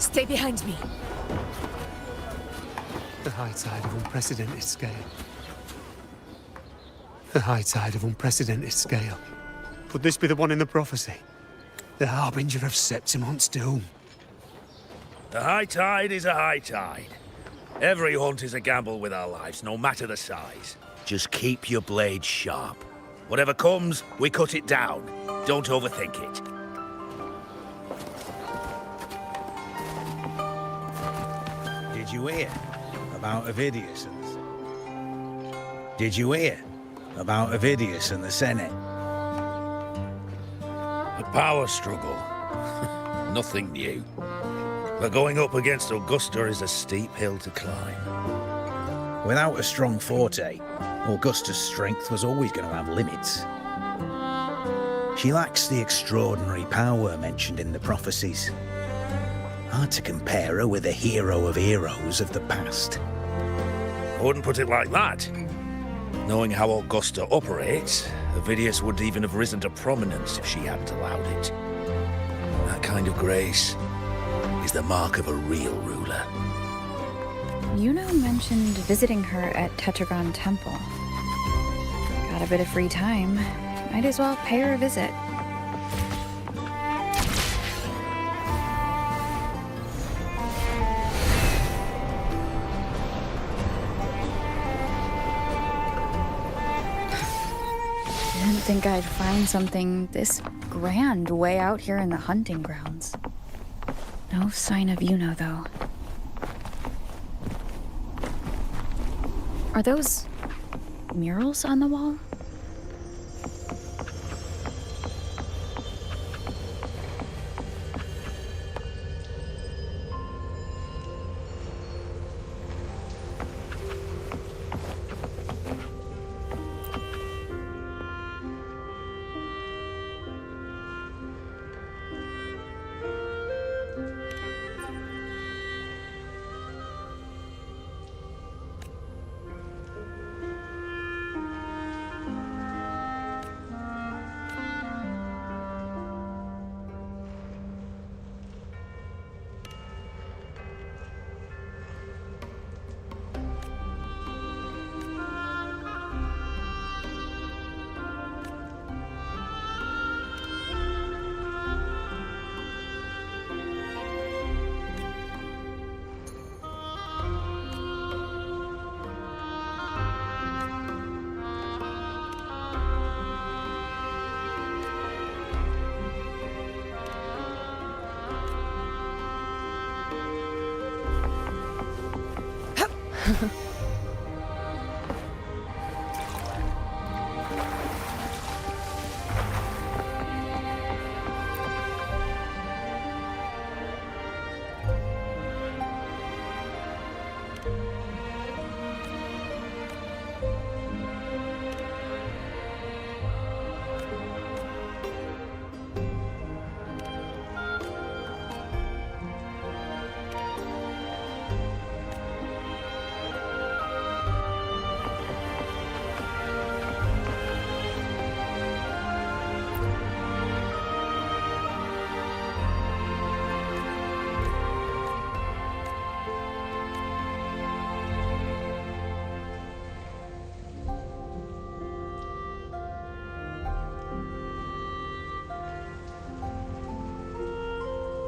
Stay behind me. The high tide of unprecedented scale. The high tide of unprecedented scale. Could this be the one in the prophecy? The harbinger of Septimon's doom. The high tide is a high tide. Every hunt is a gamble with our lives, no matter the size. Just keep your blade sharp. Whatever comes, we cut it down. Don't overthink it. Did you hear about Avidius and Did you hear about Avidius and the Senate? A power struggle. Nothing new. But going up against Augusta is a steep hill to climb. Without a strong forte, Augusta's strength was always going to have limits. She lacks the extraordinary power mentioned in the prophecies. Hard to compare her with a hero of heroes of the past. I wouldn't put it like that. Knowing how Augusta operates, Avidius would even have risen to prominence if she hadn't allowed it. That kind of grace is the mark of a real ruler. Yuno mentioned visiting her at Tetragon Temple. Got a bit of free time. Might as well pay her a visit. Didn't think I'd find something this grand way out here in the hunting grounds. No sign of Yuno, though. Are those murals on the wall?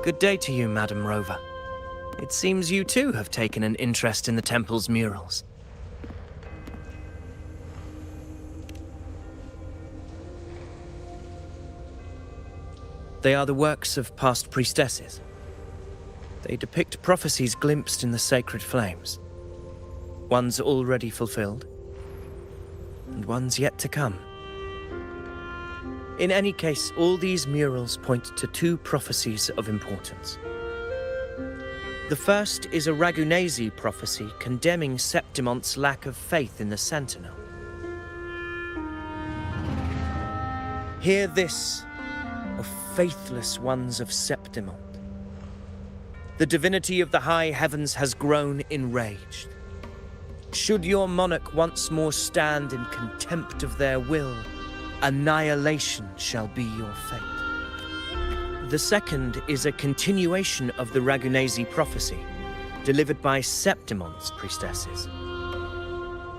Good day to you, Madam Rover. It seems you too have taken an interest in the temple's murals. They are the works of past priestesses. They depict prophecies glimpsed in the sacred flames. Ones already fulfilled, and ones yet to come. In any case, all these murals point to two prophecies of importance. The first is a Ragunesi prophecy condemning Septimon's lack of faith in the Sentinel. Hear this, O faithless ones of Septimont. The divinity of the high heavens has grown enraged. Should your monarch once more stand in contempt of their will, annihilation shall be your fate. The second is a continuation of the Ragunesi prophecy, delivered by Septimon's priestesses.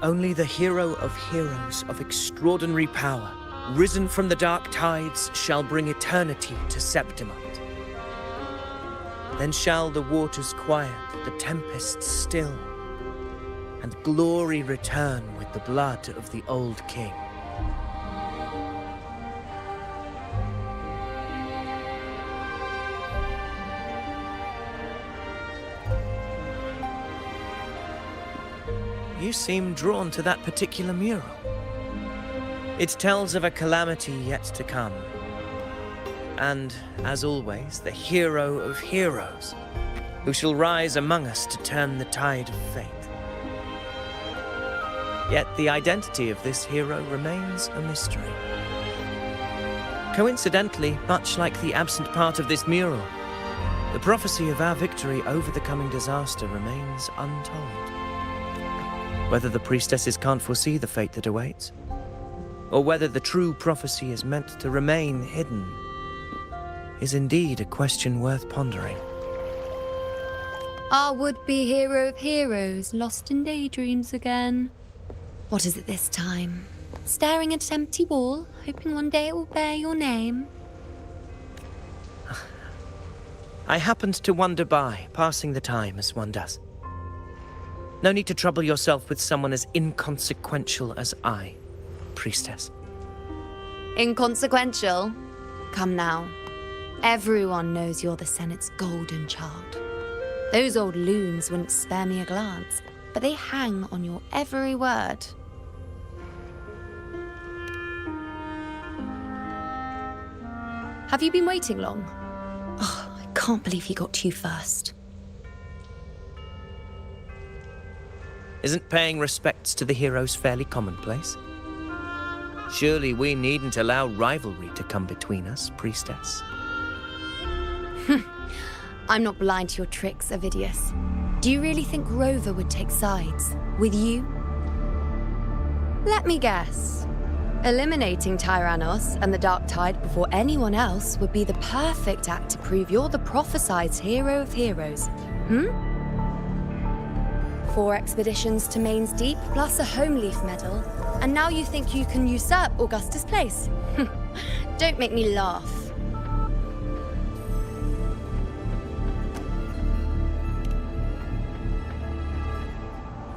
Only the hero of heroes of extraordinary power, risen from the dark tides, shall bring eternity to Septimont. Then shall the waters quiet, the tempests still, and glory return with the blood of the old king. You seem drawn to that particular mural. It tells of a calamity yet to come. And, as always, the hero of heroes, who shall rise among us to turn the tide of fate. Yet the identity of this hero remains a mystery. Coincidentally, much like the absent part of this mural, the prophecy of our victory over the coming disaster remains untold. Whether the priestesses can't foresee the fate that awaits, or whether the true prophecy is meant to remain hidden, is indeed a question worth pondering. Our would-be hero of heroes, lost in daydreams again. What is it this time? Staring at an empty wall, hoping one day it will bear your name? I happened to wander by, passing the time as one does. No need to trouble yourself with someone as inconsequential as I, priestess. Inconsequential? Come now. Everyone knows you're the Senate's golden child. Those old loons wouldn't spare me a glance, but they hang on your every word. Have you been waiting long? Oh, I can't believe he got to you first. Isn't paying respects to the heroes fairly commonplace? Surely we needn't allow rivalry to come between us, priestess. I'm not blind to your tricks, Ovidius. Do you really think Rover would take sides with you? Let me guess. Eliminating Tyrannos and the Dark Tide before anyone else would be the perfect act to prove you're the prophesied hero of heroes. 4 expeditions to Main's Deep, plus a Home Leaf medal, and now you think you can usurp Augustus' place? Don't make me laugh.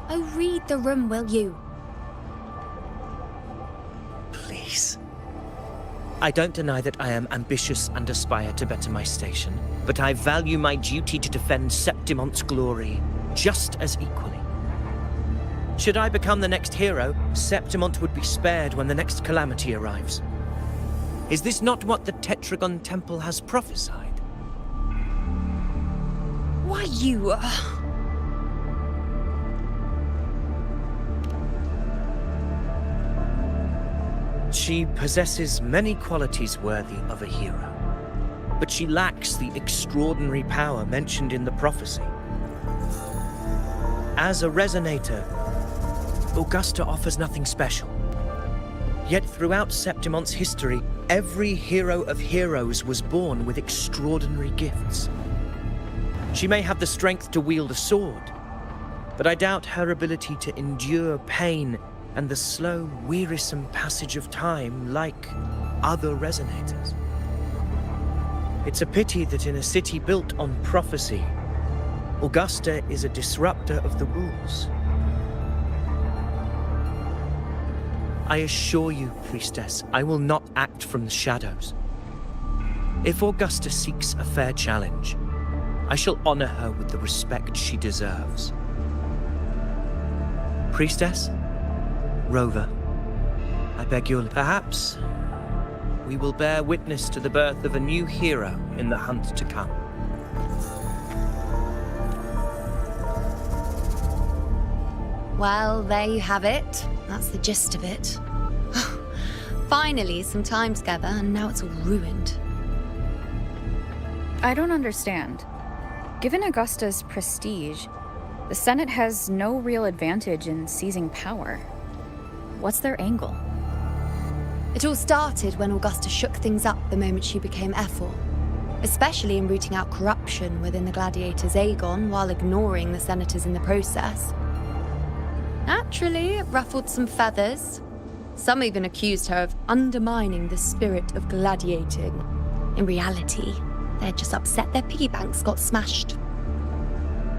Oh, read the room, will you? Please. I don't deny that I am ambitious and aspire to better my station, but I value my duty to defend Septimont's glory just as equally. Should I become the next hero, Septimont would be spared when the next calamity arrives. Is this not what the Tetragon Temple has prophesied? Why, you... She possesses many qualities worthy of a hero, but she lacks the extraordinary power mentioned in the prophecy. As a resonator, Augusta offers nothing special. Yet throughout Septimont's history, every hero of heroes was born with extraordinary gifts. She may have the strength to wield a sword, but I doubt her ability to endure pain and the slow, wearisome passage of time like other resonators. It's a pity that in a city built on prophecy, Augusta is a disruptor of the rules. I assure you, priestess, I will not act from the shadows. If Augusta seeks a fair challenge, I shall honor her with the respect she deserves. Priestess? Rover, I beg your... Perhaps we will bear witness to the birth of a new hero in the hunt to come. Well, there you have it. That's the gist of it. Finally, some time together, and now it's all ruined. I don't understand. Given Augusta's prestige, the Senate has no real advantage in seizing power. What's their angle? It all started when Augusta shook things up the moment she became Ephor. especially in rooting out corruption within the gladiators' Aegon while ignoring the senators in the process. Naturally, it ruffled some feathers. Some even accused her of undermining the spirit of gladiating. In reality, they're just upset their piggy banks got smashed.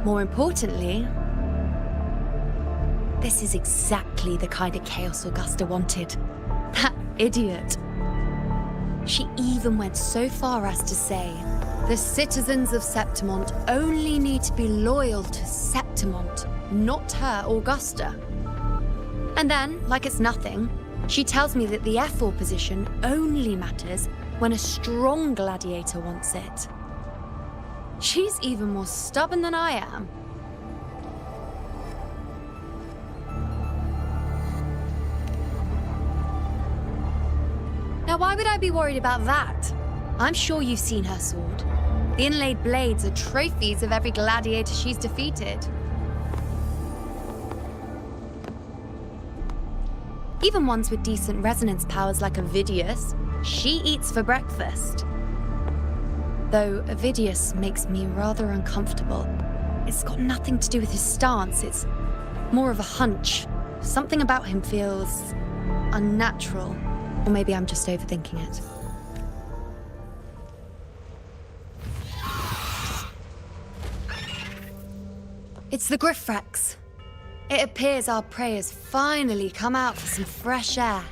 More importantly, this is exactly the kind of chaos Augusta wanted. That idiot. She even went so far as to say, the citizens of Septimont only need to be loyal to Septimont, not her, Augusta. And then, like it's nothing, she tells me that the F4 position only matters when a strong gladiator wants it. She's even more stubborn than I am. Now, why would I be worried about that? I'm sure you've seen her sword. The inlaid blades are trophies of every gladiator she's defeated. Even ones with decent resonance powers like Ovidius, she eats for breakfast. Though Ovidius makes me rather uncomfortable. It's got nothing to do with his stance, it's more of a hunch. Something about him feels unnatural. Or maybe I'm just overthinking it. It's the Griffrex. It appears our prey has finally come out for some fresh air.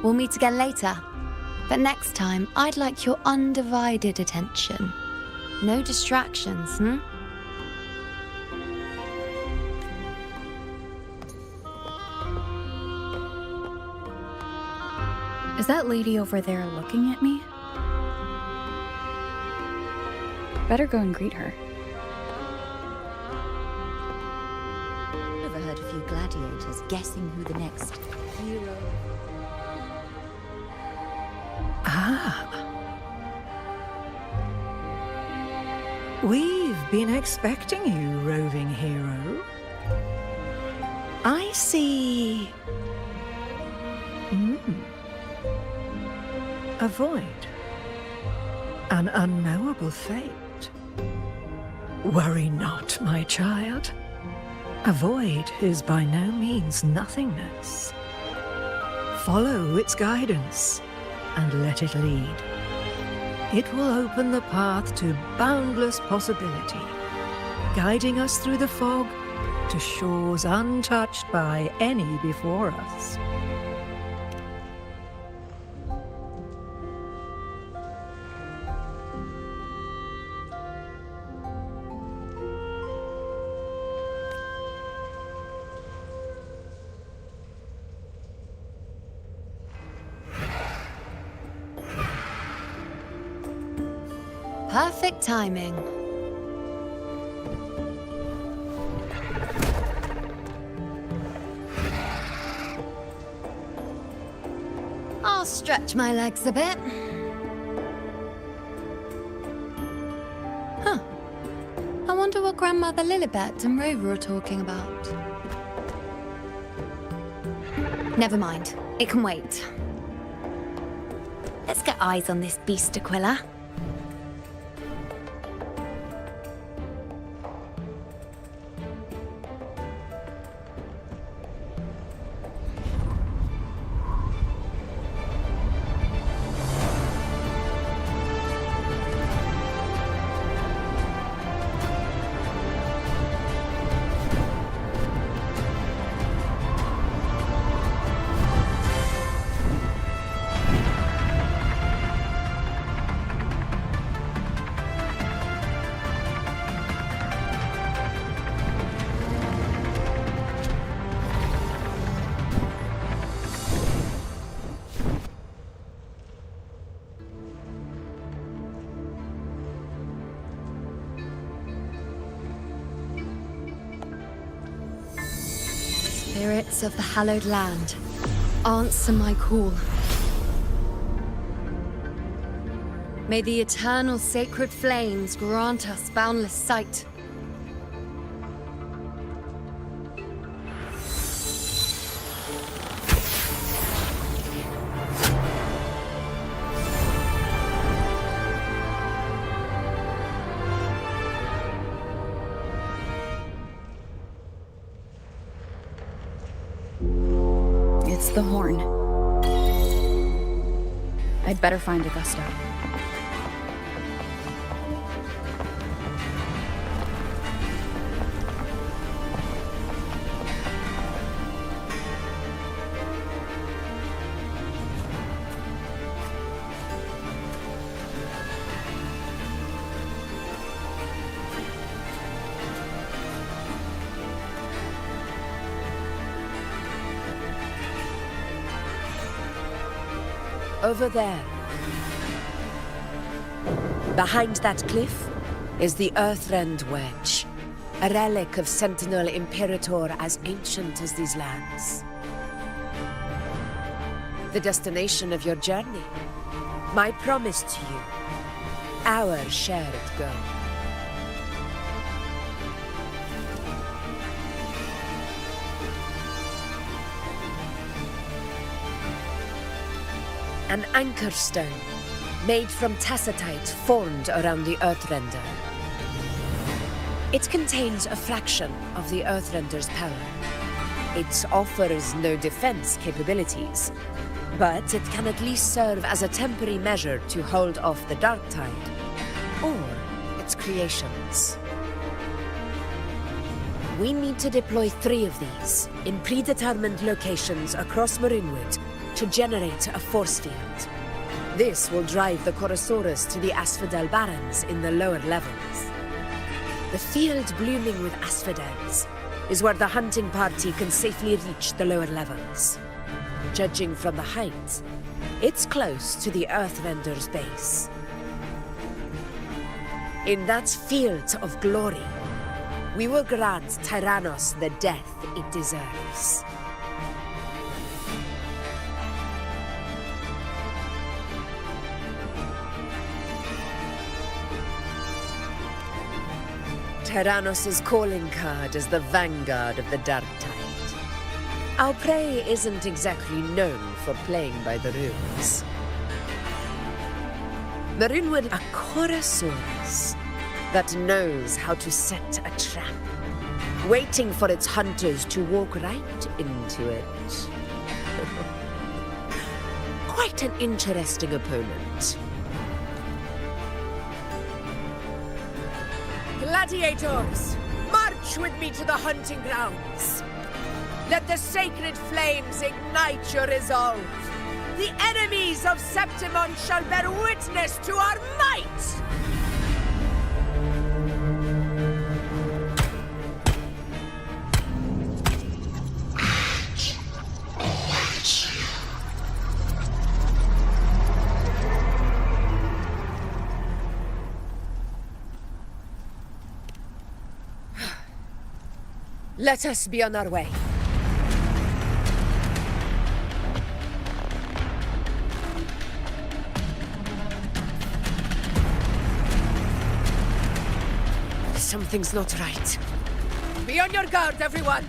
We'll meet again later, but next time I'd like your undivided attention. No distractions, Is that lady over there looking at me? Better go and greet her. Overheard a few gladiators guessing who the next hero. We've been expecting you, roving hero. I see. A void. An unknowable fate. Worry not, my child. A void is by no means nothingness. Follow its guidance and let it lead. It will open the path to boundless possibility, guiding us through the fog to shores untouched by any before us. Perfect timing. I'll stretch my legs a bit. Huh. I wonder what Grandmother Lilibet and Rover are talking about. Never mind. It can wait. Let's get eyes on this beast, Aquila. Spirits of the hallowed land, answer my call. May the eternal sacred flames grant us boundless sight. the horn. I'd better find Augusta. Over there. Behind that cliff is the Earthrend Wedge, a relic of Sentinel Imperator as ancient as these lands. The destination of your journey. My promise to you. Our shared goal. An anchor stone, made from tacitite formed around the Earthrender. It contains a fraction of the Earthrender's power. It offers no defense capabilities, but it can at least serve as a temporary measure to hold off the dark tide, or its creations. We need to deploy 3 of these in predetermined locations across Marinwood to generate a force field. This will drive the Chorosaurus to the Asphodel Barrens in the lower levels. The field blooming with asphodels is where the hunting party can safely reach the lower levels. Judging from the height, it's close to the Earthrender's base. In that field of glory, we will grant Tyrannos the death it deserves. Tyrannos' calling card is the vanguard of the Dark Tide. Our prey isn't exactly known for playing by the rules. Marinwood, a Chorosaurus that knows how to set a trap, waiting for its hunters to walk right into it. Quite an interesting opponent. Gladiators, march with me to the hunting grounds. Let the sacred flames ignite your resolve. The enemies of Septimon shall bear witness to our might! Let us be on our way. Something's not right. Be on your guard, everyone!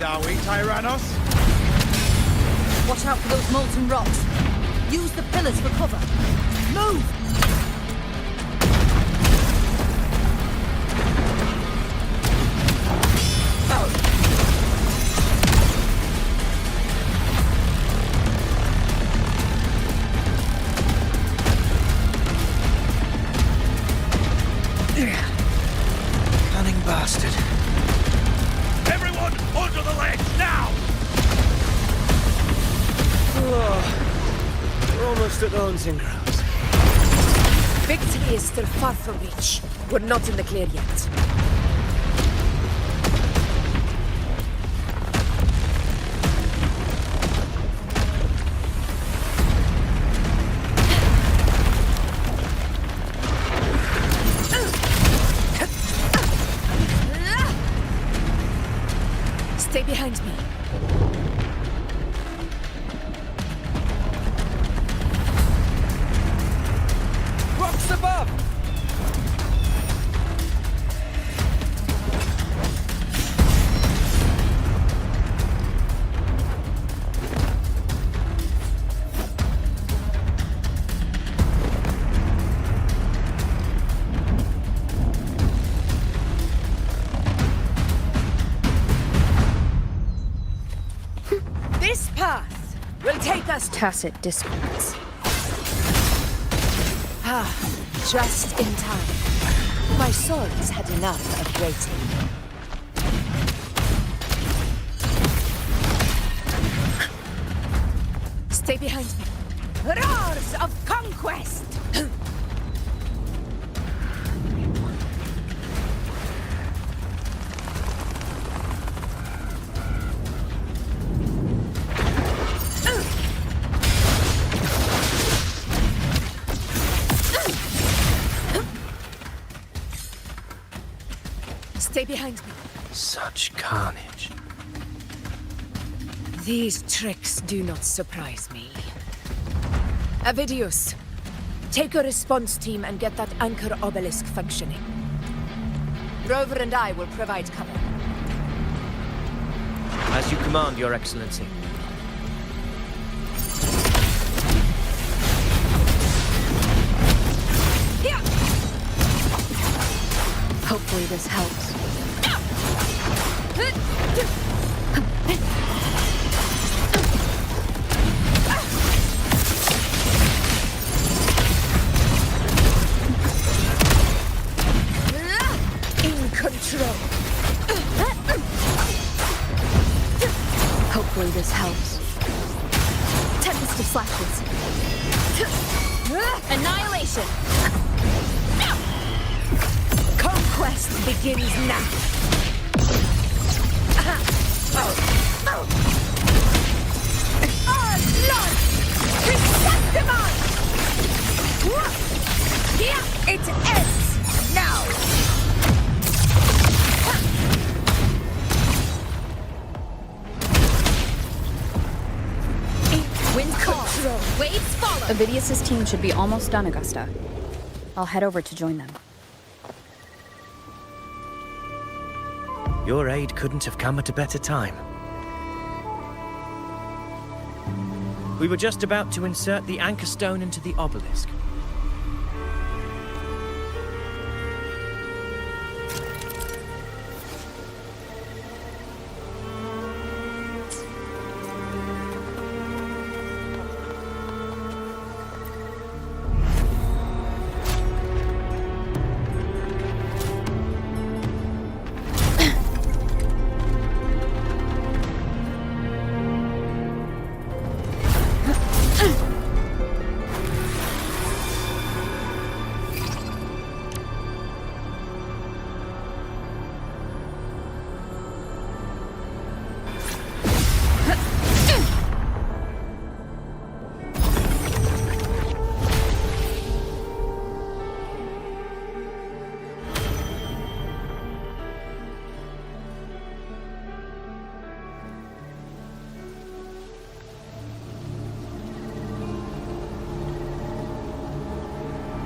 Are we, Tyrannos? Watch out for those molten rocks. Use the pillars for cover. Move! Cunning bastard. Onto the ledge, now! Oh, we're almost at the hunting grounds. Victory is still far from reach. We're not in the clear yet. Stay behind me. Past tacit discords. Just in time. My swords had enough of waiting. Stay behind me. Roars of conquest! Stay behind me. Such carnage. These tricks do not surprise me. Avidius, take a response team and get that anchor obelisk functioning. Rover and I will provide cover. As you command, Your Excellency. Hopefully this helps. In control. Hopefully this helps. Tempest of slashes. Annihilation! Conquest begins now. Our blood! Chrysanthemum! Here it ends now! Wind control. Waves follow. Avidius's team should be almost done, Augusta. I'll head over to join them. Your aid couldn't have come at a better time. We were just about to insert the anchor stone into the obelisk.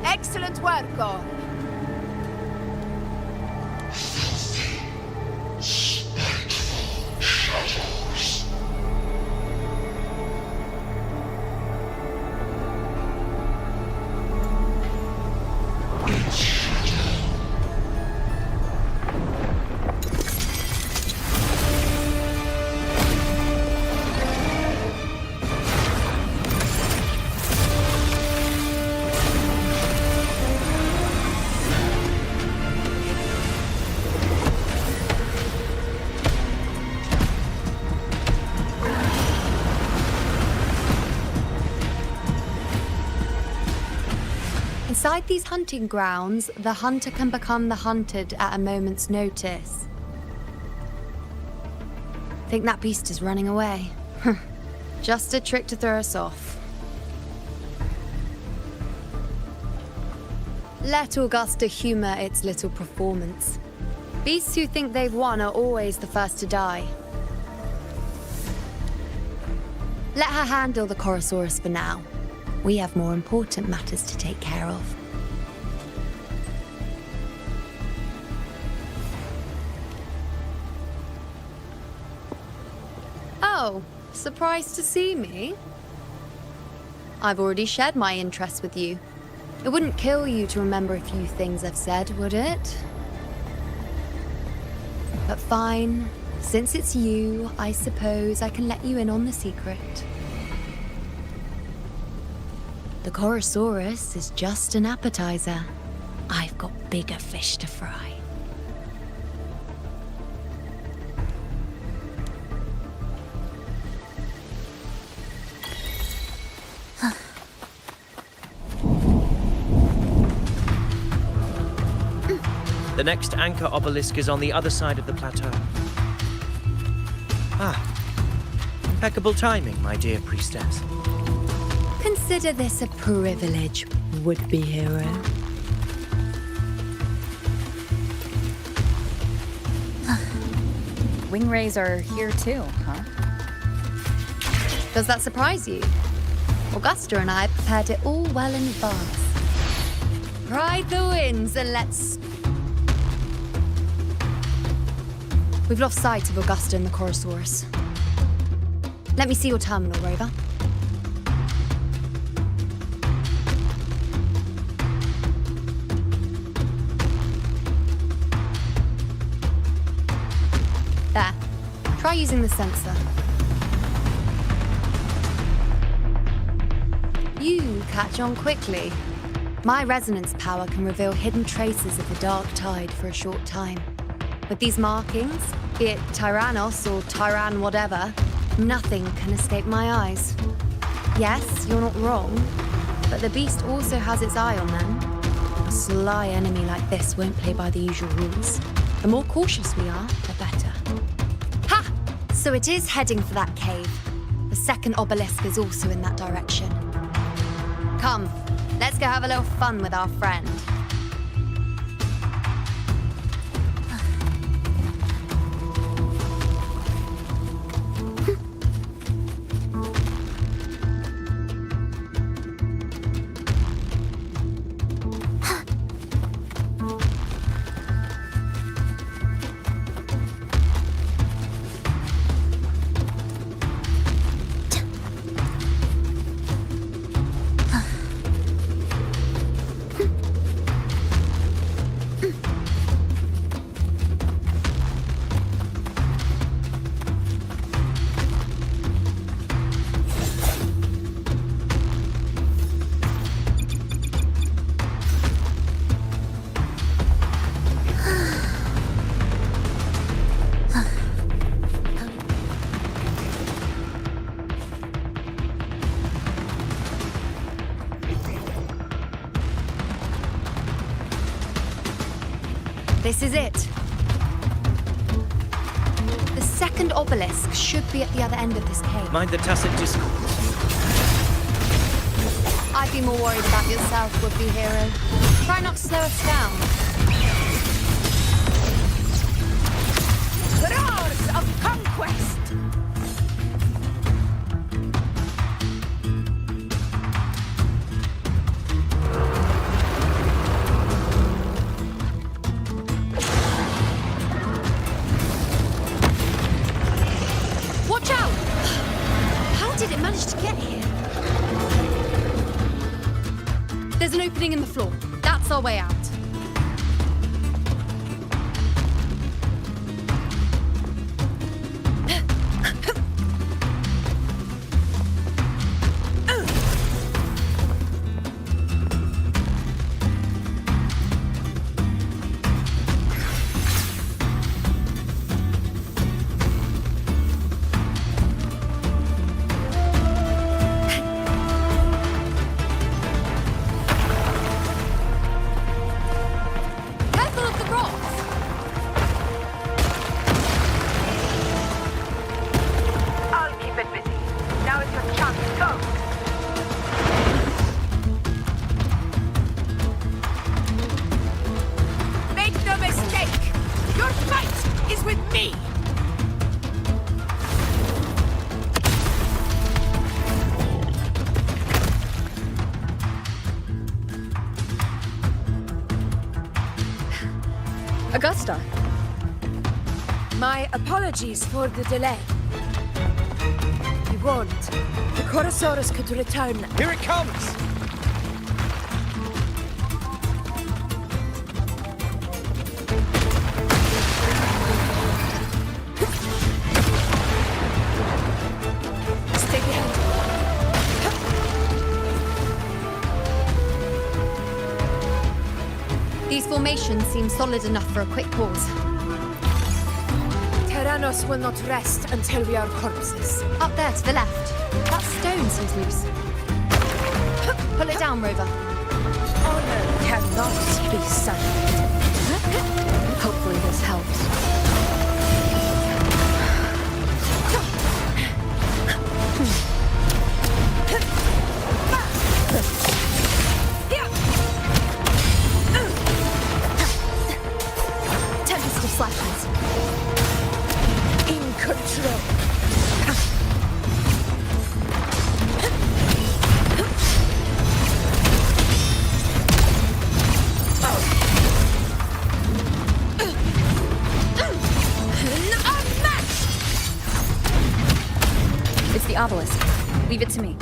Excellent work, all. Inside these hunting grounds, the hunter can become the hunted at a moment's notice. Think that beast is running away? Just a trick to throw us off. Let Augusta humor its little performance. Beasts who think they've won are always the first to die. Let her handle the Chorosaurus for now. We have more important matters to take care of. Oh, surprised to see me? I've already shared my interest with you. It wouldn't kill you to remember a few things I've said, would it? But fine. Since it's you, I suppose I can let you in on the secret. The Chorosaurus is just an appetizer. I've got bigger fish to fry. The next anchor obelisk is on the other side of the plateau. Impeccable timing, my dear priestess. Consider this a privilege, would-be hero. Wingrays are here too, huh? Does that surprise you? Augusta and I prepared it all well in advance. Ride the winds and let's... We've lost sight of Augusta and the Chorosaurus. Let me see your terminal, Rover. There. Try using the sensor. You catch on quickly. My resonance power can reveal hidden traces of the Dark Tide for a short time. With these markings, be it Tyrannos or Tyran whatever, nothing can escape my eyes. Yes, you're not wrong, but the beast also has its eye on them. A sly enemy like this won't play by the usual rules. The more cautious we are, the better. Ha! So it is heading for that cave. The second obelisk is also in that direction. Come, let's go have a little fun with our friend. This is it. The second obelisk should be at the other end of this cave. Mind the tacit discord. I'd be more worried about yourself, would-be hero. Try not to slow us down. Roars of conquest! Watch out! How did it manage to get here? There's an opening in the floor. That's our way out. Augusta. My apologies for the delay. You warned. The Chorosaurus could return. Here it comes! Stay behind. These formations seem solid enough for a quick pause. Tyrannos will not rest until we are corpses. Up there to the left. That stone seems loose. Pull it down, Rover. Honor cannot be silent. Hopefully this helps. Tempest of slashes. In control. It's the obelisk. Leave it to me.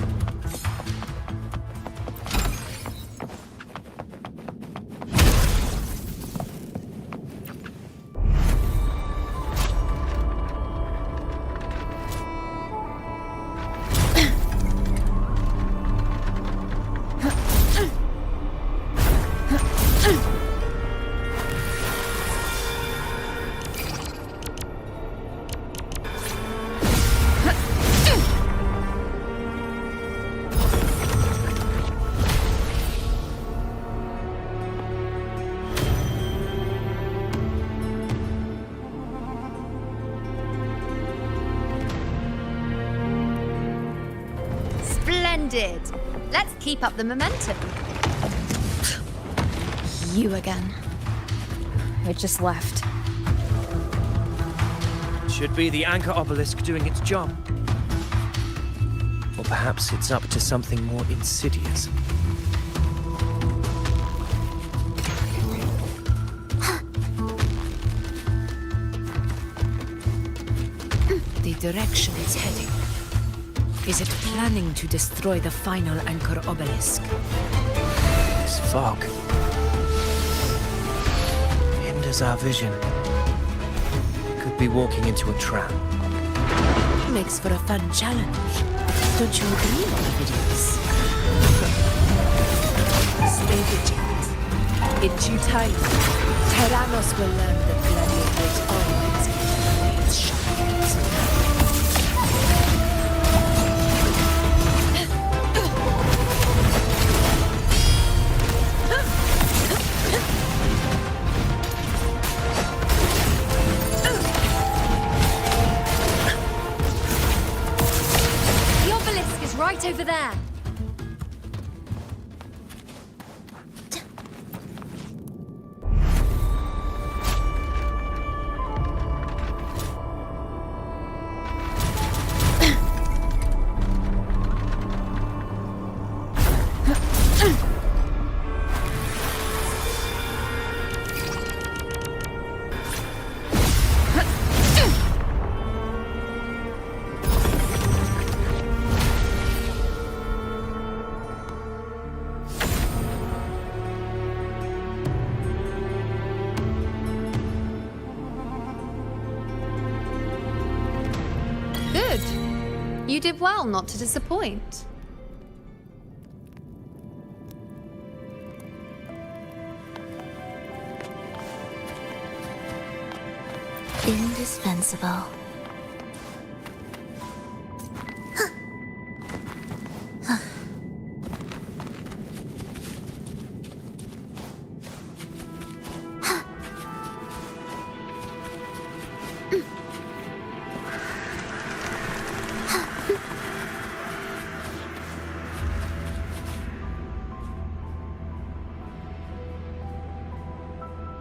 Splendid! Let's keep up the momentum. You again. It just left. Should be the anchor obelisk doing its job. Or perhaps it's up to something more insidious. The direction it's heading. Is it planning to destroy the final anchor obelisk? This fog hinders our vision. Could be walking into a trap. Makes for a fun challenge. Don't you agree, Ovidius? Stay vigilant. In due time, Tyrannos will learn that gladiators always keep blades sharp. The obelisk is right over there. Good. You did well not to disappoint. Indispensable.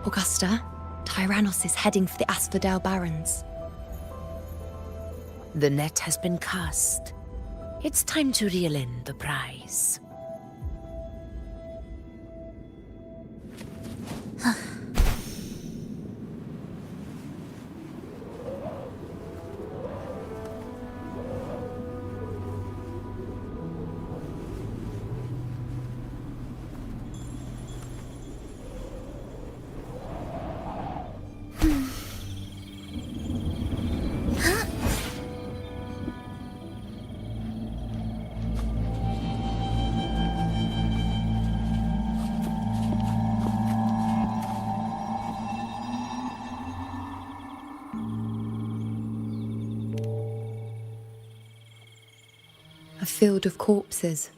Augusta, Tyrannos is heading for the Asphodel Barrens. The net has been cast. It's time to reel in the prize. A field of corpses.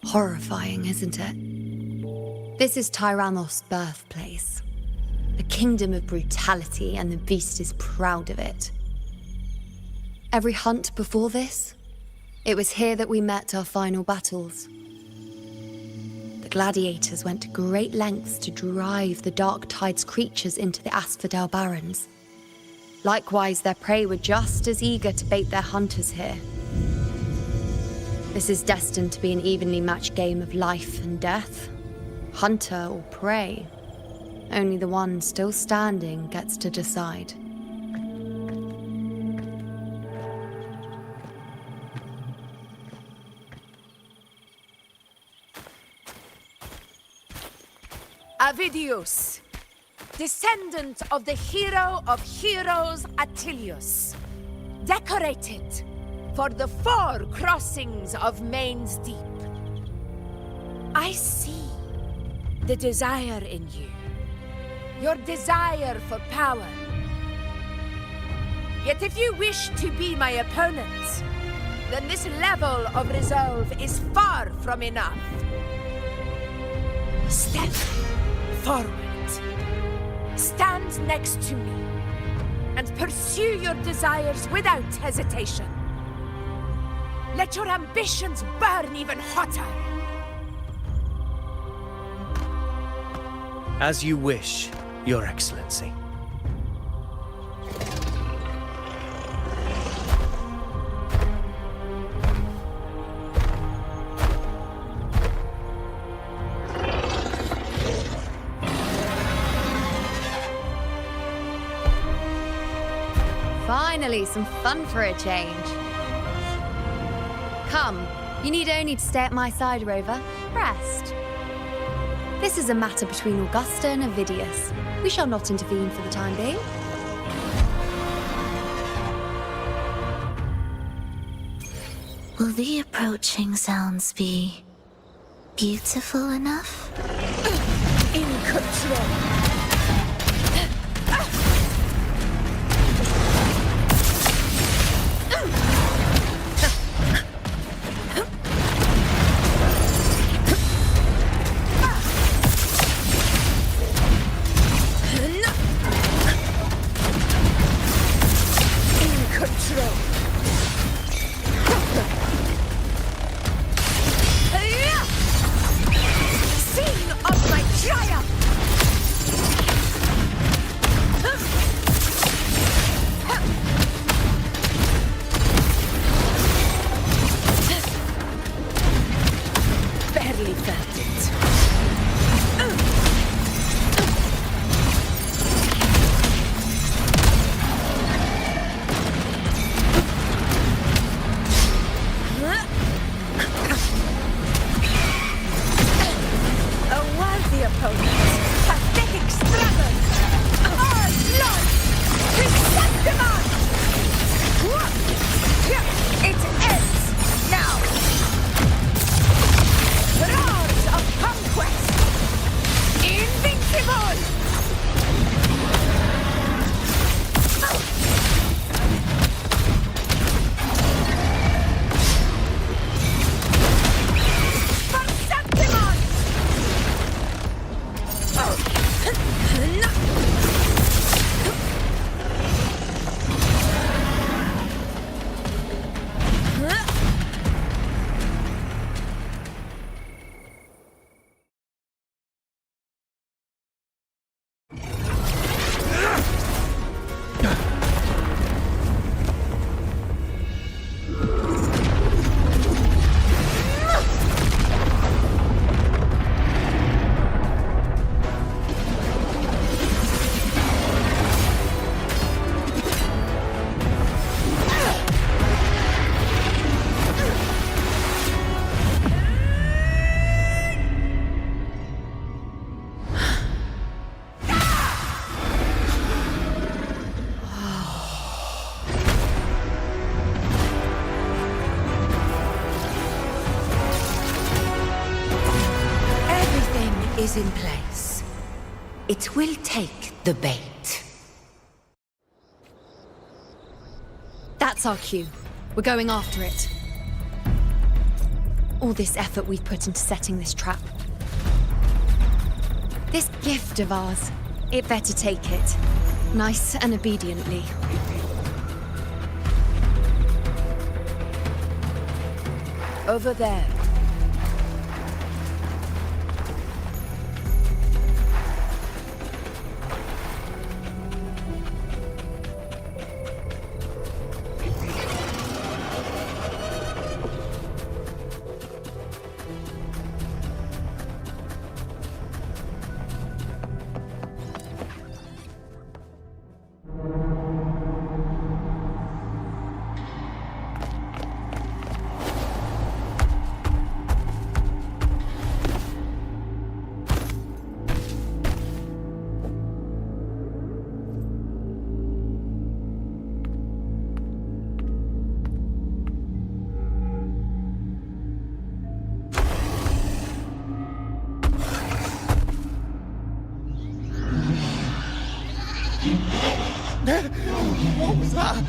Horrifying, isn't it? This is Tyrannos' birthplace. A kingdom of brutality, and the beast is proud of it. Every hunt before this, it was here that we met our final battles. The gladiators went to great lengths to drive the Dark Tide's creatures into the Asphodel Barrens. Likewise, their prey were just as eager to bait their hunters here. This is destined to be an evenly matched game of life and death. Hunter or prey. Only the one still standing gets to decide. Avidius, descendant of the hero of heroes Attilius, decorated for the 4 crossings of Main's Deep. I see the desire in you, your desire for power. Yet if you wish to be my opponent, then this level of resolve is far from enough. Step forward. Stand next to me and pursue your desires without hesitation. Let your ambitions burn even hotter. As you wish, Your Excellency. Finally, some fun for a change. Come, you need only to stay at my side, Rover. Rest. This is a matter between Augusta and Avidius. We shall not intervene for the time being. Will the approaching sounds be beautiful enough? In control. Is in place. It will take the bait. That's our cue. We're going after it. all this effort we've put into setting this trap. This gift of ours, it better take it. Nice and obediently. Over there. What was that?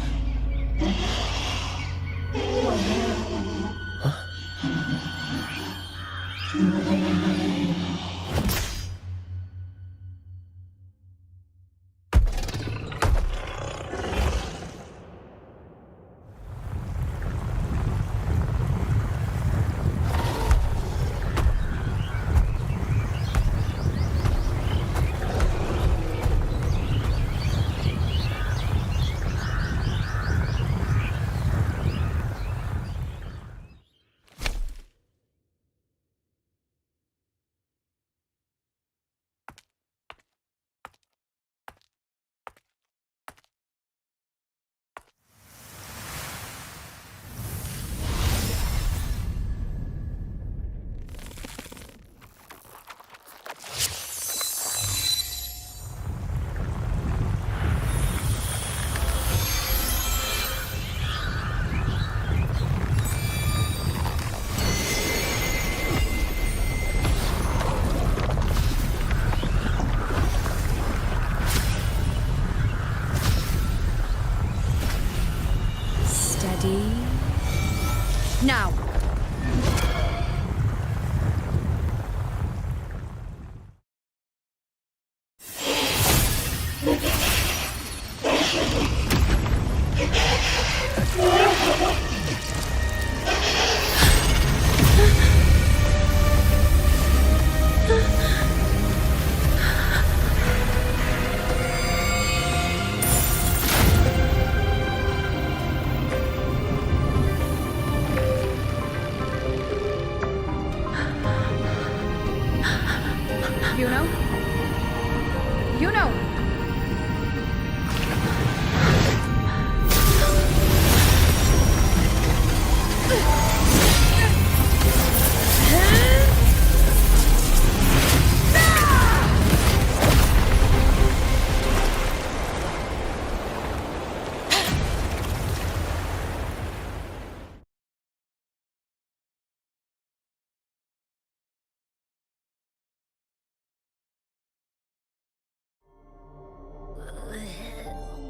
Now!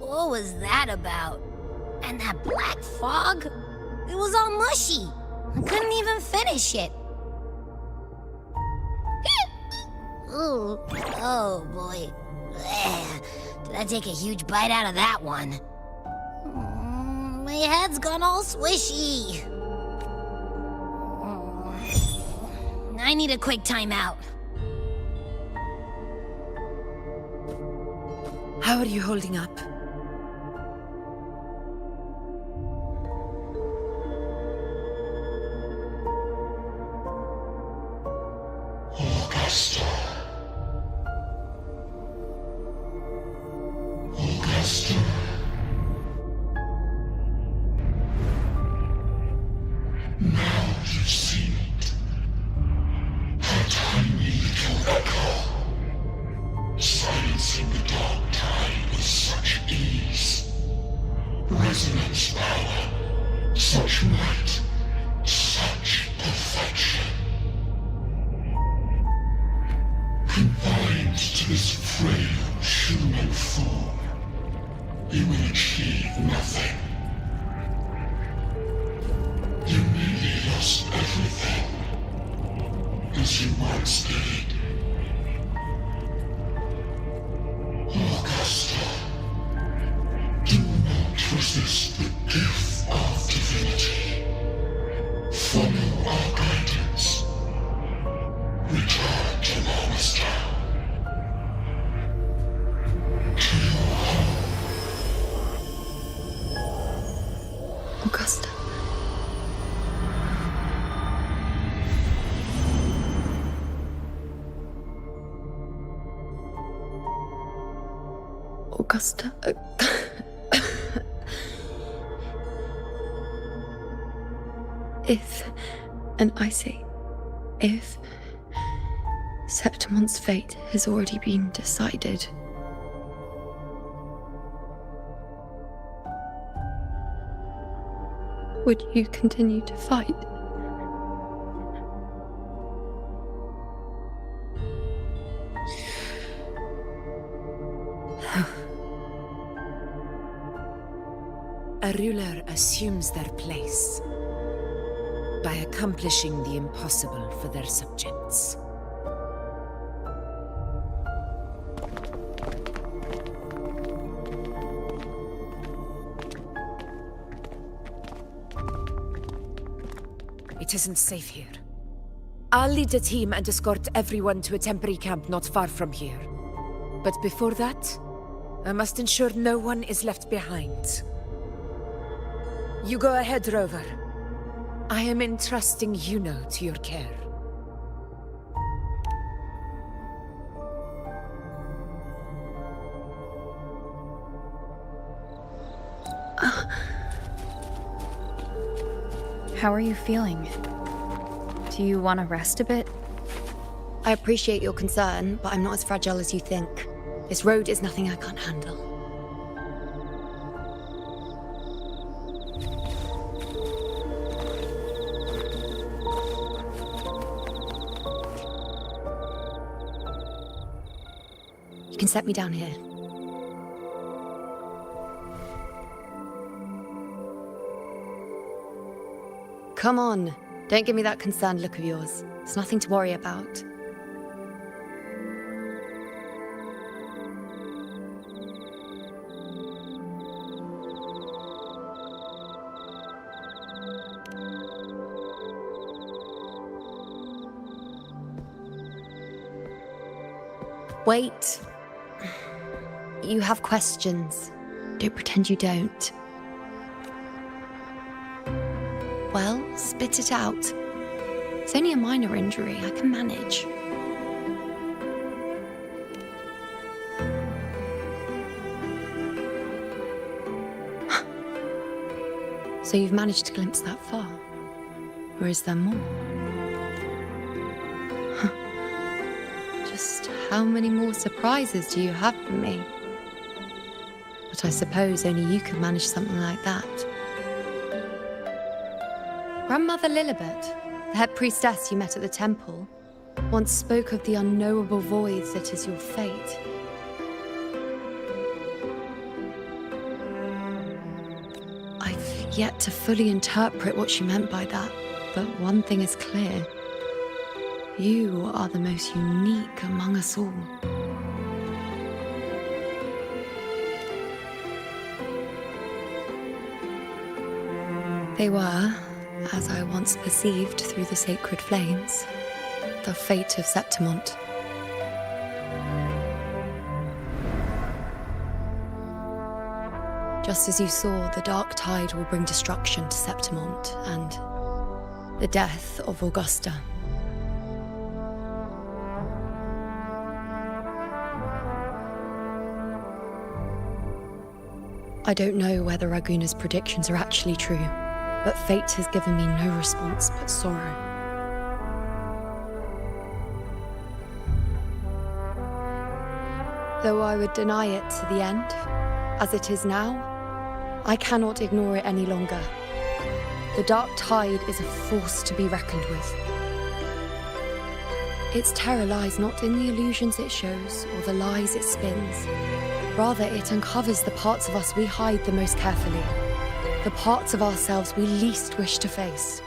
What was that about? And that black fog? It was all mushy. I couldn't even finish it. Ooh, oh boy. Did I take a huge bite out of that one? My head's gone all swishy. I need a quick timeout. How are you holding up? Augusta. Now you've seen it. Her tiny little echo. Silencing the dark tide with such as you once did. Augusta, do not resist the gift of divinity. Follow our guidance. Return to Lois Town. To your home. Augusta. Augusta. If, and I say, if Septimon's fate has already been decided, would you continue to fight? A ruler assumes their place by accomplishing the impossible for their subjects. It isn't safe here. I'll lead a team and escort everyone to a temporary camp not far from here. But before that, I must ensure no one is left behind. You go ahead, Rover. I am entrusting Yuno to your care. How are you feeling? Do you want to rest a bit? I appreciate your concern, but I'm not as fragile as you think. This road is nothing I can't handle. You can set me down here. Come on. Don't give me that concerned look of yours. It's nothing to worry about. Wait. You have questions. Don't pretend you don't. Well, spit it out. It's only a minor injury. I can manage. So you've managed to glimpse that far? Or is there more? Just how many more surprises do you have for me? But I suppose only you could manage something like that. Grandmother Lilibet, the head priestess you met at the temple, once spoke of the unknowable void that is your fate. I've yet to fully interpret what she meant by that, but one thing is clear. You are the most unique among us all. They were, as I once perceived through the sacred flames, the fate of Septimont. Just as you saw, the dark tide will bring destruction to Septimont and the death of Augusta. I don't know whether Raguna's predictions are actually true, but fate has given me no response but sorrow. Though I would deny it to the end, as it is now, I cannot ignore it any longer. The dark tide is a force to be reckoned with. Its terror lies not in the illusions it shows or the lies it spins. Rather, it uncovers the parts of us we hide the most carefully, the parts of ourselves we least wish to face.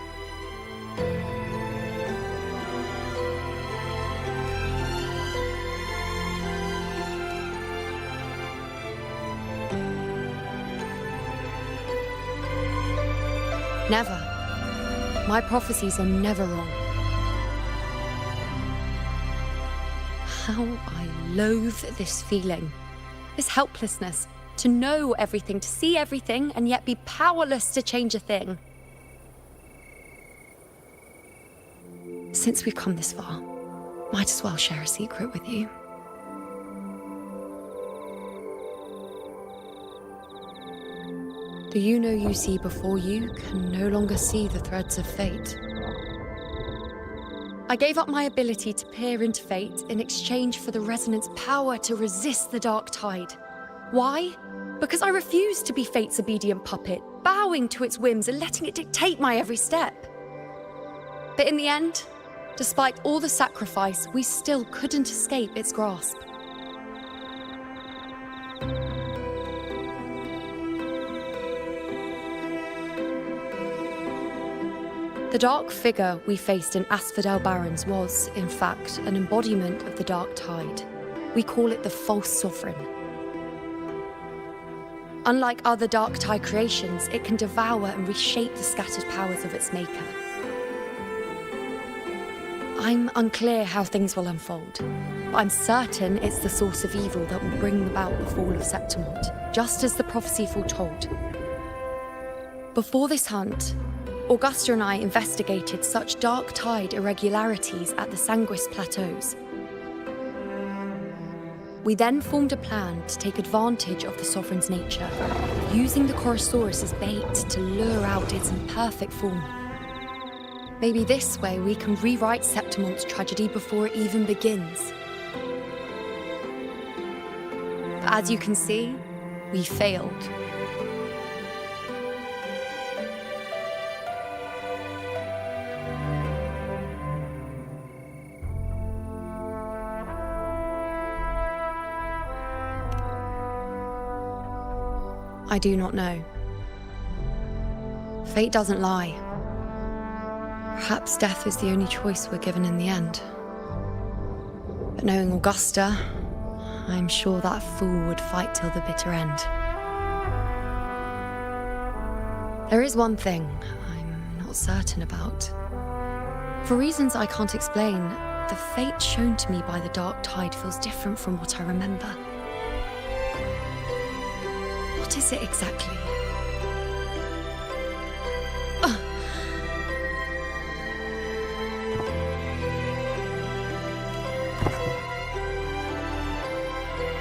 Never. My prophecies are never wrong. How I loathe this feeling. This helplessness. To know everything, to see everything, and yet be powerless to change a thing. Since we've come this far, might as well share a secret with you. The you see before you can no longer see the threads of fate. I gave up my ability to peer into fate in exchange for the resonance power to resist the dark tide. Why? Because I refused to be fate's obedient puppet, bowing to its whims and letting it dictate my every step. But in the end, despite all the sacrifice, we still couldn't escape its grasp. The dark figure we faced in Asphodel Barrens was, in fact, an embodiment of the dark tide. We call it the false sovereign. Unlike other dark tide creations, it can devour and reshape the scattered powers of its maker. I'm unclear how things will unfold, but I'm certain it's the source of evil that will bring about the fall of Septimont, just as the prophecy foretold. Before this hunt, Augusta and I investigated such dark tide irregularities at the Sanguis Plateaus. We then formed a plan to take advantage of the Sovereign's nature, using the Chorosaurus as bait to lure out its imperfect form. Maybe this way we can rewrite Septimont's tragedy before it even begins. But as you can see, we failed. I do not know. Fate doesn't lie. Perhaps death is the only choice we're given in the end. But knowing Augusta, I'm sure that fool would fight till the bitter end. There is one thing I'm not certain about. For reasons I can't explain, the fate shown to me by the dark tide feels different from what I remember. What is it exactly?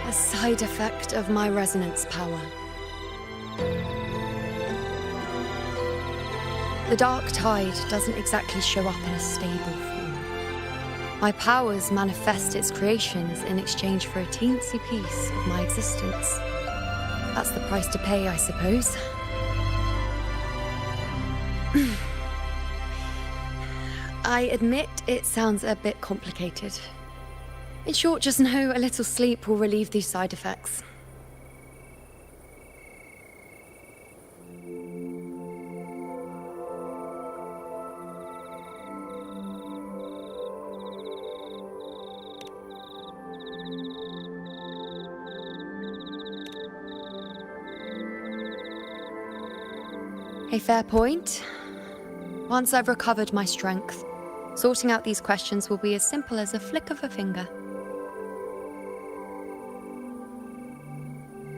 A side effect of my resonance power. The dark tide doesn't exactly show up in a stable form. My powers manifest its creations in exchange for a teensy piece of my existence. That's the price to pay, I suppose. I admit it sounds a bit complicated. In short, just know a little sleep will relieve these side effects. A fair point. Once I've recovered my strength, sorting out these questions will be as simple as a flick of a finger.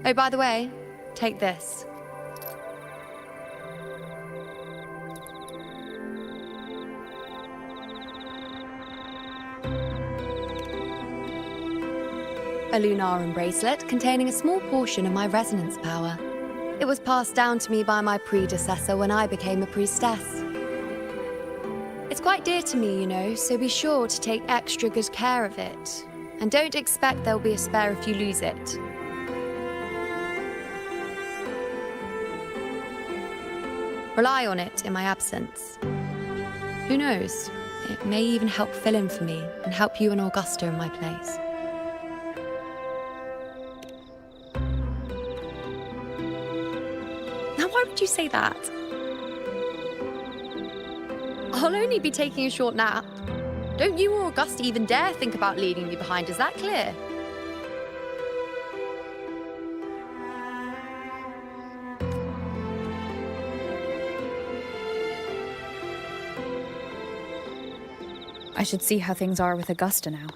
Oh, by the way, take this. A Lunarum bracelet containing a small portion of my resonance power. It was passed down to me by my predecessor when I became a priestess. It's quite dear to me, you know, so be sure to take extra good care of it. And don't expect there'll be a spare if you lose it. Rely on it in my absence. Who knows? It may even help fill in for me and help you and Augusta in my place. Why would you say that? I'll only be taking a short nap. Don't you or Augusta even dare think about leaving me behind, is that clear? I should see how things are with Augusta now.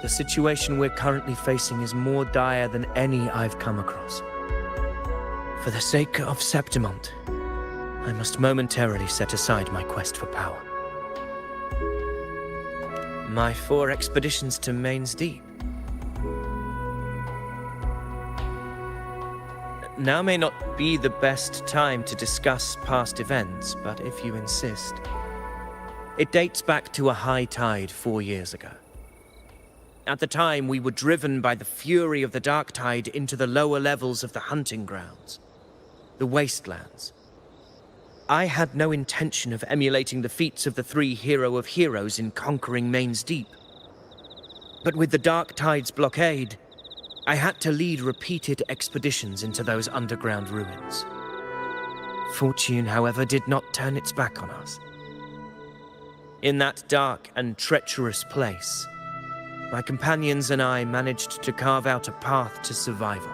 The situation we're currently facing is more dire than any I've come across. For the sake of Septimont, I must momentarily set aside my quest for power. My 4 expeditions to Main's Deep. Now may not be the best time to discuss past events, but if you insist. It dates back to a high tide 4 years ago. At the time, we were driven by the fury of the dark tide into the lower levels of the hunting grounds, the wastelands. I had no intention of emulating the feats of the 3 hero of heroes in conquering Main's Deep. But with the dark tide's blockade, I had to lead repeated expeditions into those underground ruins. Fortune, however, did not turn its back on us. In that dark and treacherous place, my companions and I managed to carve out a path to survival.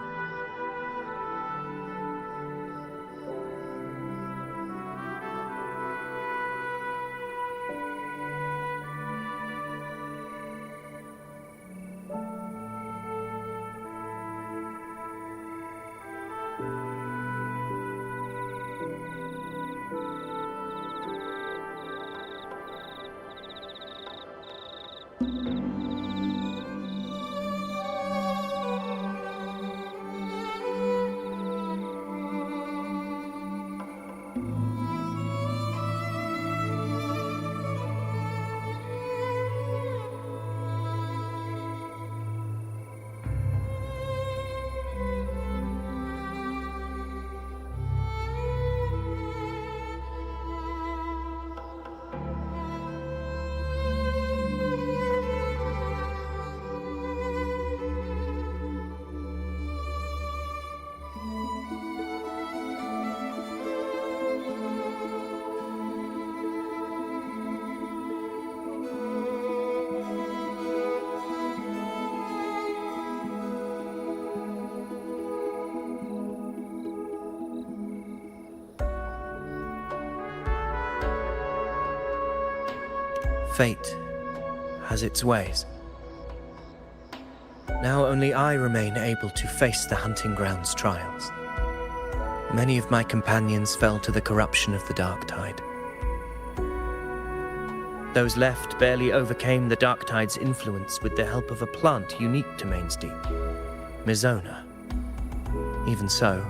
Fate has its ways. Now only I remain able to face the hunting grounds trials. Many of my companions fell to the corruption of the dark tide. Those left barely overcame the dark tide's influence with the help of a plant unique to Main's Deep, Mizona. Even so,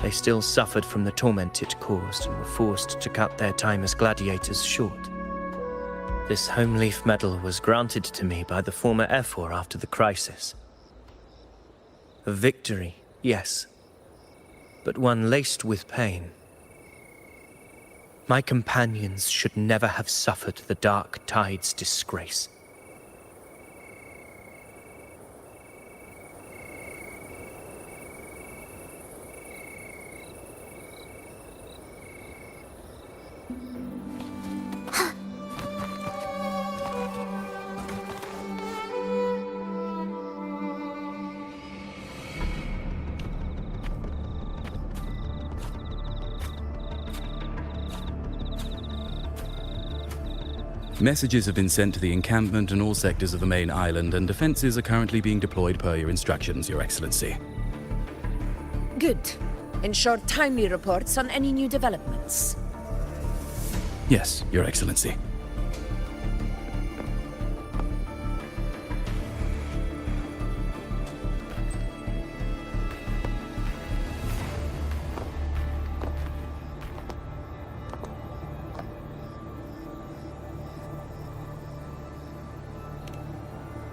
they still suffered from the torment it caused and were forced to cut their time as gladiators short. This home leaf medal was granted to me by the former Ephor after the crisis. A victory, yes, but one laced with pain. My companions should never have suffered the dark tide's disgrace. Messages have been sent to the encampment and all sectors of the main island, and defenses are currently being deployed per your instructions, Your Excellency. Good. Ensure timely reports on any new developments. Yes, Your Excellency.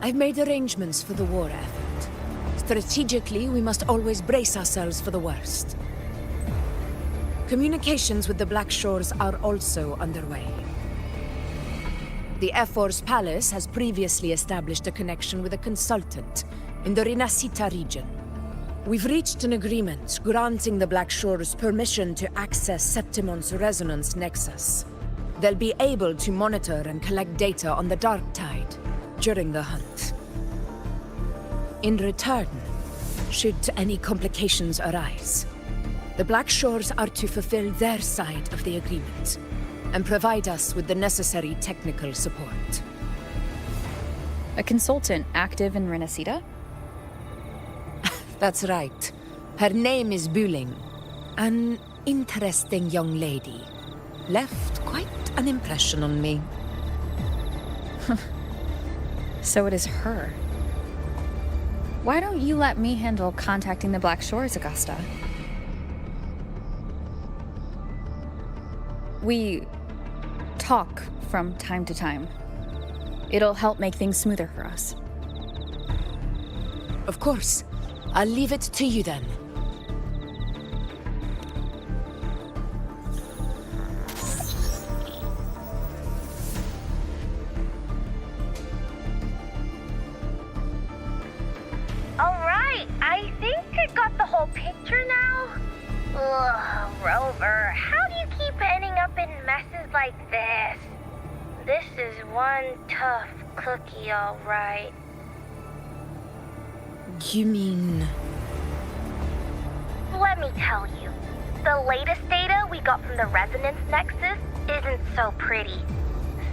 I've made arrangements for the war effort. Strategically, we must always brace ourselves for the worst. Communications with the Black Shores are also underway. The Ephor's palace has previously established a connection with a consultant in the Rinascita region. We've reached an agreement granting the Black Shores permission to access Septimont's resonance nexus. They'll be able to monitor and collect data on the Dark Tide during the hunt. In return, should any complications arise, The Black Shores are to fulfill their side of the agreement and provide us with the necessary technical support. A consultant active in Rinascita? That's right. Her name is Buling. An interesting young lady. Left quite an impression on me. So it is her. Why don't you let me handle contacting the Black Shores, Augusta? We talk from time to time. It'll help make things smoother for us. Of course. I'll leave it to you then. Alright, I think I got the whole picture now. Ugh, Rover, how do you keep ending up in messes like this? This is one tough cookie, alright. You mean... Let me tell you, the latest data we got from the Resonance Nexus isn't so pretty.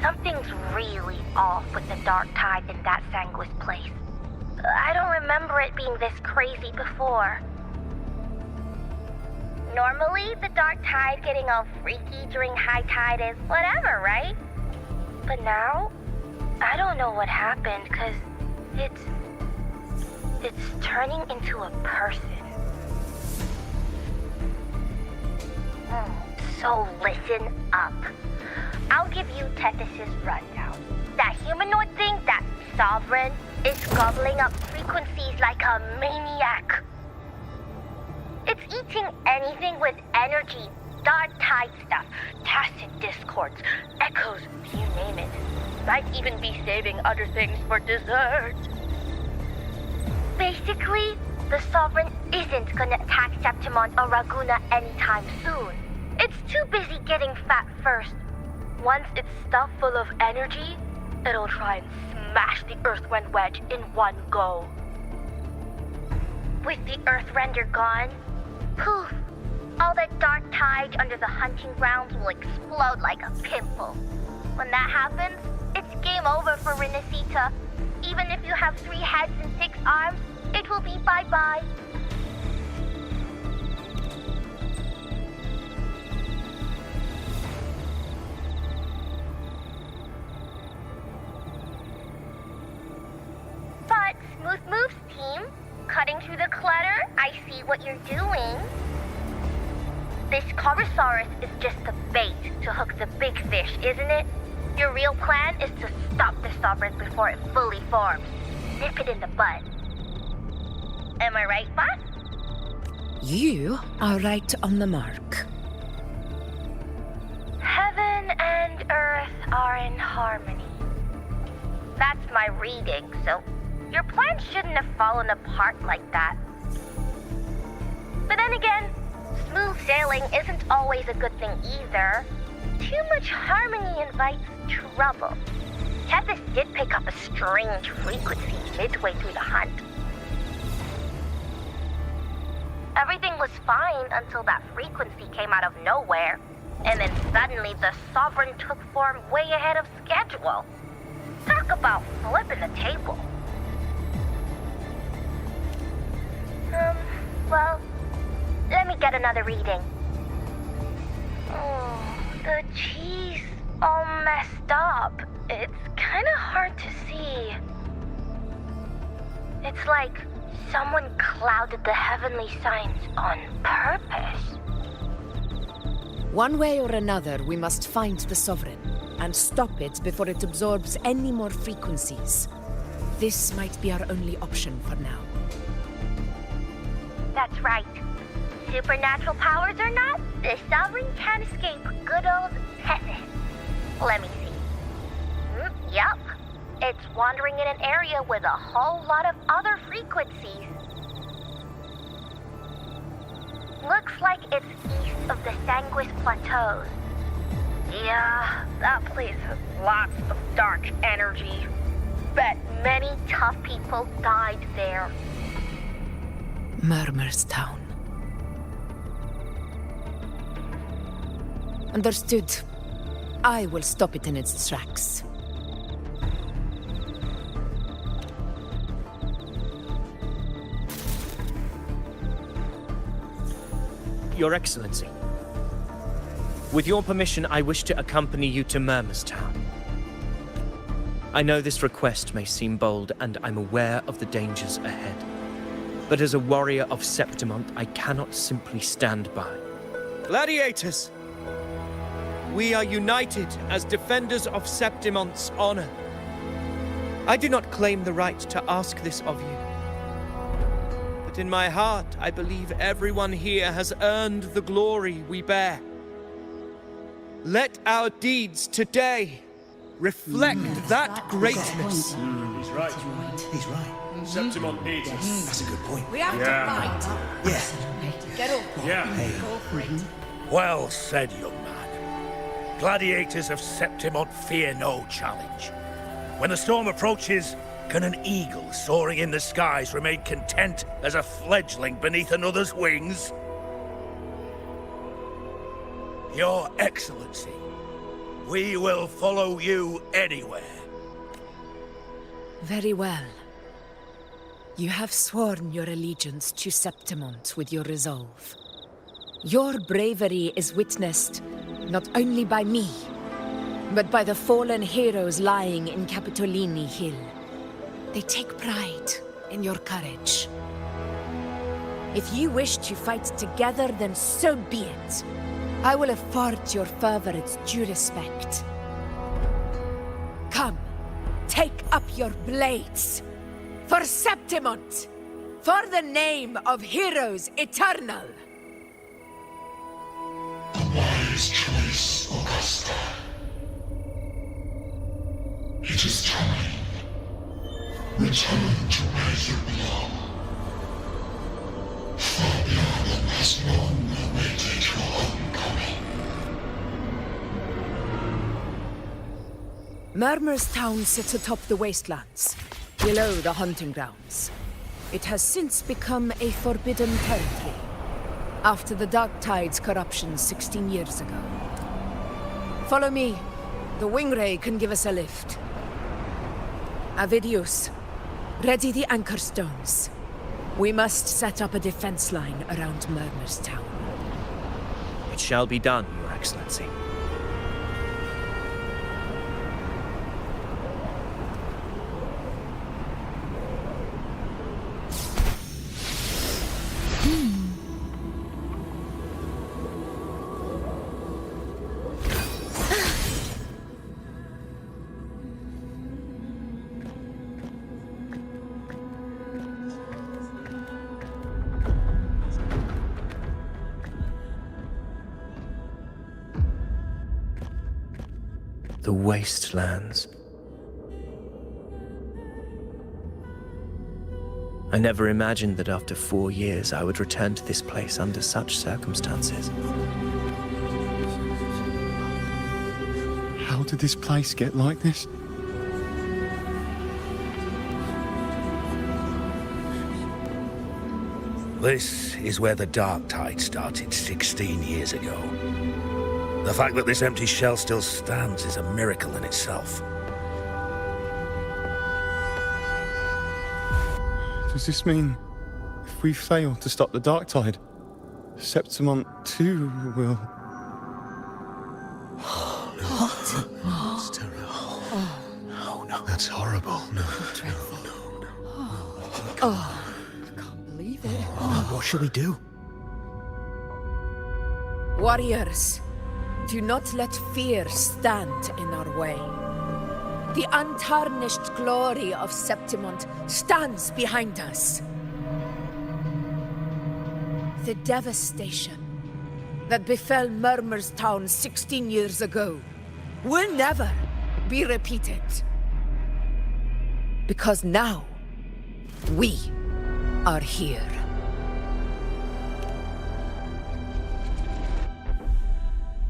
Something's really off with the Dark Tide in that Sanguis place. I don't remember it being this crazy before. Normally, the Dark Tide getting all freaky during high tide is whatever, right? But now, I don't know what happened, because it's turning into a person. So listen up. I'll give you Tethys' rundown. That humanoid thing, that Sovereign, is gobbling up frequencies like a maniac. It's eating anything with energy, dark tide stuff, tacit discords, echoes, you name it. Might even be saving other things for dessert. Basically, the Sovereign isn't gonna attack Septimon or Raguna anytime soon. It's too busy getting fat first. Once it's stuffed full of energy, it'll try and smash the Earthrend wedge in one go. With the Earthrender gone, poof, all that dark tide under the hunting grounds will explode like a pimple. When that happens, it's game over for Rinascita. Even if you have 3 heads and 6 arms, it will be bye-bye. But Smooth Moves team, cutting through the clutter, I see what you're doing. This Corosaurus is just the bait to hook the big fish, isn't it? Your real plan is to stop the Sovereign before it fully forms. Nip it in the bud. Am I right, boss? You are right on the mark. Heaven and Earth are in harmony. That's my reading, so your plan shouldn't have fallen apart like that. But then again, smooth sailing isn't always a good thing either. Too much harmony invites trouble. Tethys did pick up a strange frequency midway through the hunt. Everything was fine until that frequency came out of nowhere. And then suddenly the Sovereign took form way ahead of schedule. Talk about flipping the table. Well, let me get another reading. Oh, the cheese all messed up. It's kind of hard to see. It's like someone clouded the heavenly signs on purpose. One way or another, we must find the Sovereign and stop it before it absorbs any more frequencies. This might be our only option for now. That's right. Supernatural powers or not, the Sovereign can't escape good old Tethys. Let me see. Yup. It's wandering in an area with a whole lot of other frequencies. Looks like it's east of the Sanguis Plateaus. Yeah, that place has lots of dark energy. Bet many tough people died there. Murmur's Town. Understood. I will stop it in its tracks. Your Excellency, with your permission, I wish to accompany you to Murmurstown. I know this request may seem bold, and I'm aware of the dangers ahead. But as a warrior of Septimont, I cannot simply stand by. Gladiators! We are united as defenders of Septimont's honor. I do not claim the right to ask this of you. But in my heart, I believe everyone here has earned the glory we bear. Let our deeds today reflect that greatness. He's right. He's right. Septimont needs us. That's a good point. We have to fight. Yeah. Get over. Yeah. Go for it. Well said, young man. Gladiators of Septimont fear no challenge. When the storm approaches, can an eagle soaring in the skies remain content as a fledgling beneath another's wings? Your Excellency, we will follow you anywhere. Very well. You have sworn your allegiance to Septimont with your resolve. Your bravery is witnessed not only by me, but by the fallen heroes lying in Capitolini Hill. They take pride in your courage. If you wish to fight together, then so be it. I will afford your fervor its due respect. Come, take up your blades. For Septimont! For the name of heroes eternal! A wise choice, Augusta. It is time. Return to where you belong. Fabianum has long awaited your homecoming. Murmurstown sits atop the wastelands, below the hunting grounds. It has since become a forbidden territory, after the Dark Tide's corruption 16 years ago. Follow me. The Wingray can give us a lift. Avidius, ready the anchor stones. We must set up a defense line around Murmurstown. It shall be done, Your Excellency. The wastelands. I never imagined that after 4 years I would return to this place under such circumstances. How did this place get like this? This is where the Dark Tide started 16 years ago. The fact that this empty shell still stands is a miracle in itself. Does this mean if we fail to stop the Dark Tide, Septimont too will... What? That's terrible. Oh, no. That's horrible. No. I can't believe it. What should we do? Warriors, do not let fear stand in our way. The untarnished glory of Septimont stands behind us. The devastation that befell Murmurstown 16 years ago will never be repeated. Because now, we are here.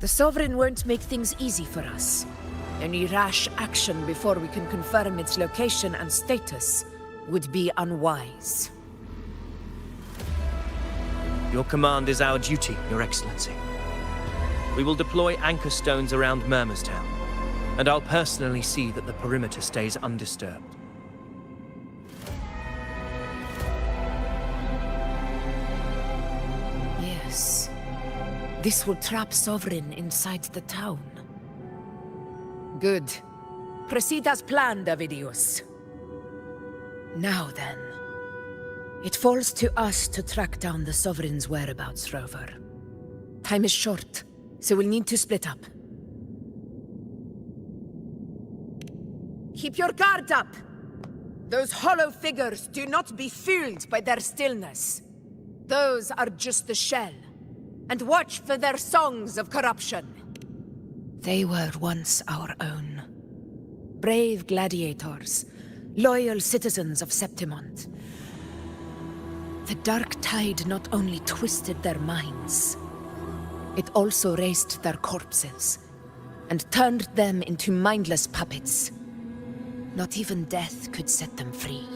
The Sovereign won't make things easy for us. Any rash action before we can confirm its location and status would be unwise. Your command is our duty, Your Excellency. We will deploy anchor stones around Murmurstown, and I'll personally see that the perimeter stays undisturbed. Yes. This will trap Sovereign inside the town. Good. Proceed as planned, Avidius. Now then. It falls to us to track down the Sovereign's whereabouts, Rover. Time is short, so we'll need to split up. Keep your guard up! Those hollow figures do not be fooled by their stillness. Those are just the shell. And watch for their songs of corruption. They were once our own. Brave gladiators, loyal citizens of Septimont. The dark tide not only twisted their minds, it also raised their corpses and turned them into mindless puppets. Not even death could set them free.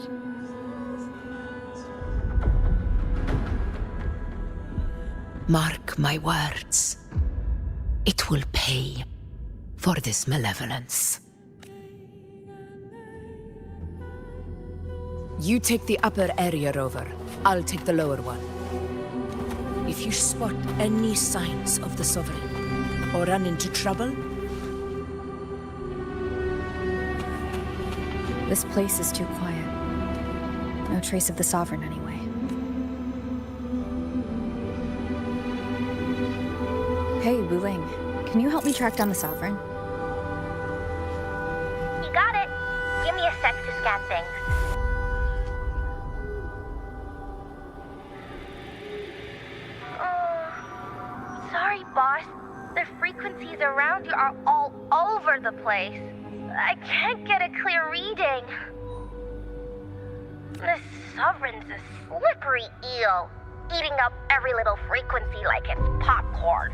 Mark my words. It will pay for this malevolence. You take the upper area, Rover. I'll take the lower one. If you spot any signs of the Sovereign, or run into trouble... This place is too quiet. No trace of the Sovereign anyway. Hey, Wuling, can you help me track down the Sovereign? You got it. Give me a sec to scan things. Sorry, boss. The frequencies around you are all over the place. I can't get a clear reading. The Sovereign's a slippery eel, eating up every little frequency like it's popcorn.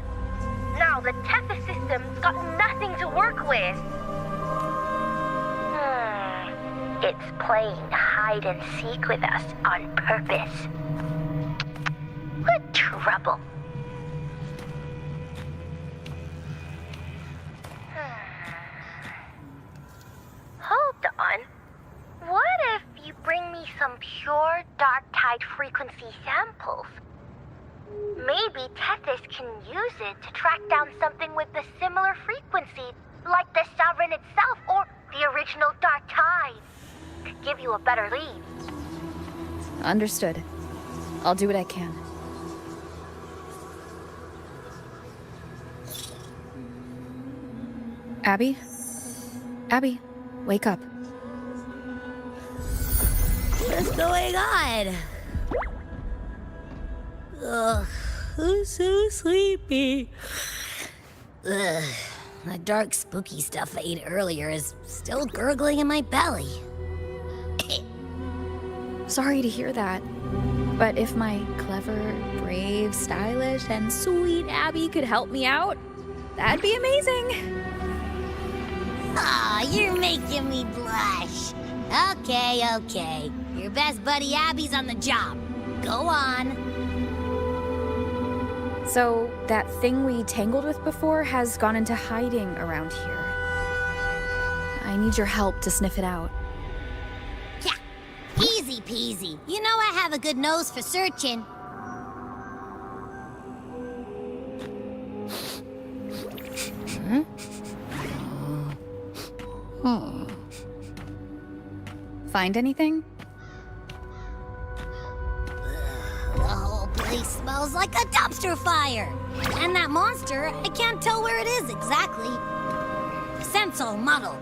Now the Tethys system's got nothing to work with. It's playing hide and seek with us on purpose. What trouble. Hold on. What if you bring me some pure dark tide frequency samples? Maybe Tethys can use it to track down something with a similar frequency, like the Sovereign itself or the original dark tide. Could give you a better lead. Understood. I'll do what I can. Abby? Abby, wake up. What's going on? Ugh, I'm so sleepy. Ugh, that dark, spooky stuff I ate earlier is still gurgling in my belly. Sorry to hear that. But if my clever, brave, stylish, and sweet Abby could help me out, that'd be amazing. Aw, you're making me blush. Okay. Your best buddy Abby's on the job. Go on. So, that thing we tangled with before has gone into hiding around here. I need your help to sniff it out. Yeah, easy peasy. You know I have a good nose for searching. Find anything? The whole place smells like a dumpster fire. And that monster, I can't tell where it is exactly. The scent's all muddled.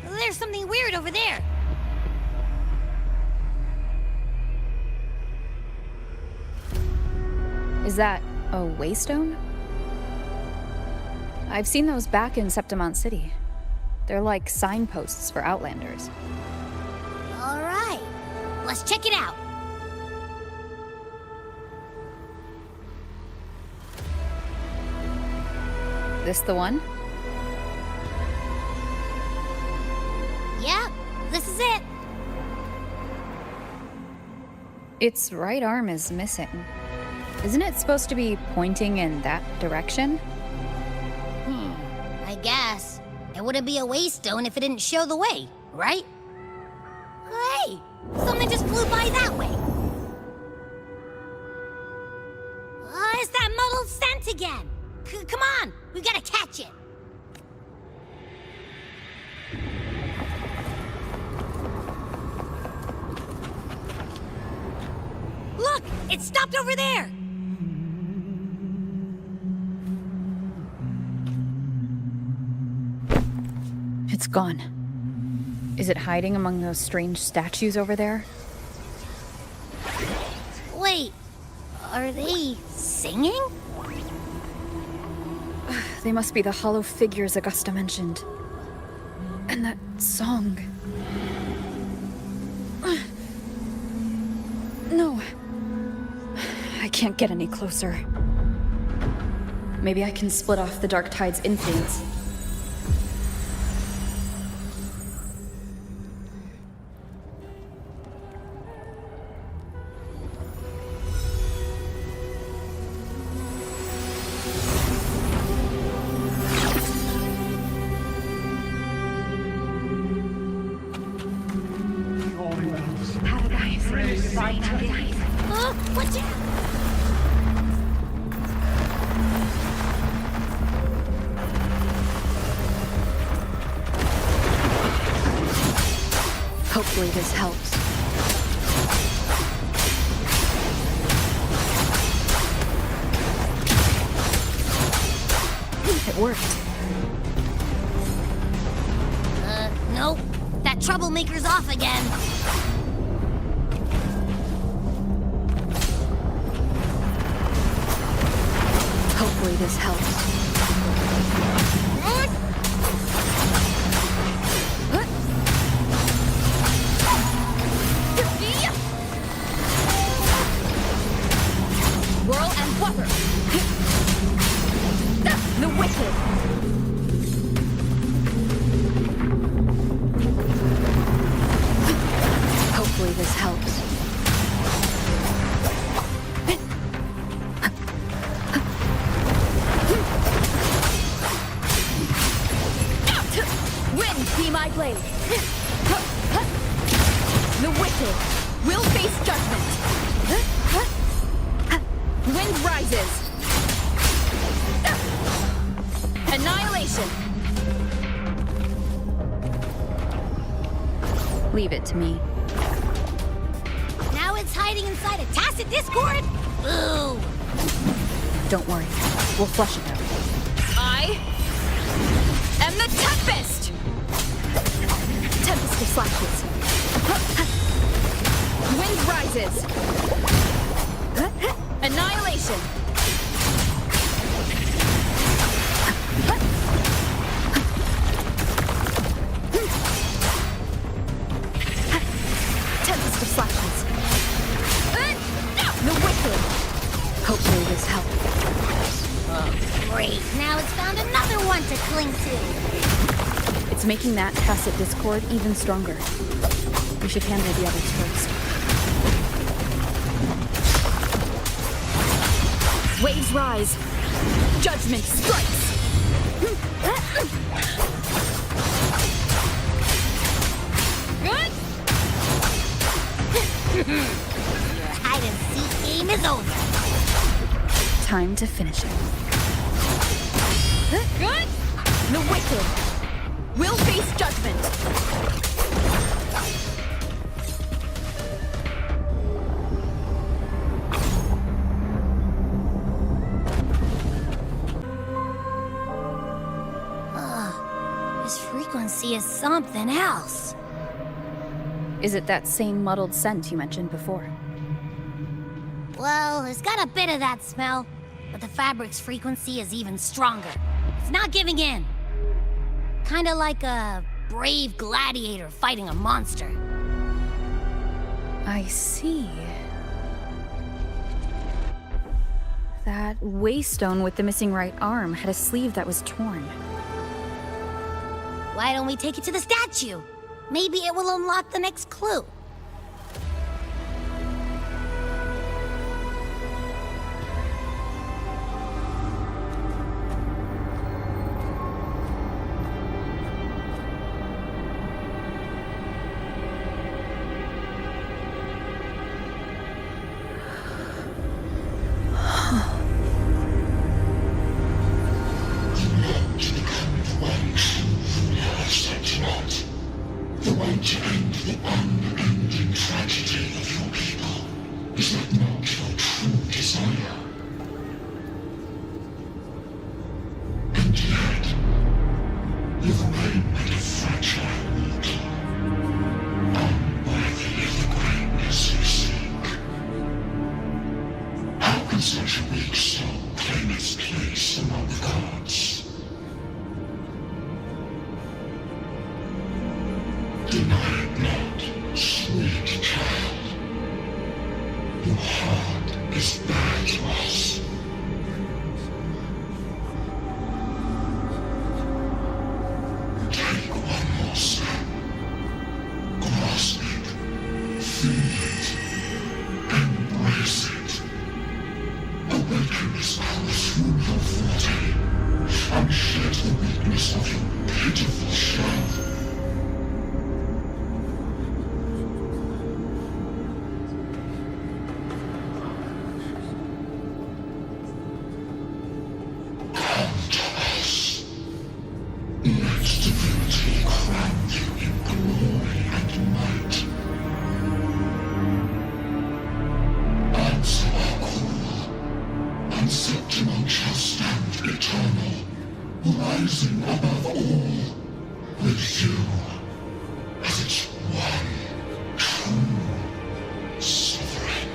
There's something weird over there. Is that a waystone? I've seen those back in Septimont City. They're like signposts for Outlanders. All right, let's check it out. This the one? Yep, this is it. Its right arm is missing. Isn't it supposed to be pointing in that direction? I guess. It wouldn't be a waystone if it didn't show the way, right? Hey! Something just flew by that way! It's that muddled scent again! Come on! We've gotta catch it! Look! It stopped over there! It's gone. Is it hiding among those strange statues over there? Wait, are they singing? They must be the hollow figures Augusta mentioned. And that song. No. I can't get any closer. Maybe I can split off the Dark Tide's influence. Watch out! Hopefully this helps. It worked. Nope. That troublemaker's off again. Hopefully this helps. Whirl and Wuthering! The Wicked! Hopefully this helps. Wind be my blade! The Wicked will face judgment! Wind rises! Annihilation! Leave it to me. Now it's hiding inside a tacit discord? Ooh! Don't worry. We'll flush it out. I am the Tempest! Tempest of slashes. Wind rises. Annihilation. Tempest of slashes. The Wicked. Hopefully this helps. Great, now it's found another one to cling to. It's making that tacit discord even stronger. We should handle the others first. Waves rise. Judgment strikes. Good. Your hide and seek game is over. Time to finish it. Good. The Wicked will face judgment. This frequency is something else. Is it that same muddled scent you mentioned before? Well, it's got a bit of that smell, but the fabric's frequency is even stronger. It's not giving in. Kinda like a brave gladiator fighting a monster. I see. That waystone with the missing right arm had a sleeve that was torn. Why don't we take it to the statue? Maybe it will unlock the next clue. and to end the unending tragedy of your people. Is that not your true desire? And yet, you remain but a fragile mortal, unworthy of the greatness you seek. How can such a weak soul claim its place among the gods? Deny it not, sweet child. Your heart is bare to us. Take one more step. Grasp it. Feel it. Embrace it. Awaken this power through your forte, and shed the weakness of your pitiful shell. Rising above all, with you as its one true sovereign.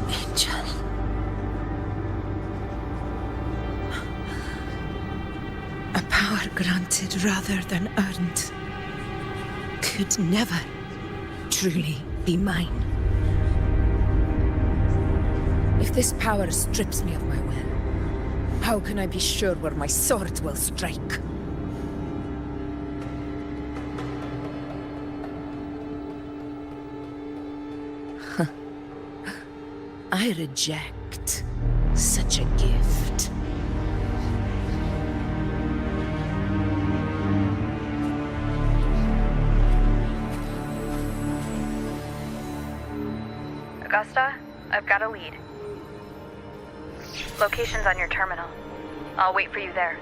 Angel. A power granted rather than earned could never truly be mine. If this power strips me of my will, how can I be sure where my sword will strike? I reject such a gift. Augusta, I've got a lead. Location's on your terminal. I'll wait for you there.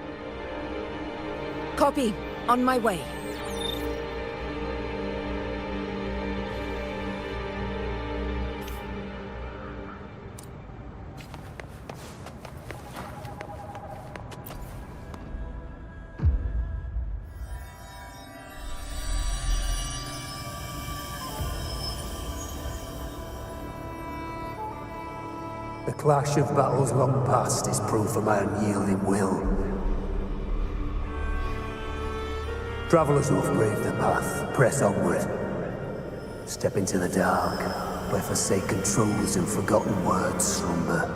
Copy. On my way. The clash of battles long past is proof of my unyielding will. Travelers who have braved the path, press onward. Step into the dark, where forsaken truths and forgotten words slumber.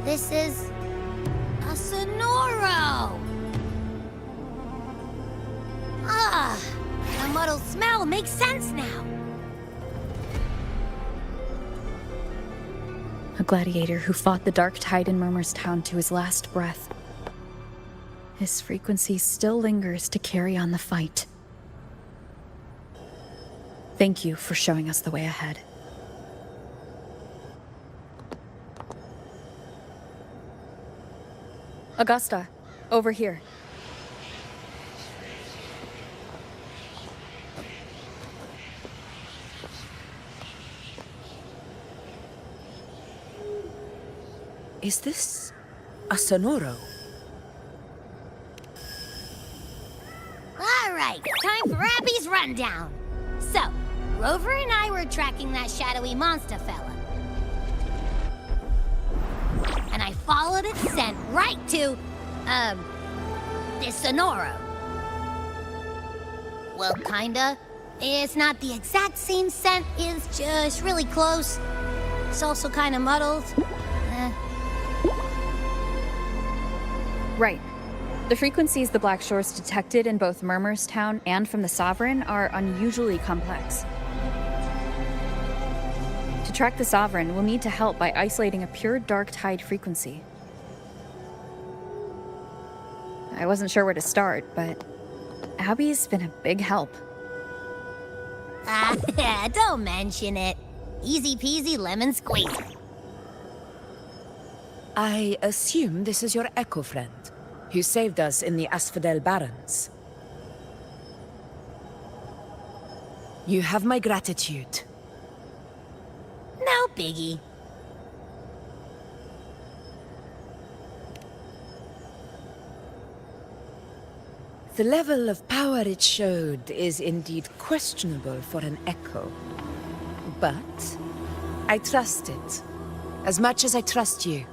This is a Sonoro! Ah, the muddled smell makes sense now. A gladiator who fought the dark tide in Murmur's Town to his last breath. His frequency still lingers to carry on the fight. Thank you for showing us the way ahead. Augusta, over here. Is this a Sonoro? All right, time for Abby's rundown. So, Rover and I were tracking that shadowy monster fella. And I followed its scent right to, this Sonoro. Well, kinda. It's not the exact same scent, it's just really close. It's also kinda muddled. Right. The frequencies the Black Shores detected in both Murmur's Town and from the Sovereign are unusually complex. To track the Sovereign, we'll need to help by isolating a pure dark tide frequency. I wasn't sure where to start, but Abby's been a big help. Don't mention it. Easy peasy lemon squeezy. I assume this is your echo friend, who saved us in the Asphodel Barrens. You have my gratitude. No biggie. The level of power it showed is indeed questionable for an echo. But I trust it, as much as I trust you.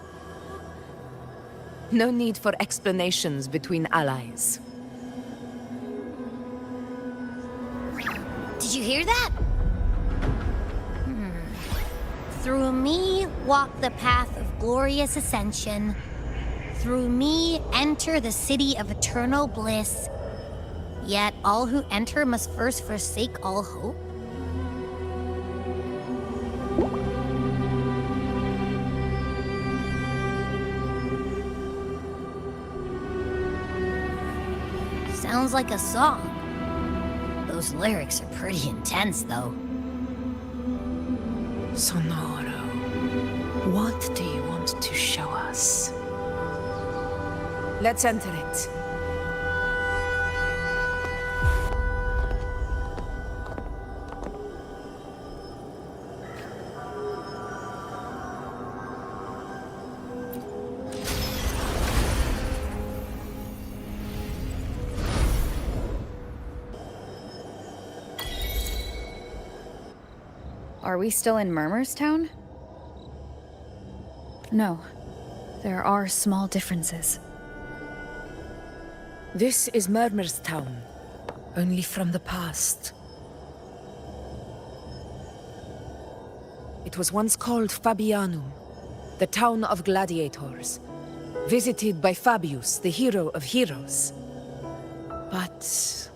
No need for explanations between allies. Did you hear that? Through me walk the path of glorious ascension. Through me enter the city of eternal bliss. Yet all who enter must first forsake all hope. Sounds like a song. Those lyrics are pretty intense, though. Sonoro, what do you want to show us? Let's enter it. Are we still in Murmur's Town? No. There are small differences. This is Murmur's Town, only from the past. It was once called Fabianum, the town of gladiators, visited by Fabius, the hero of heroes. But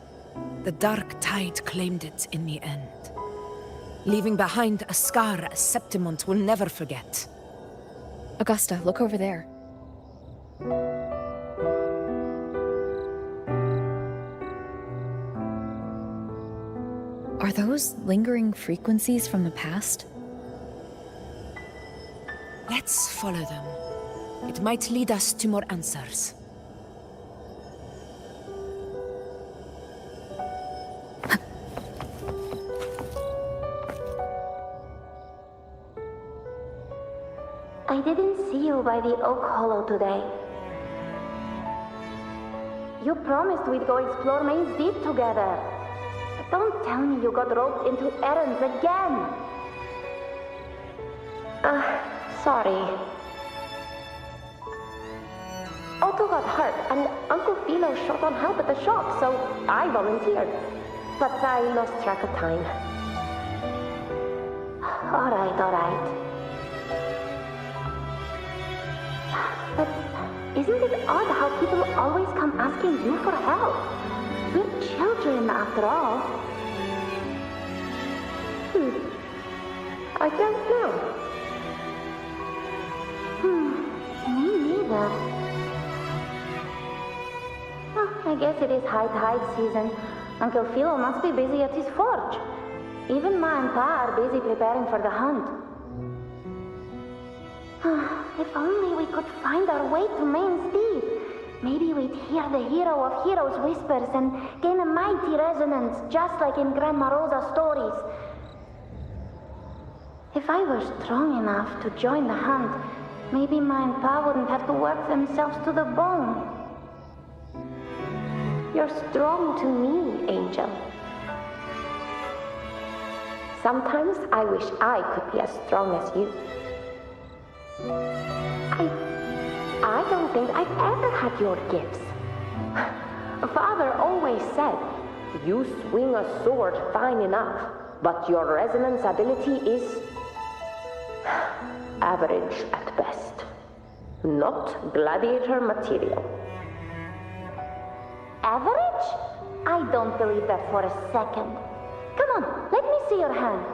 the dark tide claimed it in the end, leaving behind a scar Septimont will never forget. Augusta, look over there. Are those lingering frequencies from the past? Let's follow them. It might lead us to more answers. I didn't see you by the Oak Hollow today. You promised we'd go explore Main's Deep together. But don't tell me you got roped into errands again. Sorry. Otto got hurt, and Uncle Philo short on help at the shop, so I volunteered. But I lost track of time. All right. But isn't it odd how people always come asking you for help? We're children, after all. I don't know. Me neither. Well, I guess it is high tide season. Uncle Philo must be busy at his forge. Even Ma and Pa are busy preparing for the hunt. If only we could find our way to Main's Deep. Maybe we'd hear the hero of heroes whispers and gain a mighty resonance, just like in Grandma Rosa's stories. If I were strong enough to join the hunt, maybe Ma and Pa wouldn't have to work themselves to the bone. You're strong to me, Angel. Sometimes I wish I could be as strong as you. I don't think I've ever had your gifts. Father always said, you swing a sword fine enough, but your resonance ability is average at best. Not gladiator material. Average? I don't believe that for a second. Come on, let me see your hand.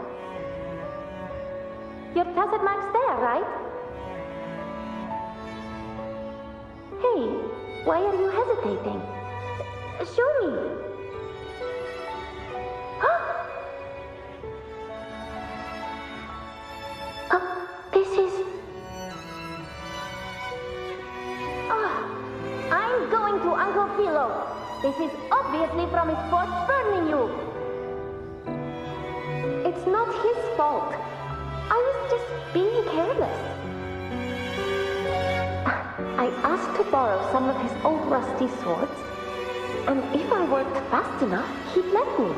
Your tacit mark's there, right? Hey, why are you hesitating? Show me. This is obviously from his force burning you. It's not his fault. I was just being careless. I asked to borrow some of his old rusty swords, and if I worked fast enough, he'd let me.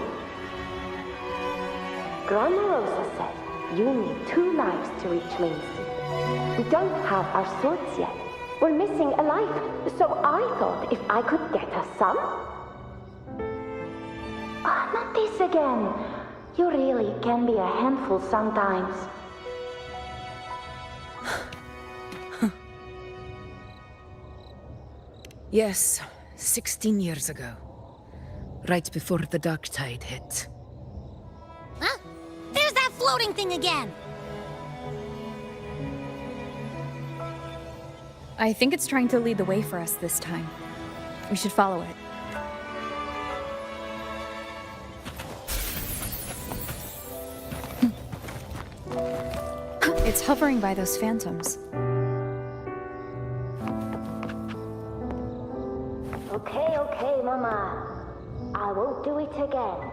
Grandma Rosa said you need 2 lives to reach Main Sea. We don't have our swords yet. We're missing a life, so I thought if I could get us some... not this again. You really can be a handful sometimes. Yes, 16 years ago. Right before the dark tide hit. Huh? There's that floating thing again! I think it's trying to lead the way for us this time. We should follow it. It's hovering by those phantoms. Okay, Mama. I won't do it again.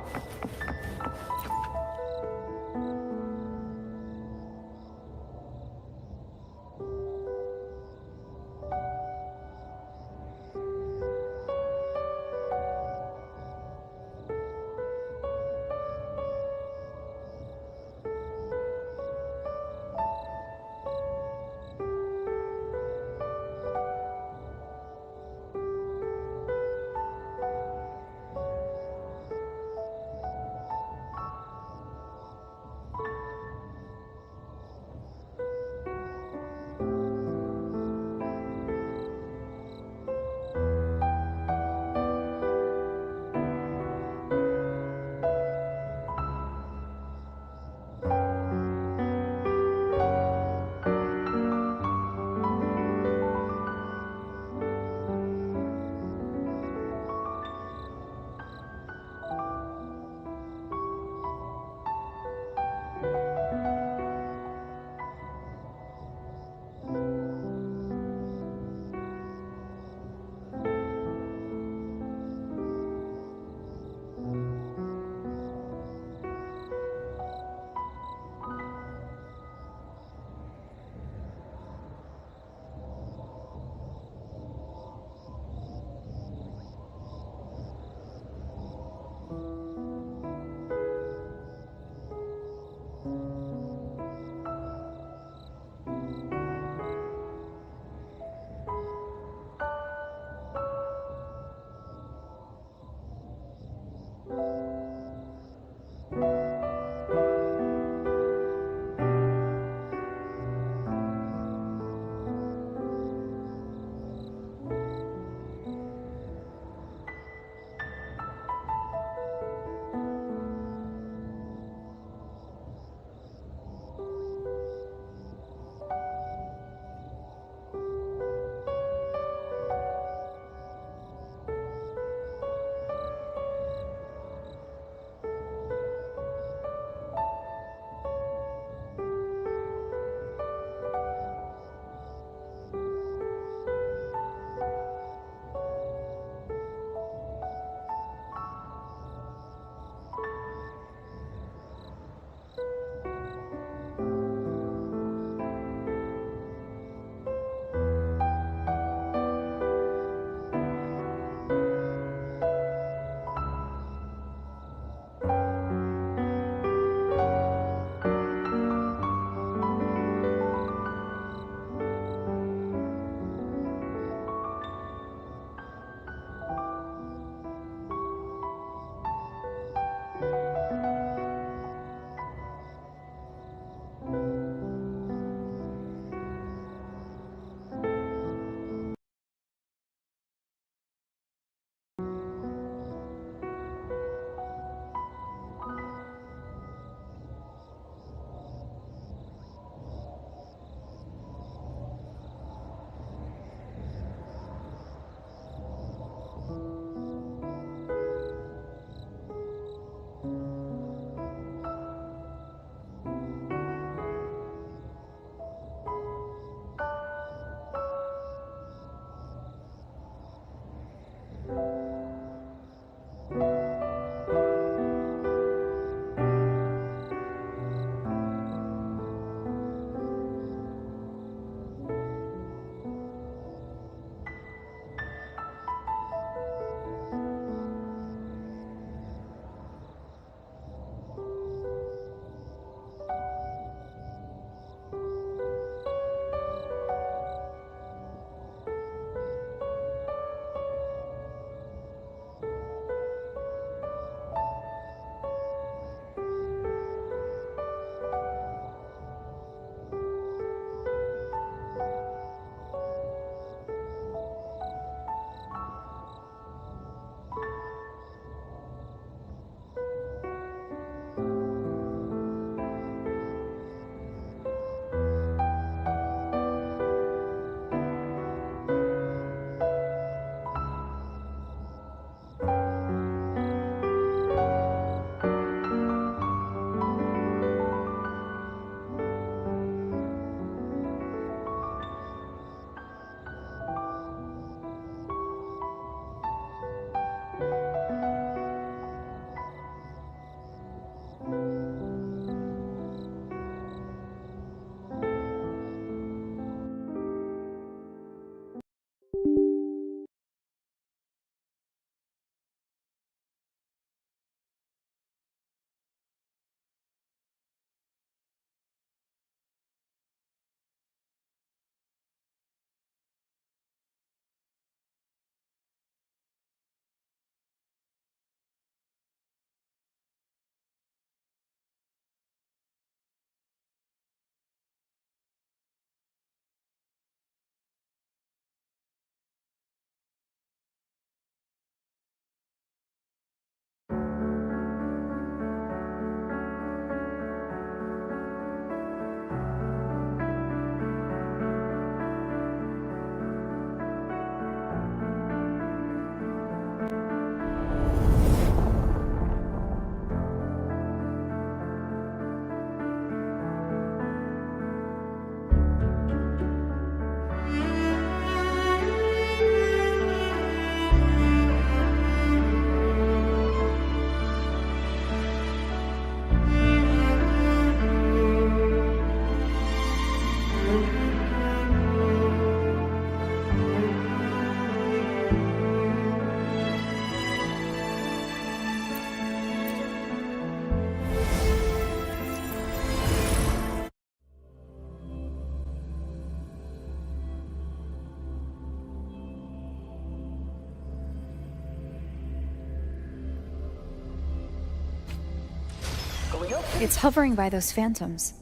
It's hovering by those phantoms.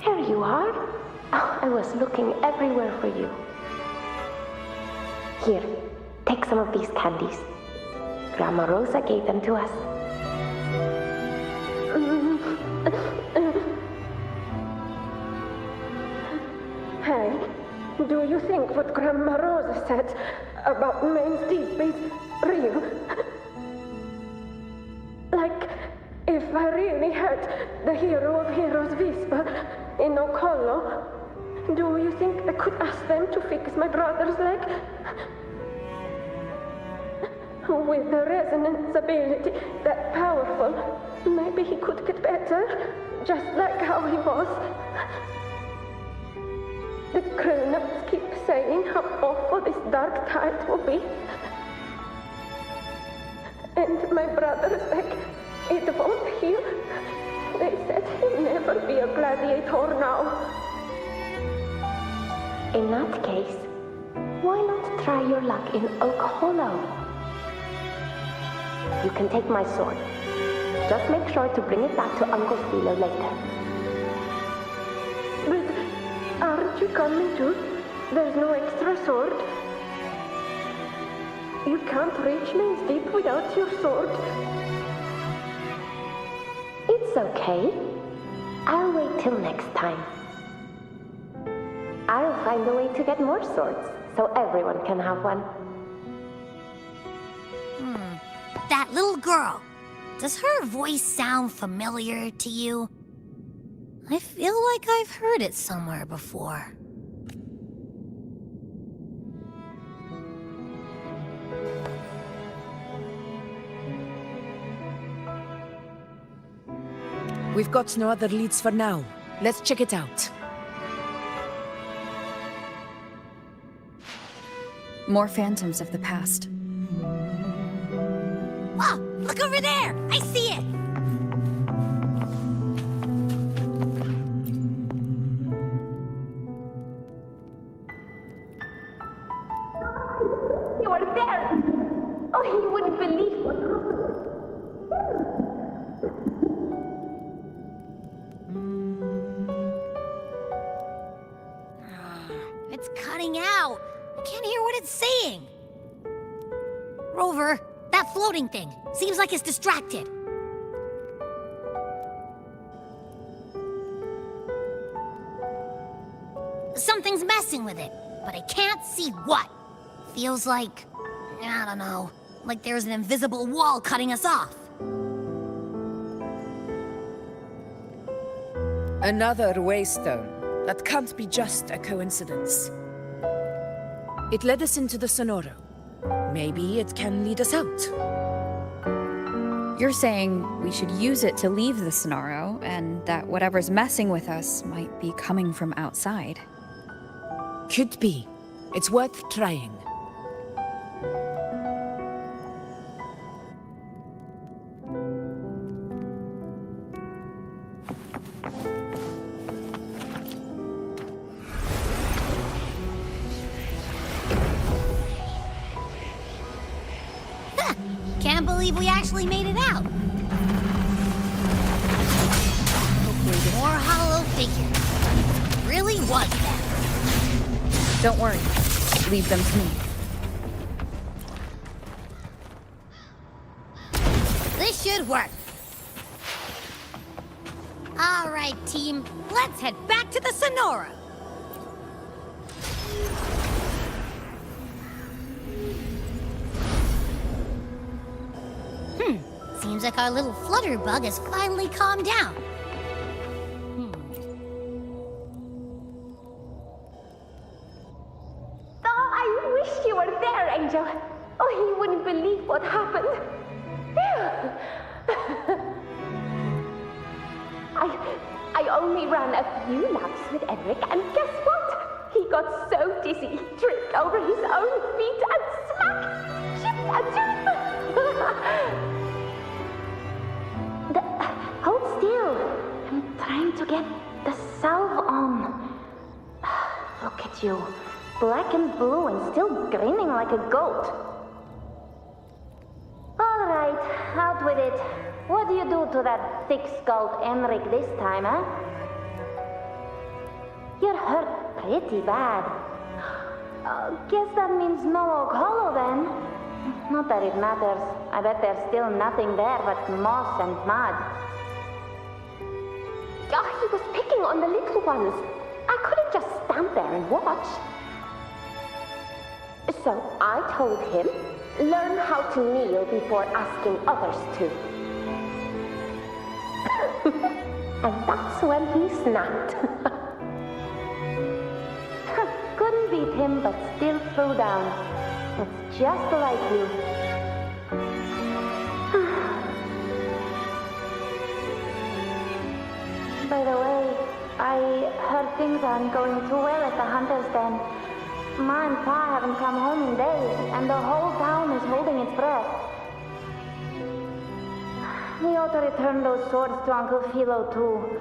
Here you are. Oh, I was looking everywhere for you. Here, take some of these candies. Grandma Rosa gave them to us. Hey, do you think what Grandma Rosa said about Main's Deep is real? Like, if I really had the hero of heroes whisper in Okolo, do you think I could ask them to fix my brother's leg? With the resonance ability that powerful, maybe he could get better, just like how he was. The grown-ups keep saying how awful this dark tide will be. And my brother's leg, it won't heal. They said he'll never be a gladiator now. In that case, why not try your luck in Oak Hollow? You can take my sword. Just make sure to bring it back to Uncle Philo later. But aren't you coming too? There's no extra sword. You can't reach Main's Deep without your sword. It's okay. I'll wait till next time. I'll find a way to get more swords, so everyone can have one. That little girl. Does her voice sound familiar to you? I feel like I've heard it somewhere before. We've got no other leads for now. Let's check it out. More phantoms of the past. Oh, look over there! I see it! You were there! Oh, you wouldn't believe what happened. It's cutting out. I can't hear what it's saying. Rover, that floating thing. Seems like it's distracted. Something's messing with it, but I can't see what. Feels like, I don't know, like there's an invisible wall cutting us off. Another waystone. That can't be just a coincidence. It led us into the Sonoro. Maybe it can lead us out. You're saying we should use it to leave the Sonoro, and that whatever's messing with us might be coming from outside. Could be. It's worth trying. Can't believe we actually made it out. More hollow figures. Really was that. Don't worry. Leave them to me. This should work. All right, team. Let's head back to the Sonora. Seems like our little flutterbug has finally calmed down. Oh, I wish you were there, Angel. Oh, you wouldn't believe what happened. I only ran a few laps with Eric, and guess what? He got so dizzy he tripped over his own feet and smack! Chipped a tooth! Hold still. I'm trying to get the salve on. Look at you. Black and blue and still grinning like a goat. All right, out with it. What do you do to that thick-skulled Enric this time, huh? You're hurt pretty bad. Guess that means no Oak Hollow then. Not that it matters. I bet there's still nothing there but moss and mud. He was picking on the little ones. I couldn't just stand there and watch. So I told him, learn how to kneel before asking others to. And that's when he snapped. Couldn't beat him, but still threw down. That's just like you. By the way, I heard things aren't going too well at the Hunter's Den. Ma and Pa haven't come home in days, and the whole town is holding its breath. We ought to return those swords to Uncle Philo, too.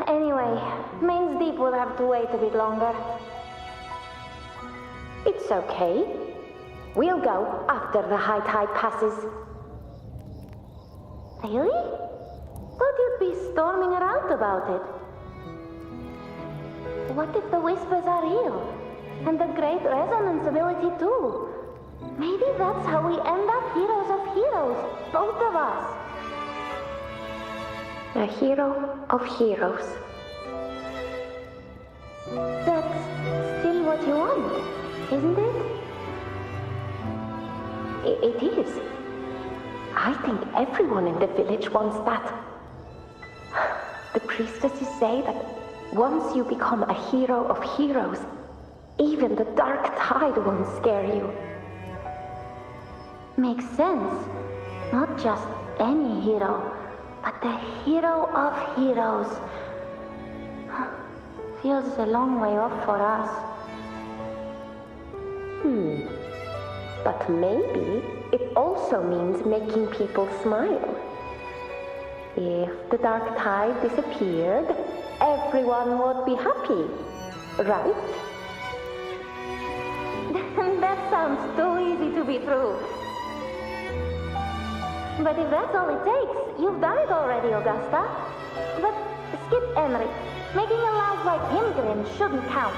Anyway, Main's Deep will have to wait a bit longer. It's okay. We'll go after the high tide passes. Really? Thought you'd be storming around about it. What if the whispers are real? And the great resonance ability too? Maybe that's how we end up heroes of heroes, both of us. A hero of heroes. That's still what you want, isn't it? It is. I think everyone in the village wants that. The priestesses say that once you become a hero of heroes, even the dark tide won't scare you. Makes sense. Not just any hero, but the hero of heroes. Feels a long way off for us. But maybe it also means making people smile. If the dark tide disappeared, everyone would be happy, right? That sounds too easy to be true. But if that's all it takes, you've done it already, Augusta. But skip Enric. Making a laugh like him grin shouldn't count.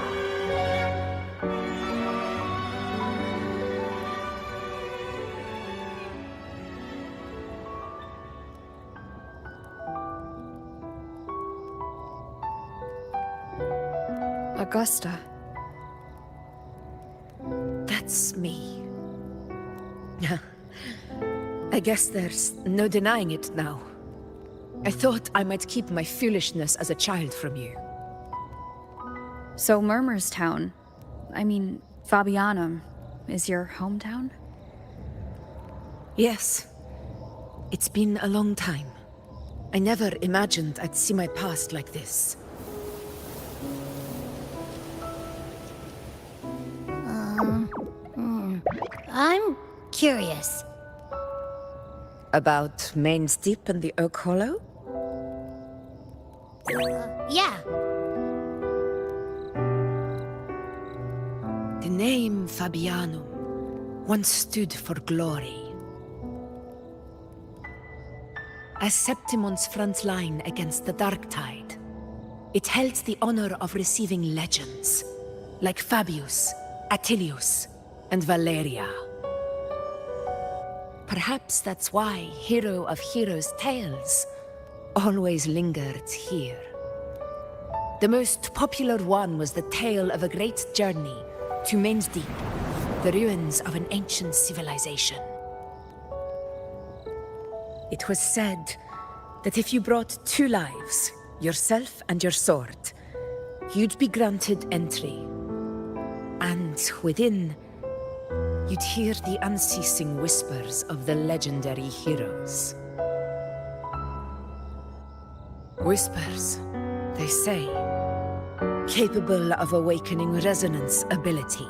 Augusta. That's me. I guess there's no denying it now. I thought I might keep my foolishness as a child from you. So Murmur's town, Fabianum, is your hometown? Yes. It's been a long time. I never imagined I'd see my past like this. I'm curious. About Main's Deep and the Oak Hollow? Yeah. The name Fabianum once stood for glory. As Septimon's front line against the Dark Tide, it held the honor of receiving legends, like Fabius, Attilius, and Valeria. Perhaps that's why Hero of Heroes' tales always lingered here. The most popular one was the tale of a great journey to Main's Deep, the ruins of an ancient civilization. It was said that if you brought 2 lives, yourself and your sword, you'd be granted entry. And within, you'd hear the unceasing whispers of the legendary heroes. Whispers, they say, capable of awakening resonance ability,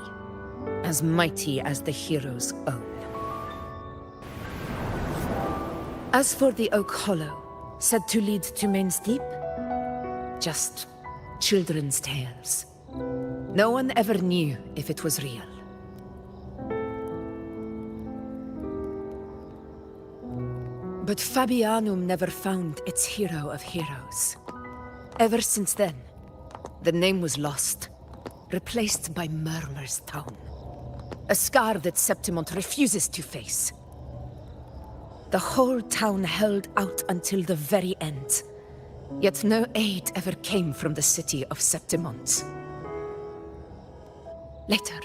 as mighty as the hero's own. As for the Oak Hollow, said to lead to Main's Deep, just children's tales. No one ever knew if it was real. But Fabianum never found its hero of heroes. Ever since then, the name was lost, replaced by Murmur's Town. A scar that Septimont refuses to face. The whole town held out until the very end, yet no aid ever came from the city of Septimont. Later,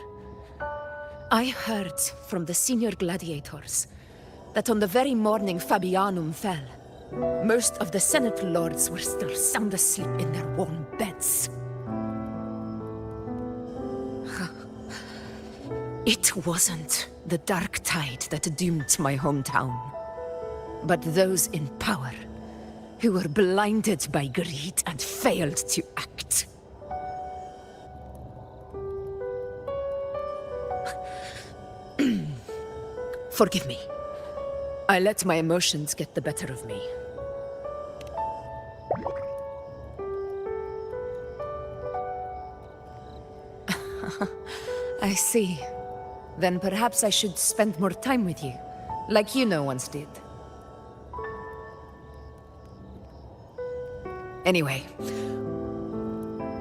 I heard from the senior gladiators that on the very morning Fabianum fell, most of the Senate lords were still sound asleep in their warm beds. It wasn't the dark tide that doomed my hometown, but those in power who were blinded by greed and failed to act. Forgive me. I let my emotions get the better of me. I see. Then perhaps I should spend more time with you, like Yuno once did. Anyway,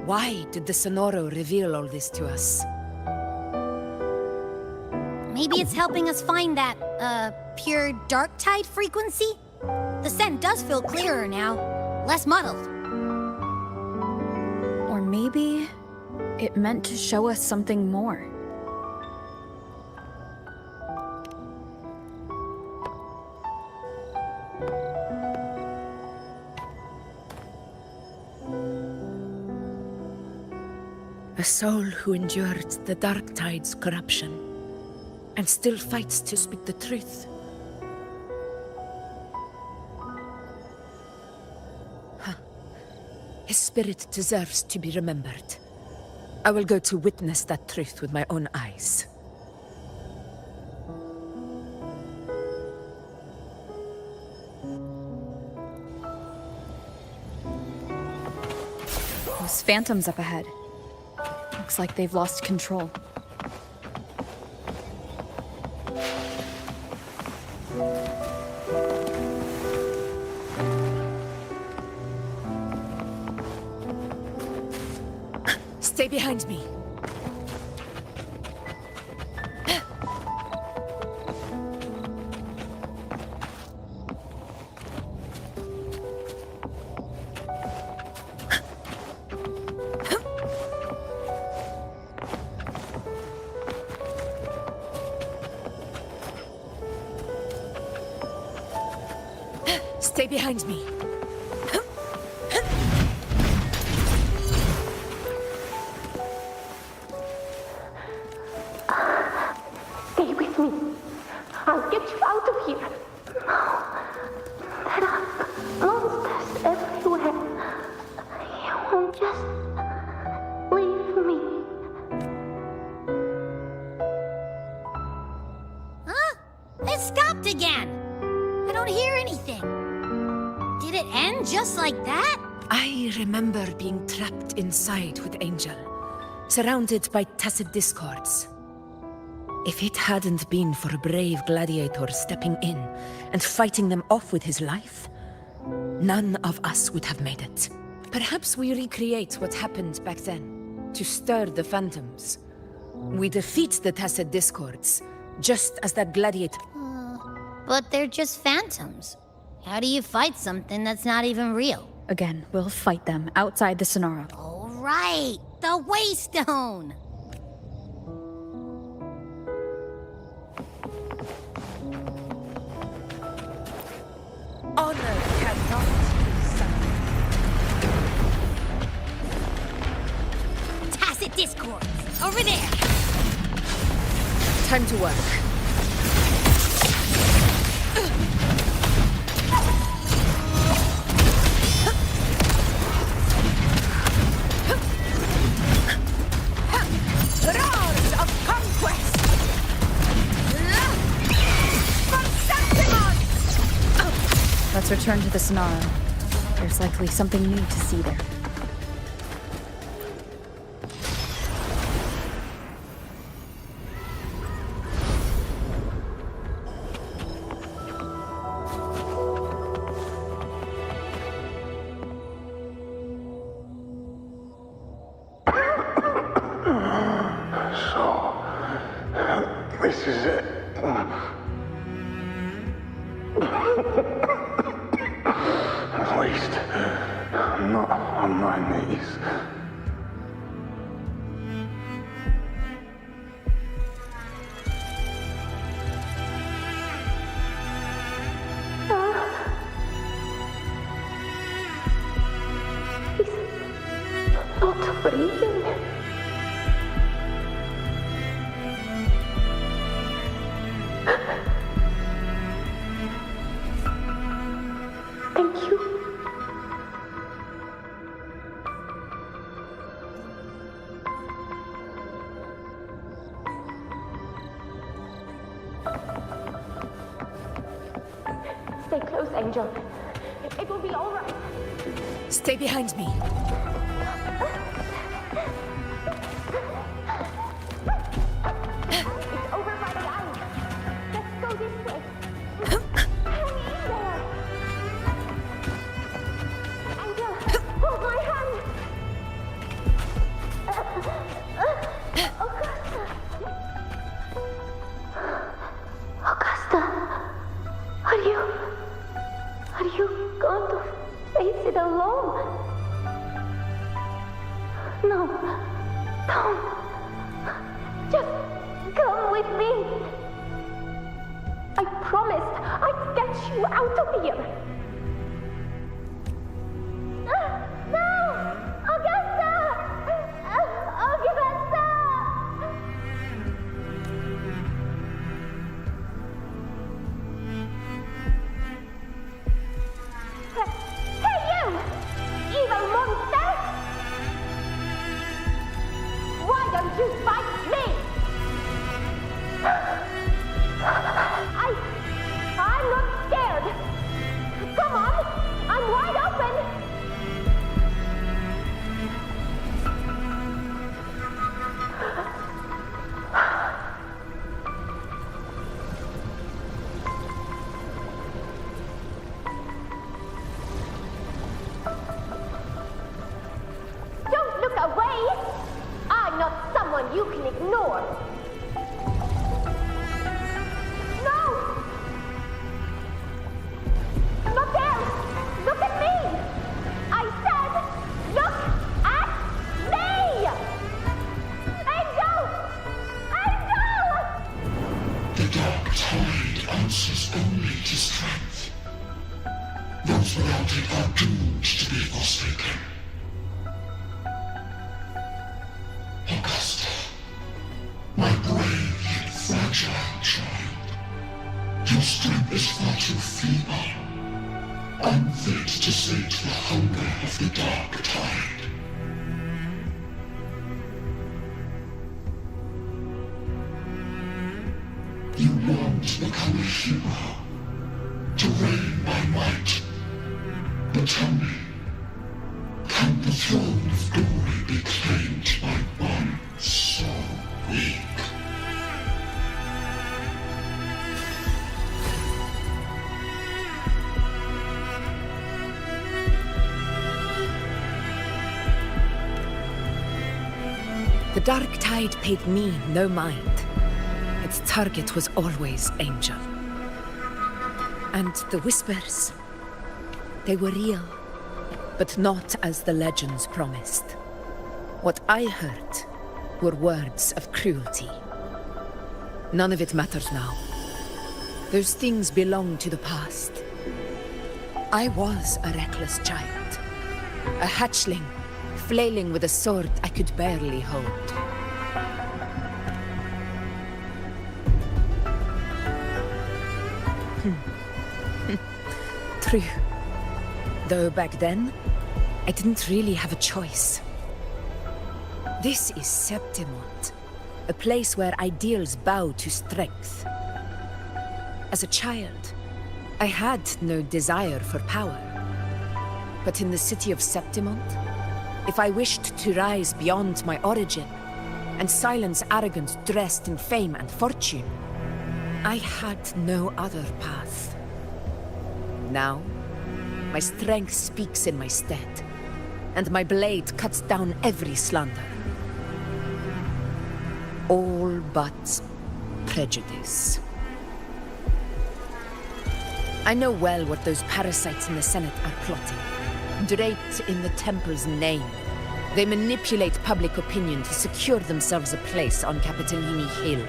why did the Sonoro reveal all this to us? Maybe it's helping us find that, pure dark tide frequency? The scent does feel clearer now, less muddled. Or maybe it meant to show us something more. A soul who endured the dark tide's corruption and still fights to speak the truth. His spirit deserves to be remembered. I will go to witness that truth with my own eyes. Those phantoms up ahead. Looks like they've lost control. Stay behind me. Stay behind me. Stay with me. I'll get you out of here. No. There are monsters everywhere. You won't just leave me. Huh? It stopped again! I don't hear anything. Did it end just like that? I remember being trapped inside with Angel, surrounded by tacit discords. If it hadn't been for a brave gladiator stepping in and fighting them off with his life, none of us would have made it. Perhaps we recreate what happened back then, to stir the phantoms. We defeat the tacit discords, just as that gladiator... But they're just phantoms. How do you fight something that's not even real? Again, we'll fight them outside the Sonoro. All right, the Waystone! Honor cannot be silenced. Tacit discords! Over there! Time to work. Roars of conquest! Let's return to the Sonoro. There's likely something new to see there. At least, I'm not on my knees. Not breathing. Thank you. Stay close, Angel. It will be all right. Stay behind me. It's over by the alley. Let's go this way. Hang in there. Angel, hold my hand. Augusta, are you going to face it alone? No, don't. Just come with me. I promised I'd get you out of here. No! Augusta! Augusta! Hey, you! Evil monster! Why don't you fight me? I'm not scared. Come on, I'm wide open. Don't look away. I'm not someone you can ignore. No! Not there! Look at me! I said, look at me! Angel! Angel! The dark tide answers only to strength. Those without it are doomed to be forsaken. Augusta, my brave yet fragile child, your strength is far too feeble, unfit to sate the hunger of the dark tide. You long to become a hero, to reign by might. But tell me, can the throne of glory be claimed by one so weak? The dark tide paid me no mind. Its target was always Angel. And the whispers, they were real, but not as the legends promised. What I heard were words of cruelty. None of it matters now. Those things belong to the past. I was a reckless child, a hatchling, flailing with a sword I could barely hold. True. Though back then, I didn't really have a choice. This is Septimont, a place where ideals bow to strength. As a child, I had no desire for power. But in the city of Septimont, if I wished to rise beyond my origin and silence arrogance dressed in fame and fortune, I had no other path. Now, my strength speaks in my stead, and my blade cuts down every slander. All but prejudice. I know well what those parasites in the Senate are plotting. Draped in the Temple's name, they manipulate public opinion to secure themselves a place on Capitolini Hill.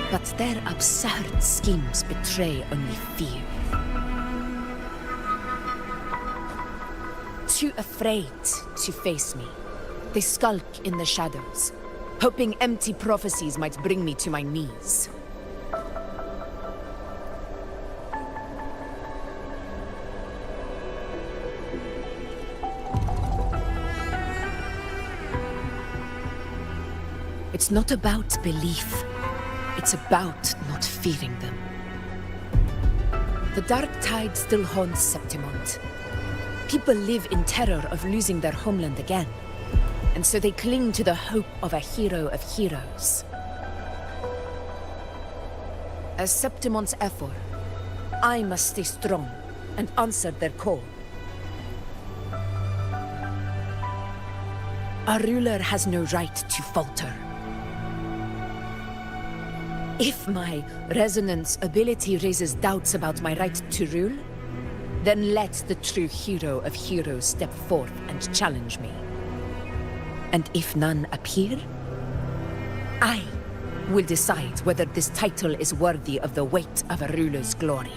But their absurd schemes betray only fear. Too afraid to face me, they skulk in the shadows, hoping empty prophecies might bring me to my knees. It's not about belief. It's about not fearing them. The dark tide still haunts Septimont. People live in terror of losing their homeland again, and so they cling to the hope of a hero of heroes. As Septimont's Ephor, I must stay strong and answer their call. Our ruler has no right to falter. If my resonance ability raises doubts about my right to rule, then let the true hero of heroes step forth and challenge me. And if none appear, I will decide whether this title is worthy of the weight of a ruler's glory.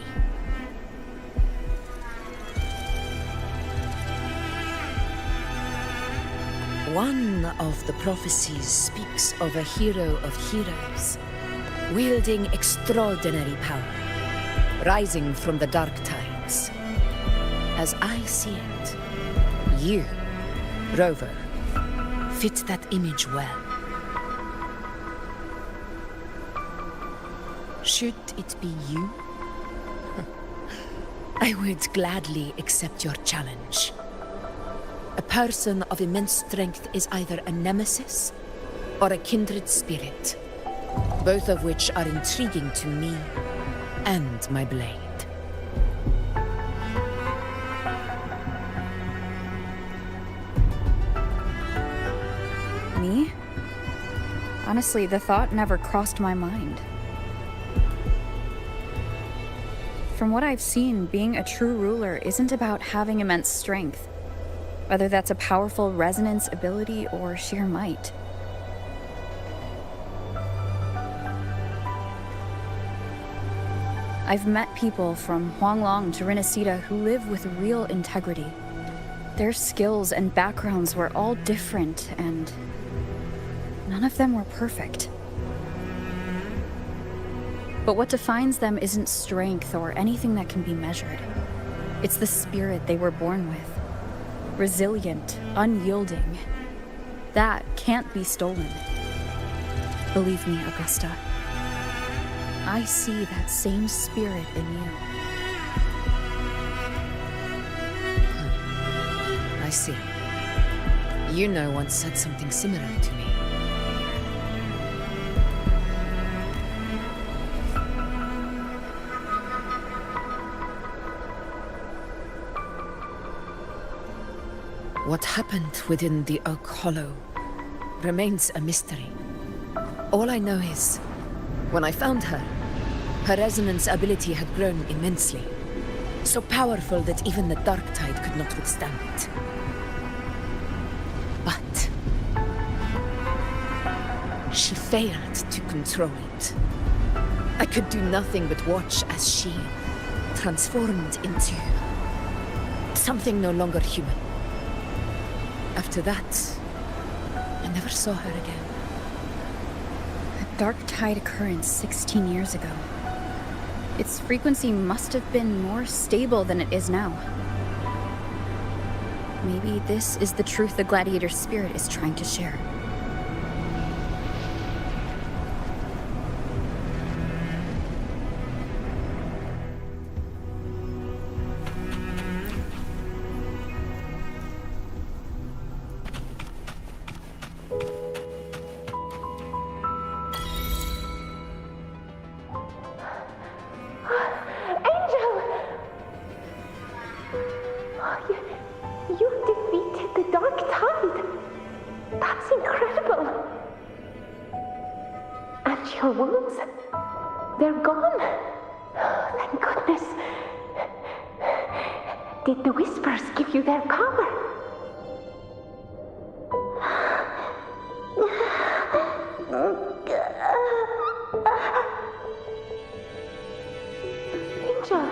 One of the prophecies speaks of a hero of heroes, wielding extraordinary power, rising from the dark tides. As I see it, you, Rover, fit that image well. Should it be you? I would gladly accept your challenge. A person of immense strength is either a nemesis or a kindred spirit, both of which are intriguing to me and my blade. Me? Honestly, the thought never crossed my mind. From what I've seen, being a true ruler isn't about having immense strength, whether that's a powerful resonance ability or sheer might. I've met people from Huanglong to Rinascita who live with real integrity. Their skills and backgrounds were all different, and none of them were perfect. But what defines them isn't strength or anything that can be measured. It's the spirit they were born with. Resilient, unyielding. That can't be stolen. Believe me, Augusta. I see that same spirit in you. I see. You know once said something similar to me. What happened within the Oak Hollow remains a mystery. All I know is, when I found her, her resonance ability had grown immensely. So powerful that even the dark tide could not withstand it. But she failed to control it. I could do nothing but watch as she transformed into something no longer human. After that, I never saw her again. A dark tide occurrence 16 years ago. Its frequency must have been more stable than it is now. Maybe this is the truth the gladiator spirit is trying to share. Your wounds? They're gone. Thank goodness. Did the Whispers give you their power? Angel,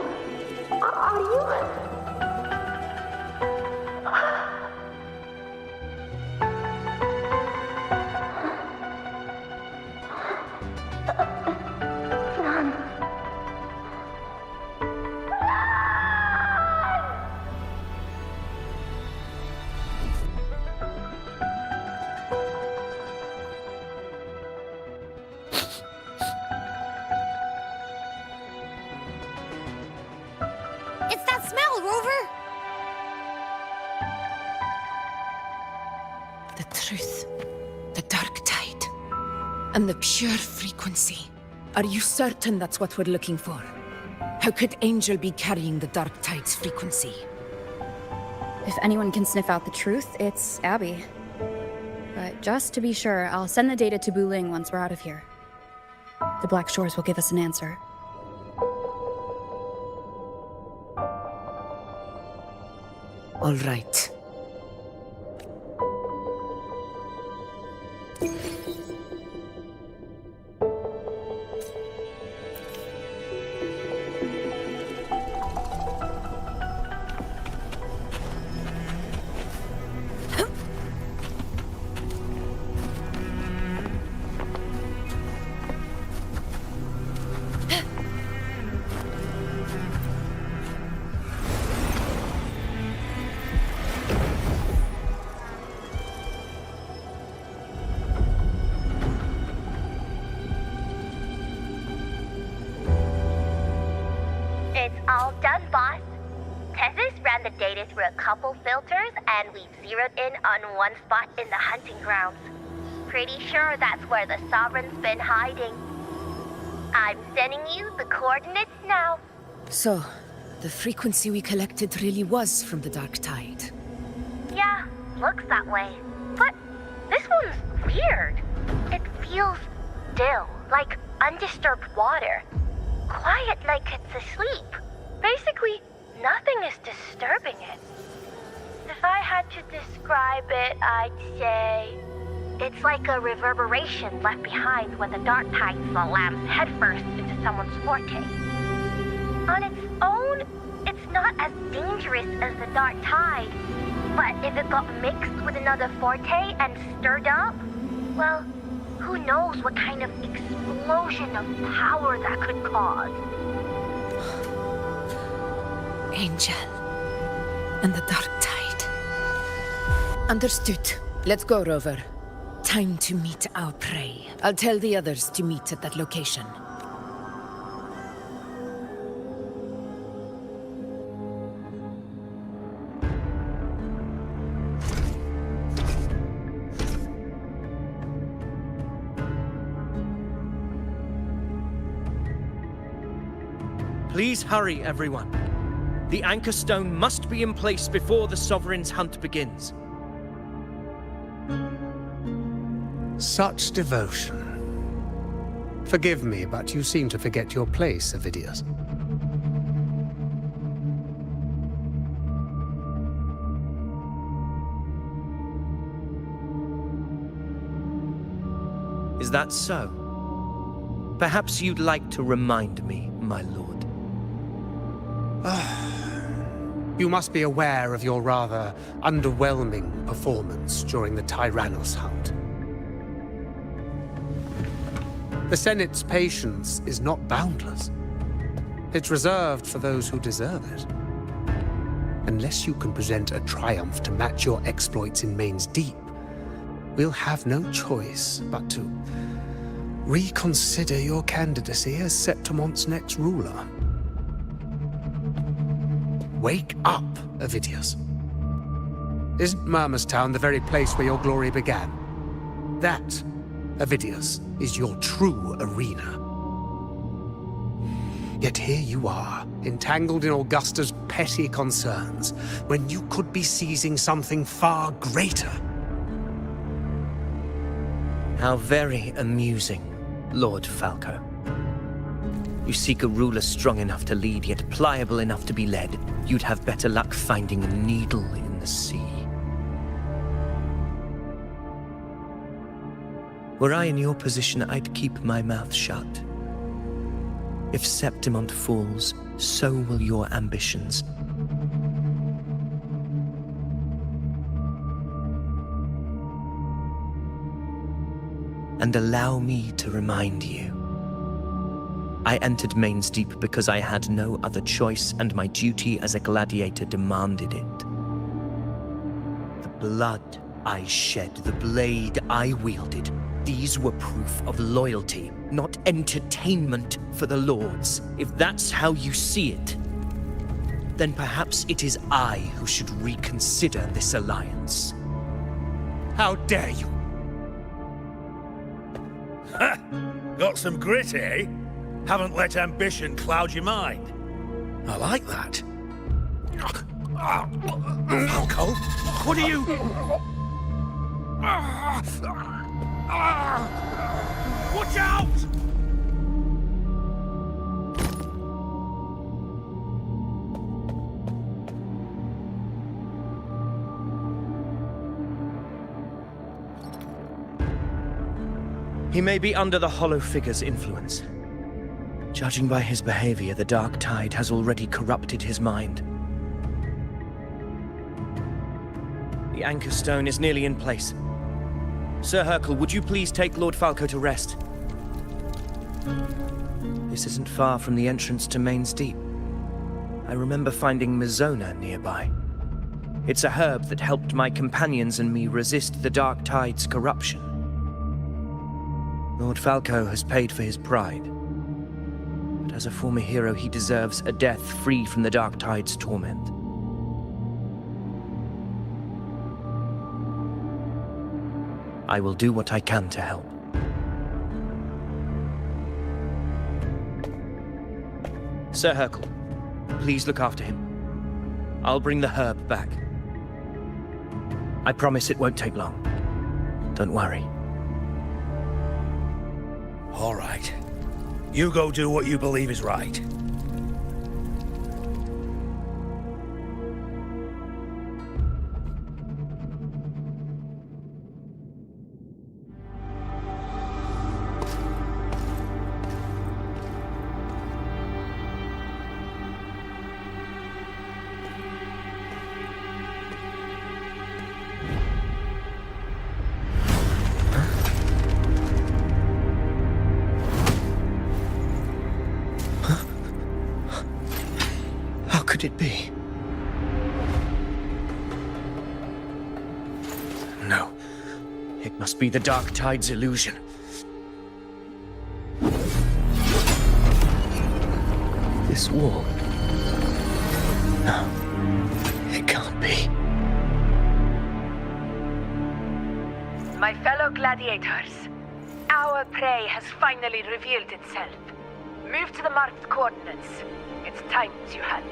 are you... It's that smell, Rover! The truth. The dark tide. And the pure frequency. Are you certain that's what we're looking for? How could Angel be carrying the dark tide's frequency? If anyone can sniff out the truth, it's Abby. But just to be sure, I'll send the data to Buling once we're out of here. The Black Shores will give us an answer. All right. It's all done, boss. Tethys ran the data through a couple filters, and we've zeroed in on one spot in the hunting grounds. Pretty sure that's where the Sovereign's been hiding. I'm sending you the coordinates now. So, the frequency we collected really was from the dark tide. Yeah, looks that way. But this one's weird. It feels still, like undisturbed water. Quiet like it's asleep. Basically, nothing is disturbing it. If I had to describe it, I'd say it's like a reverberation left behind when the dark tide slams headfirst into someone's forte. On its own, it's not as dangerous as the dark tide, but if it got mixed with another forte and stirred up, well, who knows what kind of explosion of power that could cause. Angel. And the dark tide. Understood. Let's go, Rover. Time to meet our prey. I'll tell the others to meet at that location. Please hurry, everyone. The anchor stone must be in place before the Sovereign's hunt begins. Such devotion. Forgive me, but you seem to forget your place, Avidius. Is that so? Perhaps you'd like to remind me, my lord. You must be aware of your rather underwhelming performance during the Tyrannos hunt. The Senate's patience is not boundless. It's reserved for those who deserve it. Unless you can present a triumph to match your exploits in Main's Deep, we'll have no choice but to reconsider your candidacy as Septimon's next ruler. Wake up, Avidius. Isn't Murmustown the very place where your glory began? That, Avidius, is your true arena. Yet here you are, entangled in Augusta's petty concerns, when you could be seizing something far greater. How very amusing, Lord Falco. You seek a ruler strong enough to lead, yet pliable enough to be led. You'd have better luck finding a needle in the sea. Were I in your position, I'd keep my mouth shut. If Septimont falls, so will your ambitions. And allow me to remind you. I entered Main's Deep because I had no other choice, and my duty as a gladiator demanded it. The blood I shed, the blade I wielded, these were proof of loyalty, not entertainment for the Lords. If that's how you see it, then perhaps it is I who should reconsider this alliance. How dare you! Ha! Got some grit, eh? Haven't let ambition cloud your mind. I like that. Falco, what are you... Watch out! He may be under the Hollow Figure's influence. Judging by his behavior, the Dark Tide has already corrupted his mind. The Anchor Stone is nearly in place. Sir Hercule, would you please take Lord Falco to rest? This isn't far from the entrance to Main's Deep. I remember finding Mizona nearby. It's a herb that helped my companions and me resist the Dark Tide's corruption. Lord Falco has paid for his pride. But as a former hero, he deserves a death free from the Dark Tide's torment. I will do what I can to help. Sir Hercule, please look after him. I'll bring the herb back. I promise it won't take long. Don't worry. All right. You go do what you believe is right. Could it be? No. It must be the Dark Tide's illusion. This wall. No. It can't be. My fellow gladiators, our prey has finally revealed itself. Move to the marked coordinates. It's time to hunt.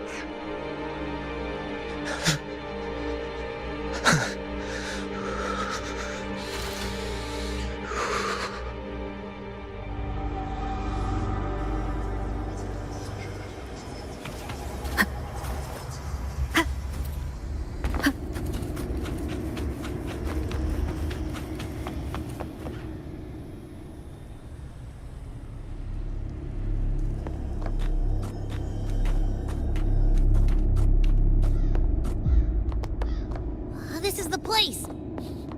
This is the place!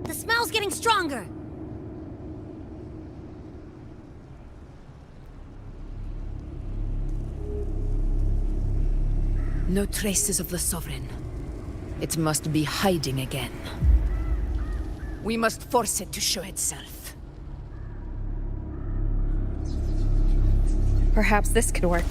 The smell's getting stronger! No traces of the Sovereign. It must be hiding again. We must force it to show itself. Perhaps this could work.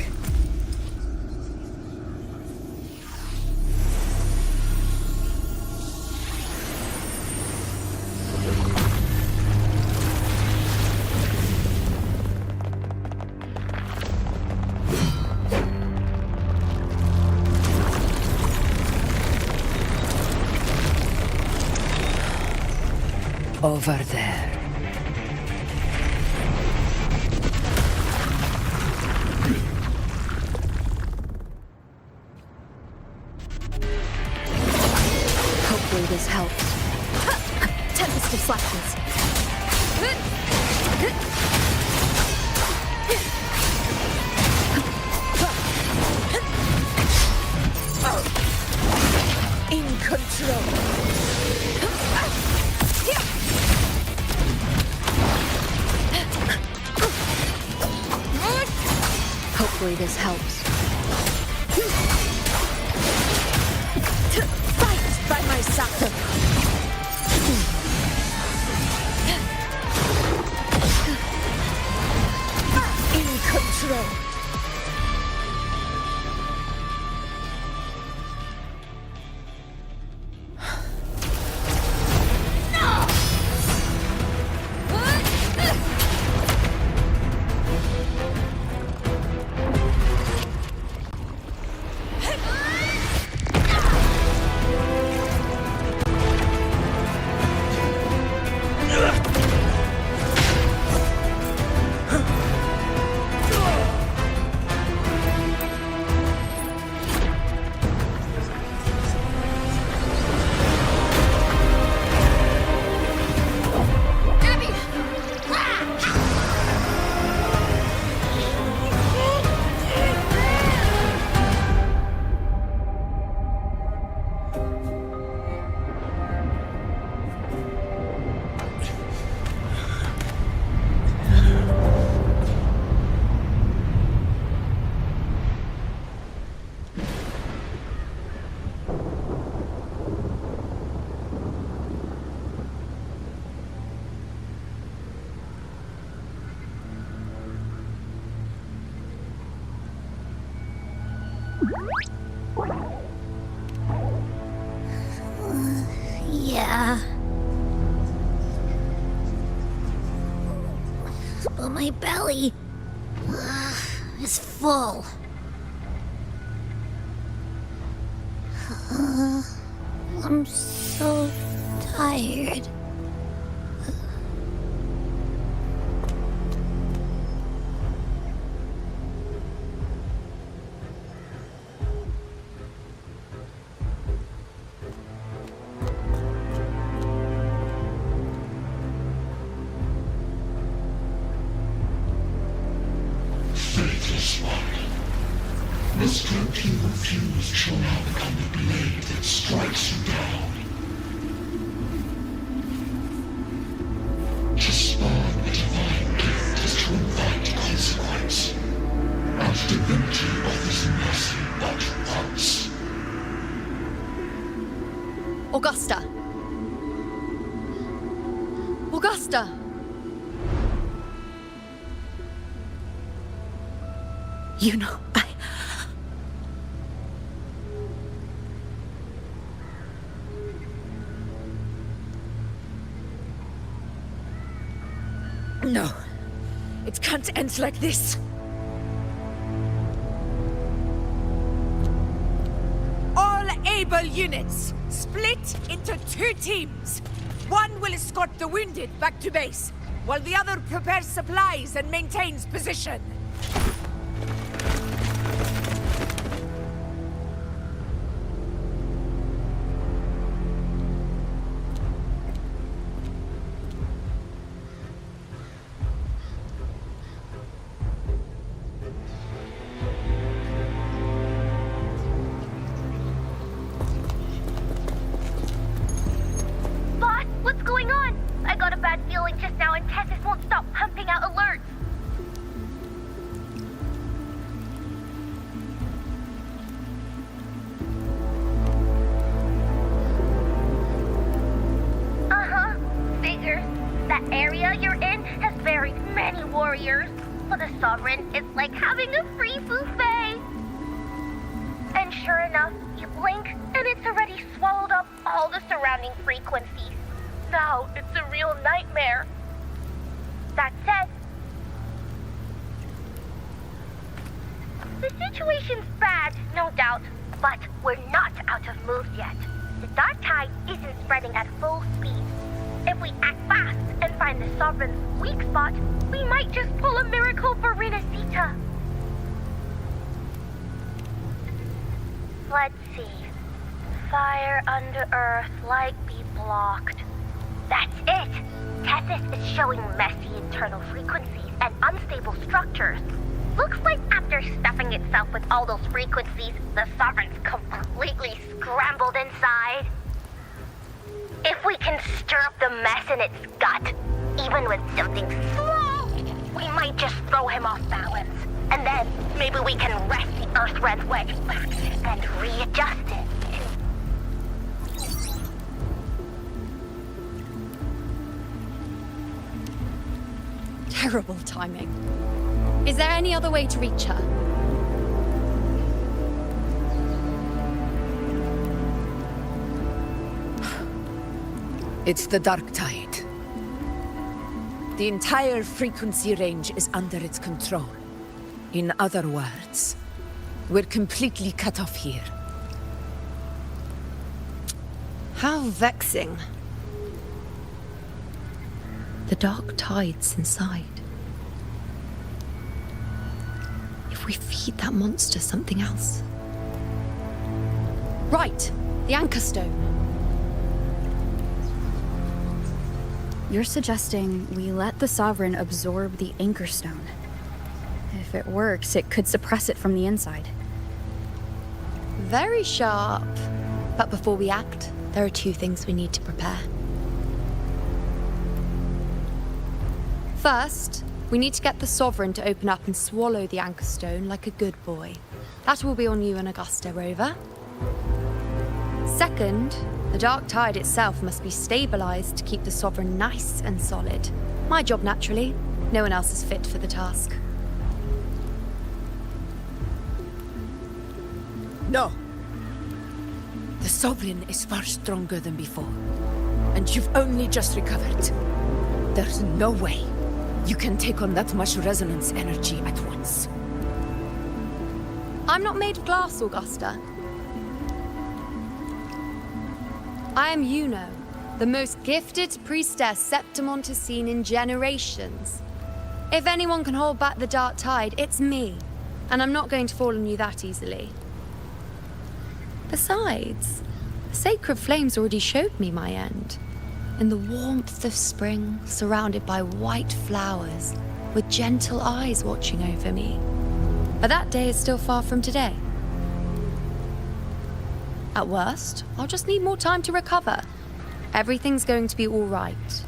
Over there. Hopefully this helps. Fight by my side! In control! Yeah. But my belly is full. I'm so tired. Faithless one, this cloak you refused shall now become the blade that strikes you down. To spawn a divine gift is to invite consequence, and divinity offers mercy but once. Augusta! Augusta! You know, No. It can't end like this. All able units, split into 2 teams. One will escort the wounded back to base, while the other prepares supplies and maintains position. Boss, what's going on? I got a bad feeling just now and Tessus won't stop pumping out alerts. Uh-huh. Figures. That area you're in has very many warriors. For the Sovereign, it's like having a free buffet. And sure enough, you blink, and it's already swallowed up all the surrounding frequencies. Now it's a real nightmare. That said, the situation's bad, no doubt, but we're not out of moves yet. The dark tide isn't spreading at full speed. If we act fast and find the Sovereign's weak spot, we might just pull a miracle for Rinascita. Let's see. Fire under earth, light be blocked. That's it! Tessus is showing messy internal frequencies and unstable structures. Looks like after stuffing itself with all those frequencies, the Sovereign's completely scrambled inside. If we can stir up the mess in its gut, even with something small, we might just throw him off balance And then maybe we can wrest the Earthred's wedge back and readjust it. Terrible timing. Is there any other way to reach her? It's the Dark Tide. The entire frequency range is under its control. In other words, we're completely cut off here. How vexing. The Dark Tide's inside. If we feed that monster something else. Right, the Anchor Stone. You're suggesting we let the Sovereign absorb the Anchor Stone. If it works, it could suppress it from the inside. Very sharp. But before we act, there are two things we need to prepare. First, we need to get the Sovereign to open up and swallow the Anchor Stone like a good boy. That will be on you and Augusta, Rover. Second, the Dark Tide itself must be stabilized to keep the Sovereign nice and solid. My job, naturally. No one else is fit for the task. No. The Sovereign is far stronger than before. And you've only just recovered. There's no way you can take on that much resonance energy at once. I'm not made of glass, Augusta. I am Juno, the most gifted priestess Septimont has seen in generations. If anyone can hold back the Dark Tide, it's me. And I'm not going to fall on you that easily. Besides, the sacred flames already showed me my end. In the warmth of spring, surrounded by white flowers, with gentle eyes watching over me. But that day is still far from today. At worst, I'll just need more time to recover. Everything's going to be all right.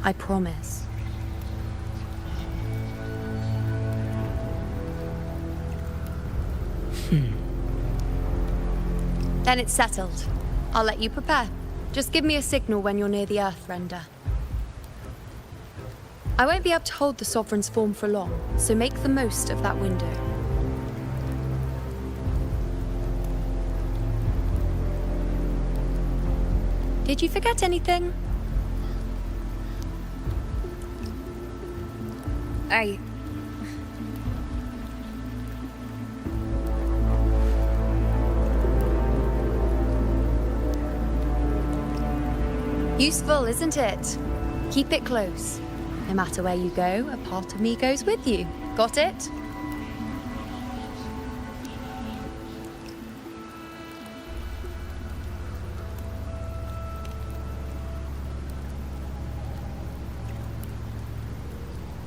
I promise. Then it's settled. I'll let you prepare. Just give me a signal when you're near the Earthrender. I won't be able to hold the Sovereign's form for long, so make the most of that window. Did you forget anything? Useful, isn't it? Keep it close. No matter where you go, a part of me goes with you. Got it?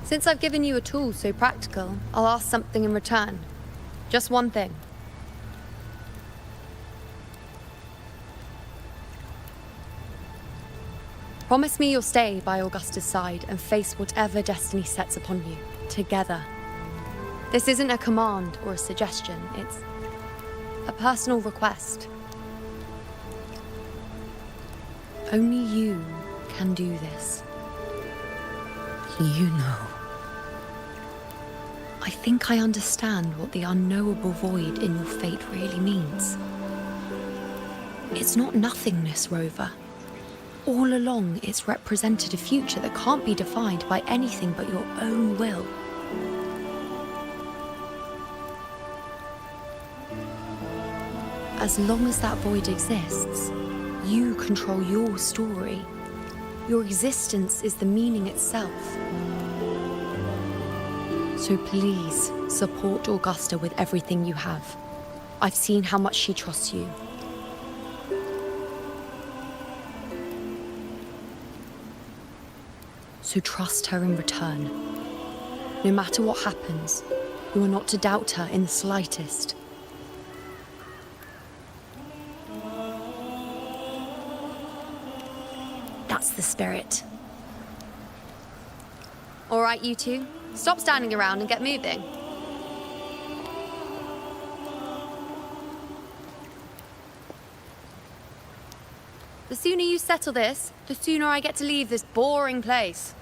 Since I've given you a tool so practical, I'll ask something in return. Just one thing. Promise me you'll stay by Augusta's side and face whatever destiny sets upon you, together. This isn't a command or a suggestion, it's a personal request. Only you can do this. You know. I think I understand what the unknowable void in your fate really means. It's not nothingness, Rover. All along, it's represented a future that can't be defined by anything but your own will. As long as that void exists, you control your story. Your existence is the meaning itself. So please, support Augusta with everything you have. I've seen how much she trusts you. So trust her in return. No matter what happens, you are not to doubt her in the slightest. That's the spirit. All right, you two. Stop standing around and get moving. The sooner you settle this, the sooner I get to leave this boring place.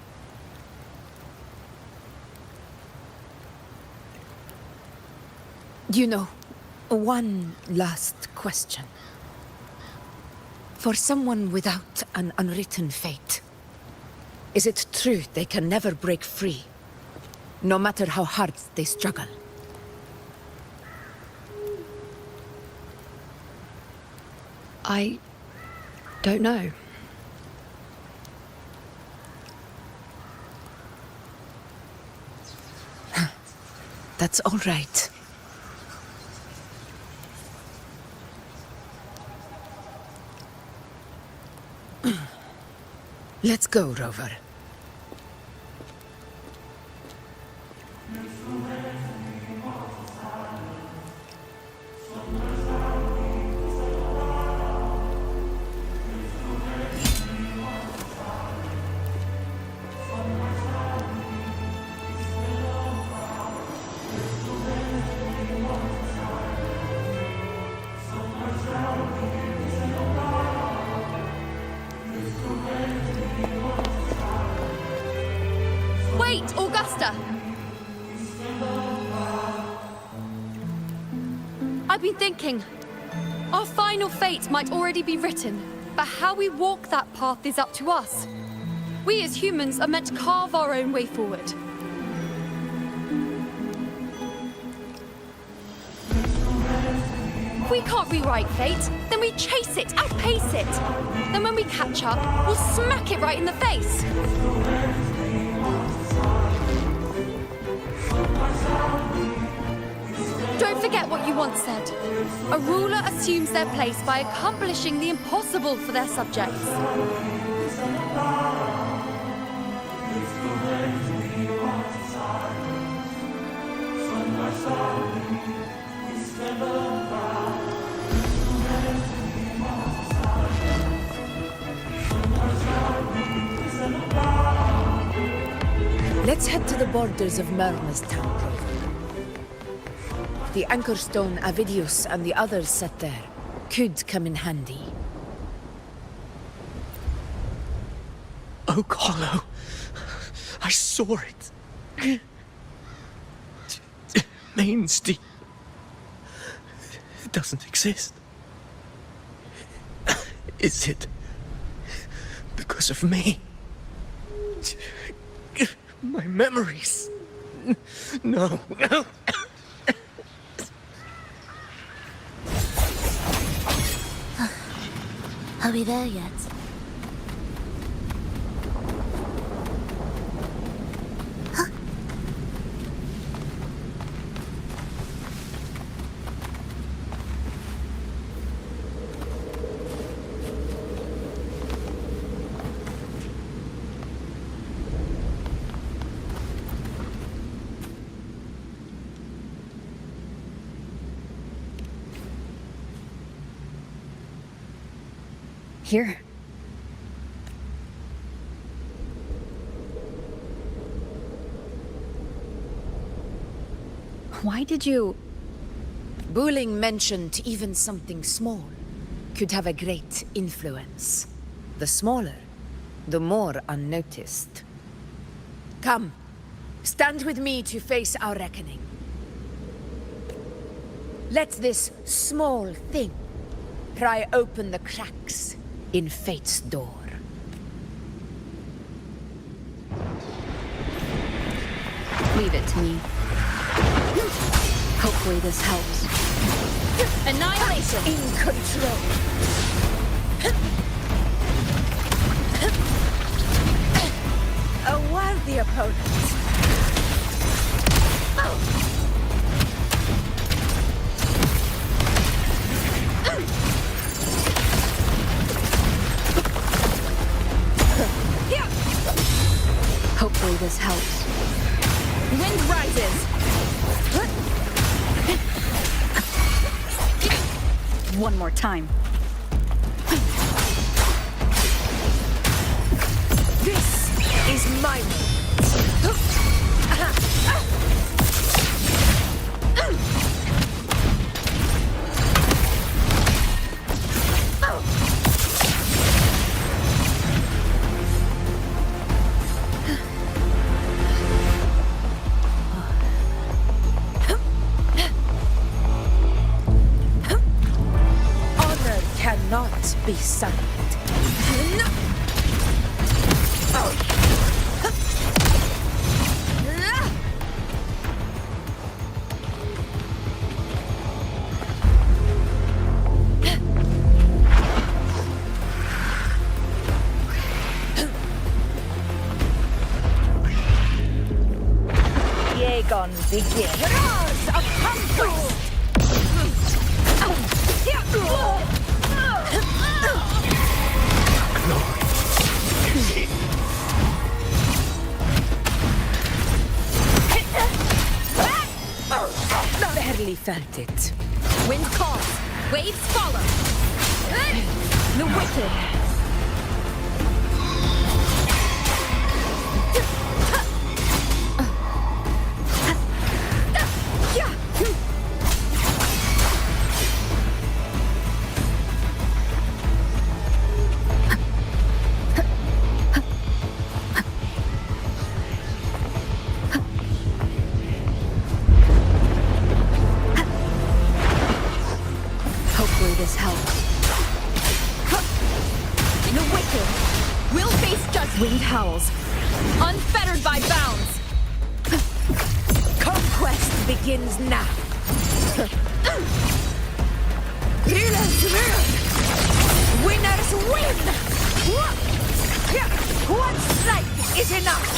You know, one last question. For someone without an unwritten fate, is it true they can never break free, no matter how hard they struggle? I don't know. That's all right. Let's go, Rover. Wait, Augusta! I've been thinking. Our final fate might already be written, but how we walk that path is up to us. We as humans are meant to carve our own way forward. If we can't rewrite fate, then we chase it, outpace it. Then when we catch up, we'll smack it right in the face. Don't forget what you once said. A ruler assumes their place by accomplishing the impossible for their subjects. Let's head to the borders of Myrna's town. The anchor stone Avidius and the others set there could come in handy. Oak Hollow. I saw it. Main Street. It doesn't exist. Is it because of me? My memories. No. Are we there yet? Here. Why did you... Buling mentioned even something small could have a great influence. The smaller, the more unnoticed. Come, stand with me to face our reckoning. Let this small thing pry open the cracks in fate's door. Leave it to me. Hopefully this helps. Annihilation! In control! A worthy opponent. Hopefully this helps. Wind rises! One more time. This is my be silent. Aegon begin. Roars of conquest! Barely felt it. Wind calls, waves follow. The wicked. Hopefully this helps. The wicked will face judgment. Wind howls. Unfettered by bounds. Conquest begins now. Healers win! Winners win! One strike is enough!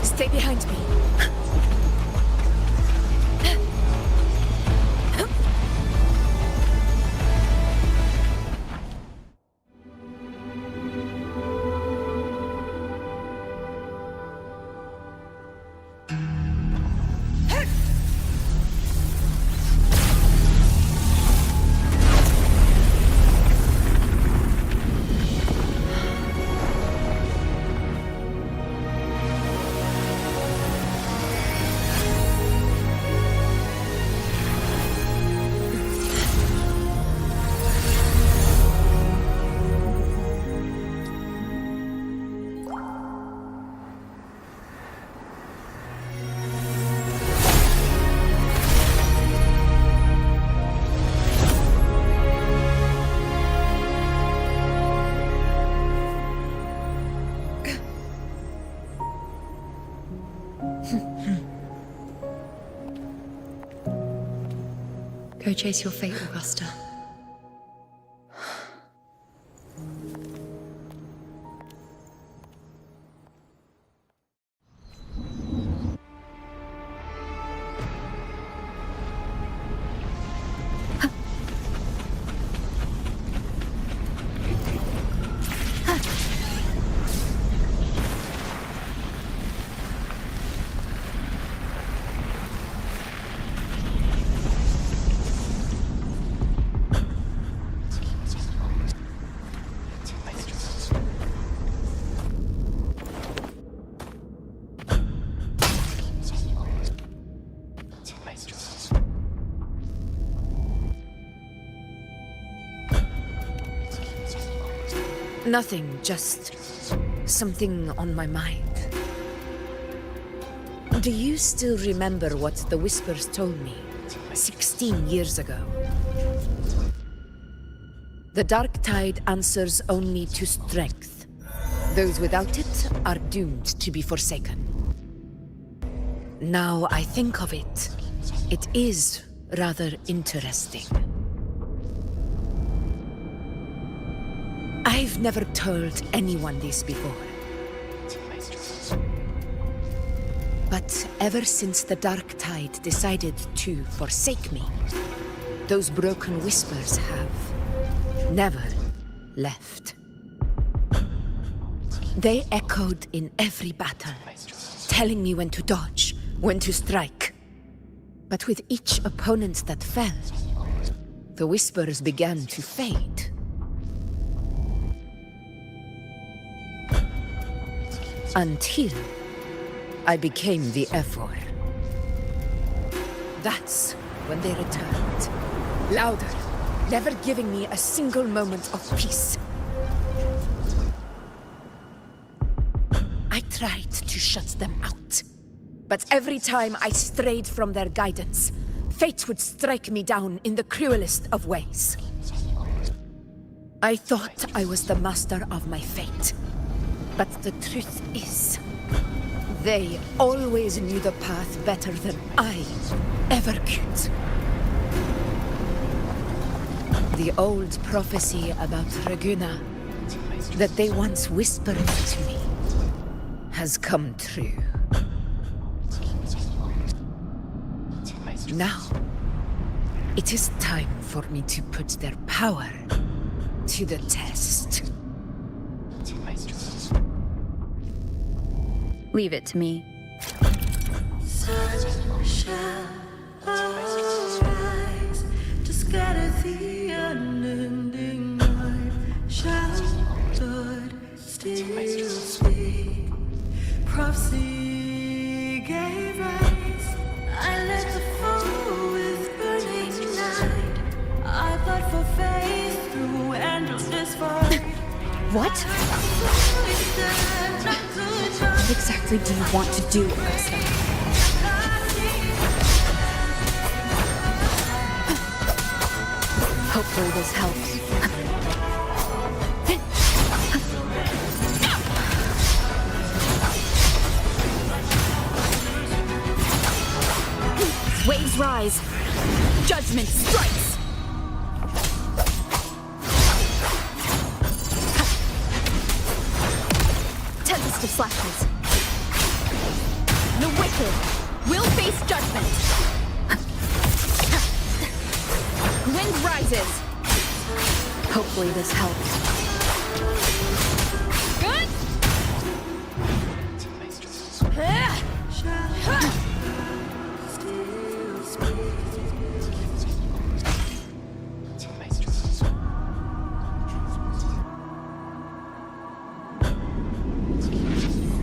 Stay behind me. Go chase your fate, Augusta. Nothing, just something on my mind. Do you still remember what the Whispers told me 16 years ago? The Dark Tide answers only to strength. Those without it are doomed to be forsaken. Now I think of it, it is rather interesting. I've never told anyone this before. But ever since the Dark Tide decided to forsake me, those broken whispers have never left. They echoed in every battle, telling me when to dodge, when to strike. But with each opponent that fell, the whispers began to fade. Until I became the Ephor. That's when they returned. Louder, never giving me a single moment of peace. I tried to shut them out. But every time I strayed from their guidance, fate would strike me down in the cruelest of ways. I thought I was the master of my fate. But the truth is, they always knew the path better than I ever could. The old prophecy about Raguna that they once whispered to me has come true. Now, it is time for me to put their power to the test. Leave it to me. Sun shall arise to scatter the unending night. Shall God still speak? Prophecy gave rise. I led the foe with burning light. I fought for faith through endless fight. What? What exactly do you want to do, Augusta? Hopefully this helps. Waves rise. Judgment strikes. Tempest of slashes. The wicked will face judgment. Wind rises. Hopefully this helps. Good.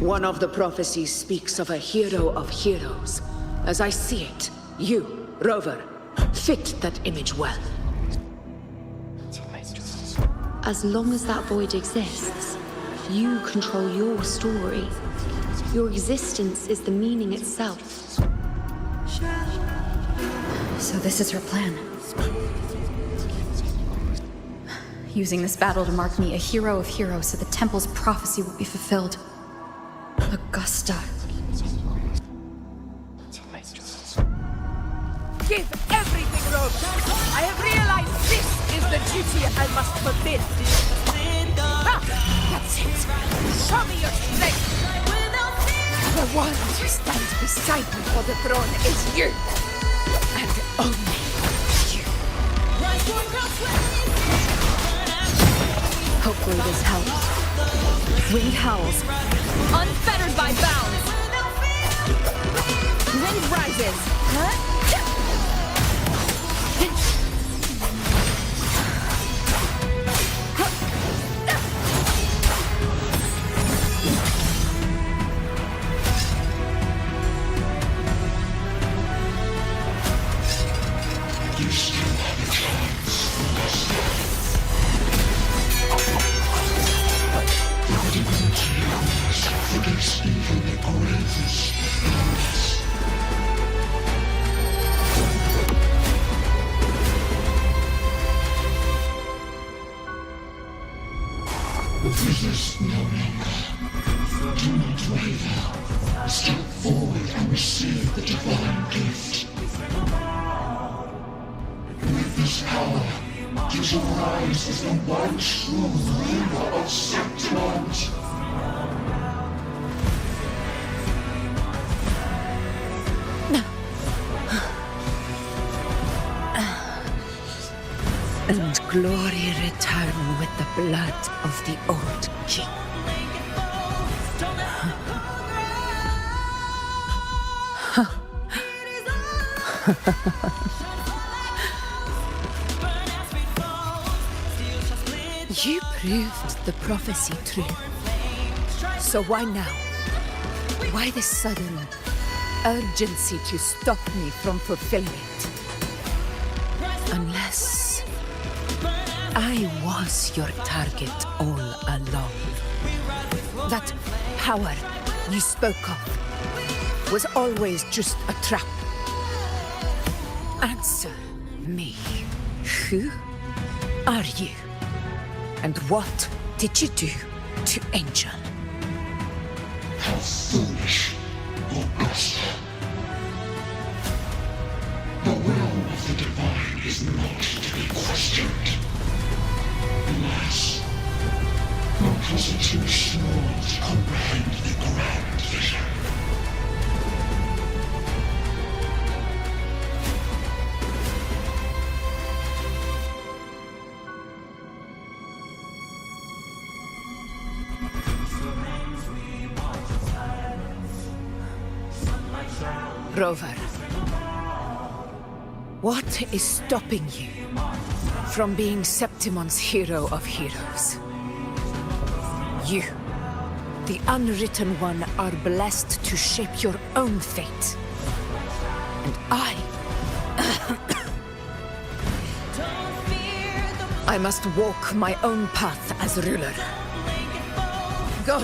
One of the prophecies speaks of a hero of heroes. As I see it, you, Rover, fit that image well. As long as that void exists, you control your story. Your existence is the meaning itself. So this is her plan. Using this battle to mark me a hero of heroes so the temple's prophecy will be fulfilled. Augusta. Give everything, Rover! I have realized this is the duty I must fulfill. Ah, that's it! Show me your strength! The one who stands beside me for the throne is you! And only you. Hopefully this helps. Wind howls, unfettered by bounds. Wind rises. You still have a chance. The divinity forgets even the greatest loss. Resist no longer. Do not waver. Step forward and receive the divine gift. With this power, you shall rise as the one true ruler of Septimont. And glory return with the blood of the old king. You proved the prophecy true. So why now? Why this sudden urgency to stop me from fulfilling it? Unless I was your target all along. That power you spoke of was always just a trap. Answer me. Who are you? And what did you do to Angel? How foolish, Augusta. The will of the divine is not to be questioned. Alas, because it's too small to comprehend the grand vision. Rover, what is stopping you from being Septimon's hero of heroes? You, the unwritten one, are blessed to shape your own fate. And I must walk my own path as ruler. Go,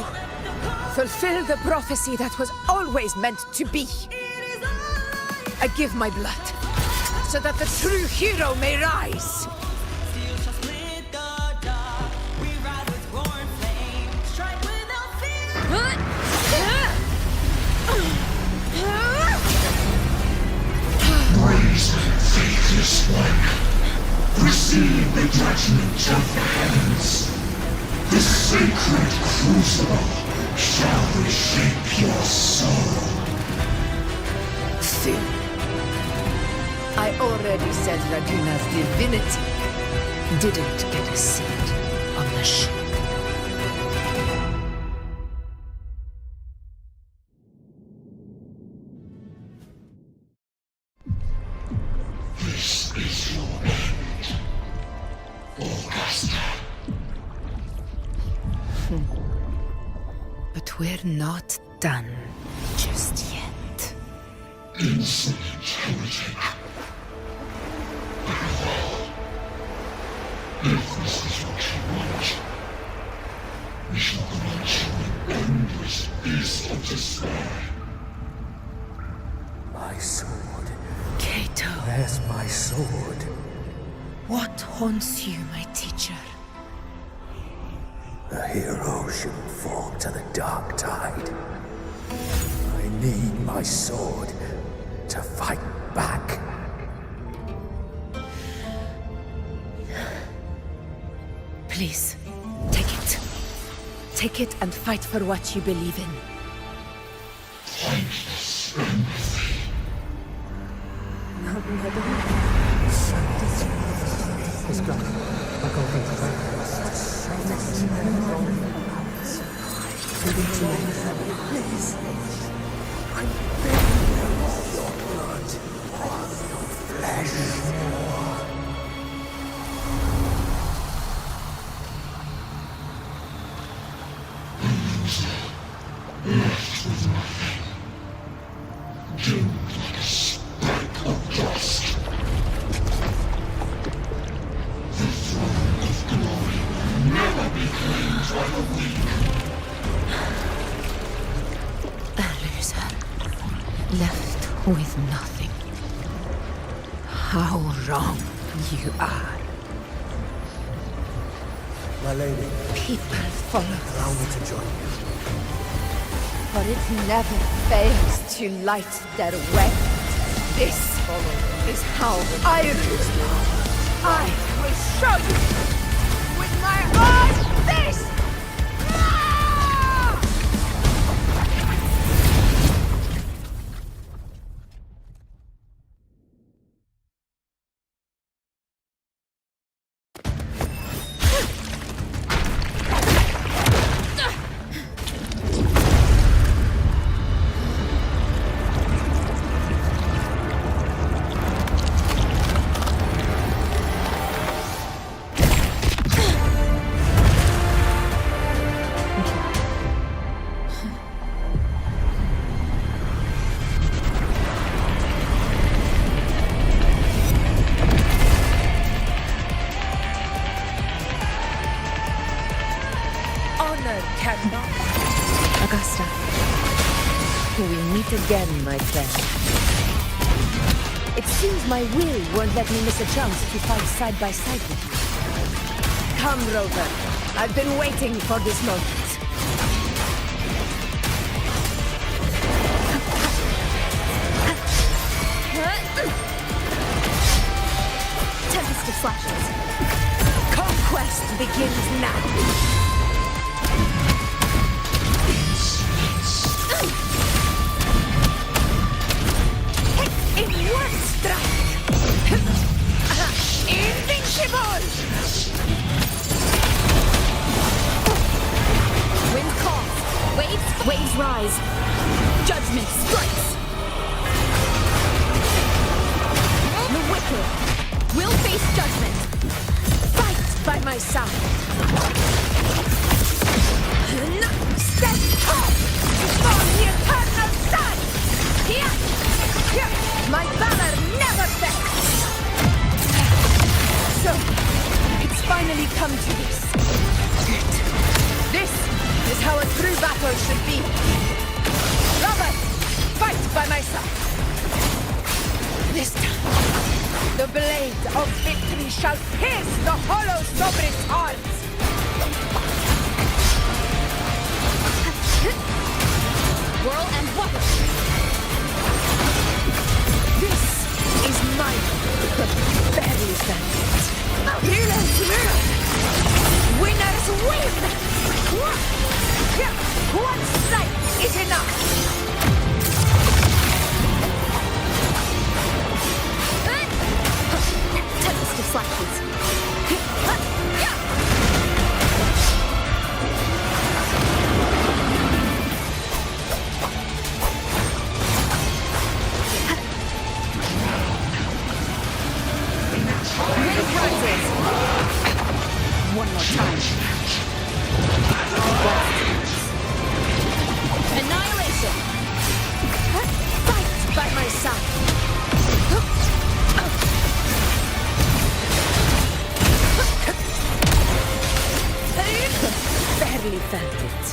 fulfill the prophecy that was always meant to be. I give my blood, so that the true hero may rise. Brazen, faithless one, receive the judgment of the heavens. The sacred crucible shall reshape your soul. Soon. I already said Raguna's divinity didn't get a seat on the ship. This is your end, Augusta. But we're not done just yet. Insolent heretic. Very well. If this is what you want, we shall grant you an endless peace of despair. My sword. Cato. Where's my sword? What haunts you, my teacher? A hero shouldn't fall to the dark tide. I need my sword to fight back. Please, take it. Take it and fight for what you believe in. Thankless empathy. Let's go. I'll go for Please. I'm begging you. Your blood. Your flesh. Left with nothing. Doomed like a speck of dust. The throne of glory will never be claimed by the weak. A loser. Left with nothing. How wrong you are. My lady. People follow. Allow me to join you. For it never fails to light their way. This is how I rule. I will show you with my own fist! Augusta. We meet again, my friend. It seems my will won't let me miss a chance to fight side by side with you. Come, Rover. I've been waiting for this moment. Tempest of Slashes. Conquest begins now. In one strike! Invincible! Wind calls. Waves rise. Judgment strikes. The wicked will face judgment. Fight by my side. Step up for the eternal sun! Here! My valor never fails! So, it's finally come to this. This is how a true battle should be. Robert, fight by my side. This time, the blade of victory shall pierce the hollow sovereign's heart. Whirl and water. This is my barely stands. Healers live! Winners win! One strike is enough! Tempest of Slashes. One more time. Annihilation. Fight by my side. Barely felt it.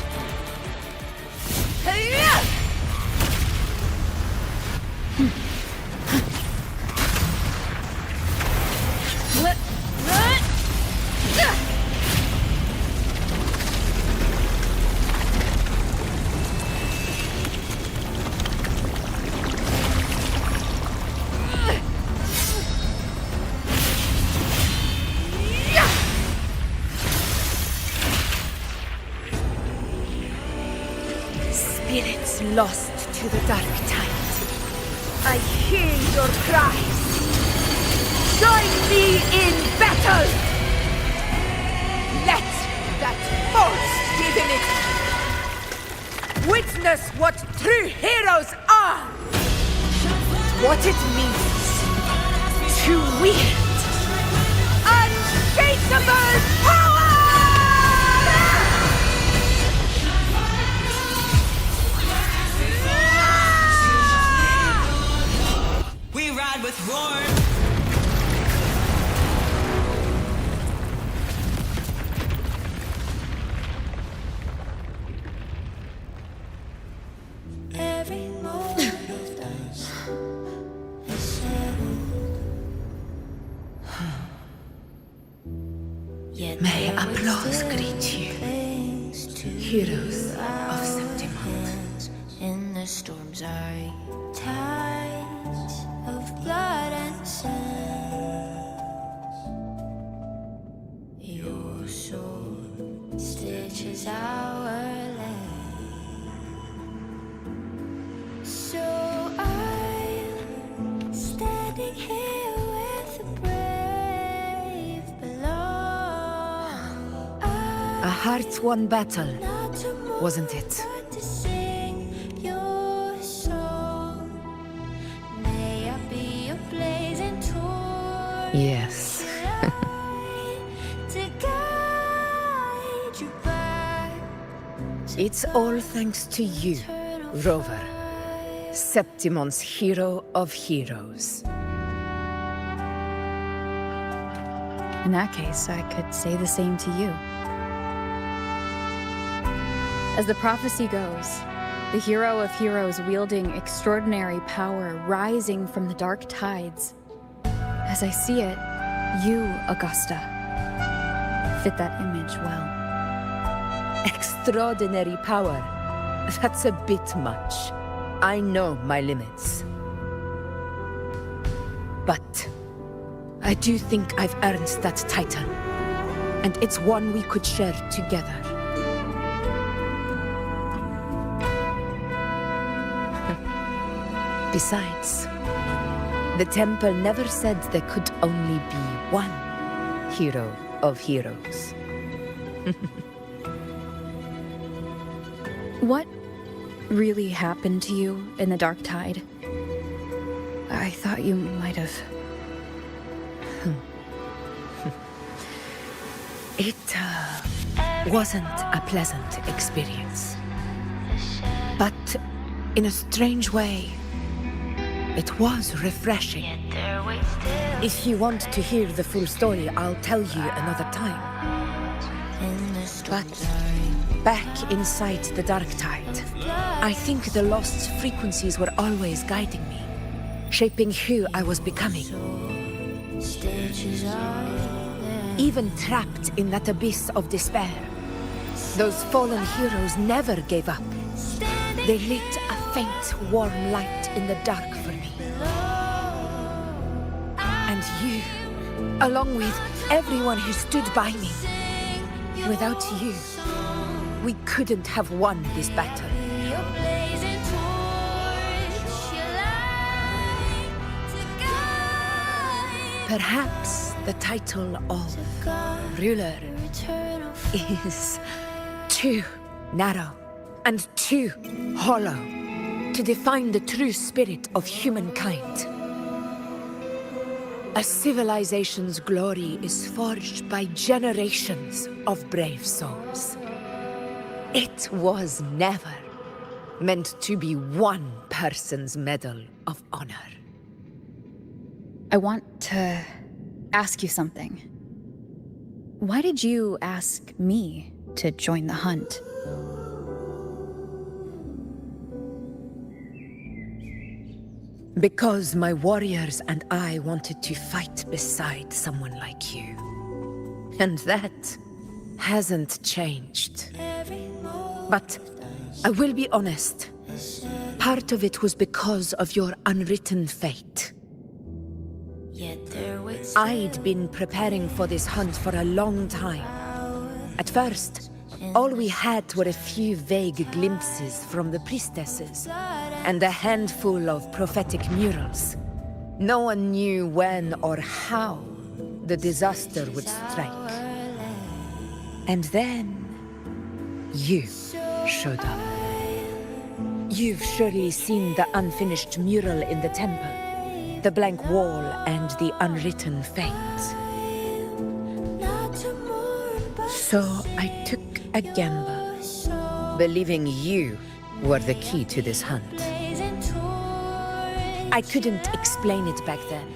Spirits lost to the dark tide. I hear your cries. Join me in battle! Let that false divinity witness what true heroes are! What it means to wield unshakable power! We ride with roar. Every moment of dance is settled. May applause greet you, heroes of Septimont. In the storms are tides of blood and sand. Your sword stitches our land. So I'm standing here with the brave below. A heart-won battle, wasn't it? To sing your song. May I be a blazing torch. Yes. To guide you back. It's all thanks to you, Rover, Septimon's hero of heroes. In that case, I could say the same to you. As the prophecy goes, The hero of heroes wielding extraordinary power rising from the dark tides. As I see it, you, Augusta, fit that image well. Extraordinary power. That's a bit much. I know my limits. But I do think I've earned that title. And it's one we could share together. Besides, the temple never said there could only be one hero of heroes. What really happened to you in the Dark Tide? I thought you might have... It wasn't a pleasant experience. But in a strange way, it was refreshing. If you want to hear the full story, I'll tell you another time. But back inside the Dark Tide, I think the lost frequencies were always guiding me, shaping who I was becoming. Even trapped in that abyss of despair, those fallen heroes never gave up. They lit a faint, warm light in the dark for me. And you, along with everyone who stood by me. Without you, we couldn't have won this battle. Perhaps the title of ruler is too narrow and too hollow to define the true spirit of humankind. A civilization's glory is forged by generations of brave souls. It was never meant to be one person's Medal of Honor. I want to ask you something. Why did you ask me to join the hunt? Because my warriors and I wanted to fight beside someone like you. And that hasn't changed. But I will be honest. Part of it was because of your unwritten fate. I'd been preparing for this hunt for a long time. At first, all we had were a few vague glimpses from the priestesses, and a handful of prophetic murals. No one knew when or how the disaster would strike. And then, you showed up. You've surely seen the unfinished mural in the temple. The blank wall and the unwritten fate. So I took a gamble, believing you were the key to this hunt. I couldn't explain it back then,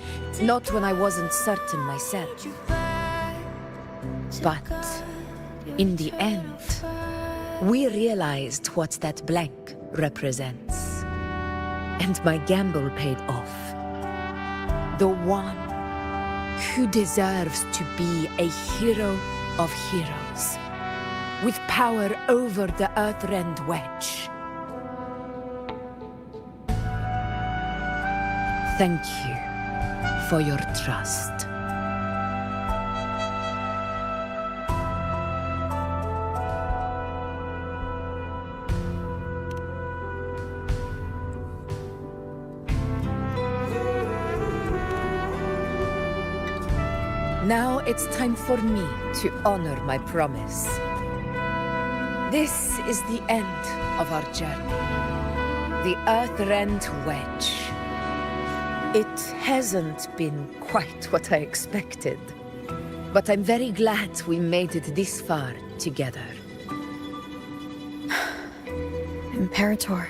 not when I wasn't certain myself. But in the end, we realized what that blank represents. And my gamble paid off. The one who deserves to be a hero of heroes, with power over the Earthrend Wedge. Thank you for your trust. Now it's time for me to honor my promise. This is the end of our journey. The Earthrend Wedge. It hasn't been quite what I expected, but I'm very glad we made it this far together. Imperator.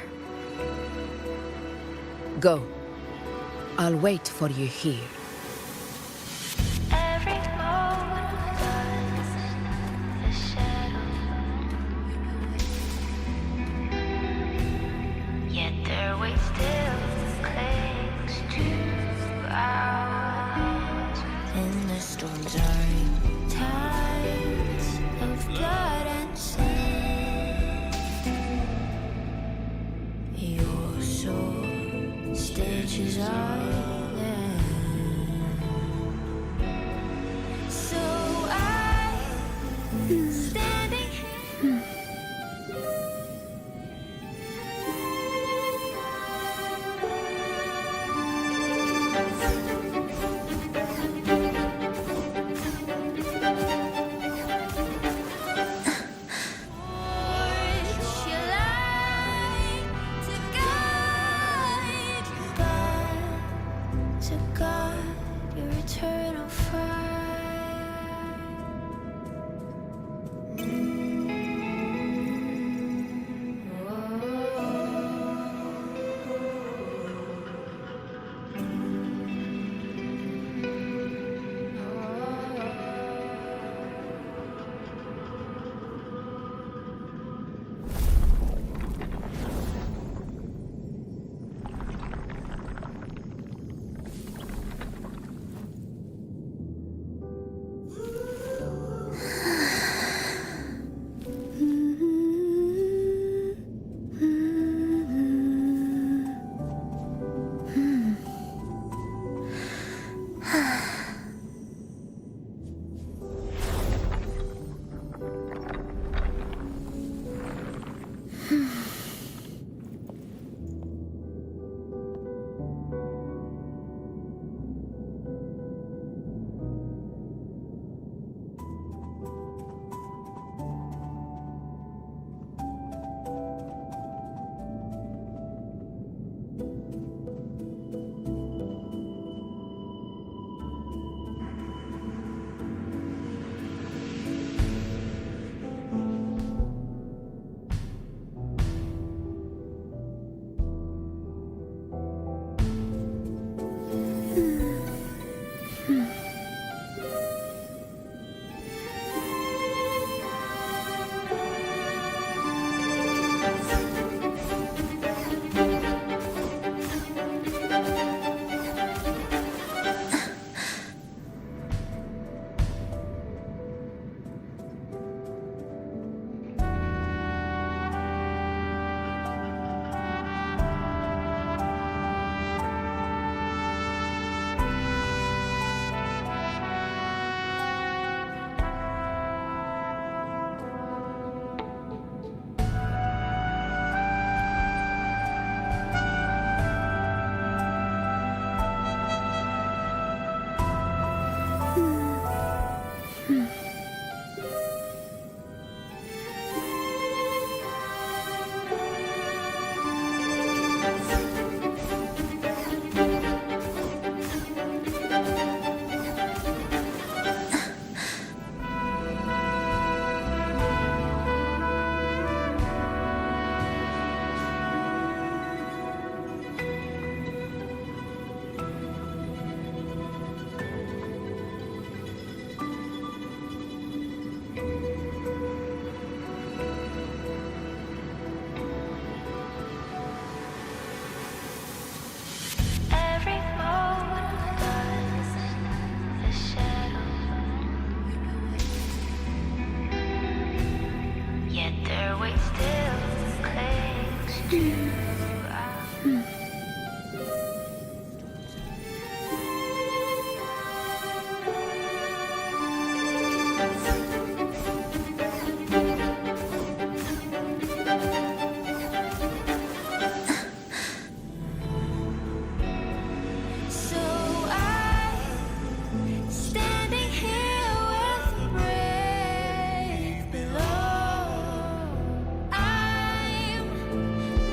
Go. I'll wait for you here.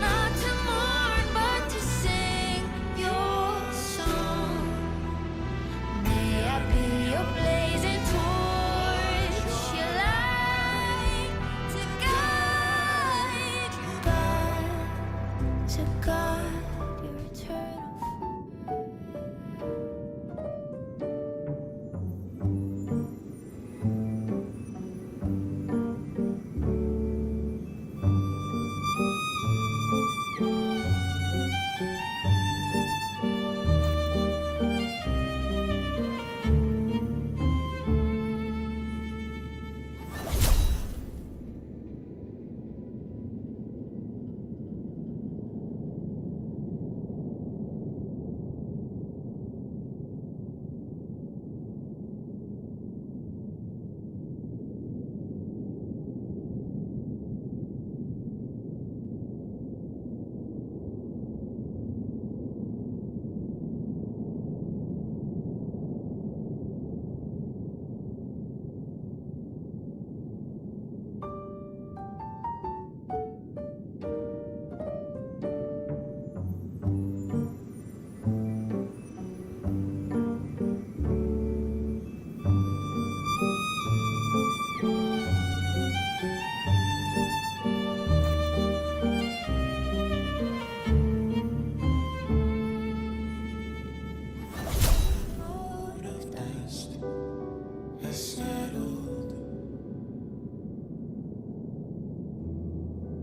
Not to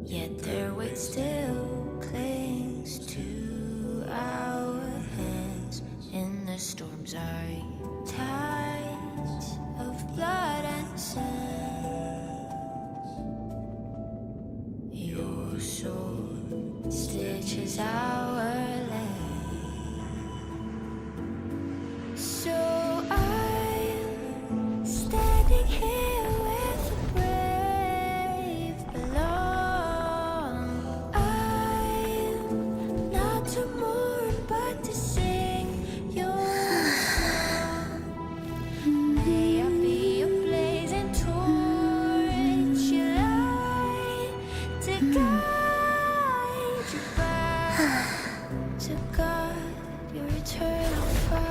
Yet their weight still clings to our hands in the storm's eye. Tides of blood and sand. Your sword stitches our land. So I'm standing here with the brave below. I'm not to mourn but to sing your song. May I be a blazing torch, your light to guide you back to God, your eternal fire.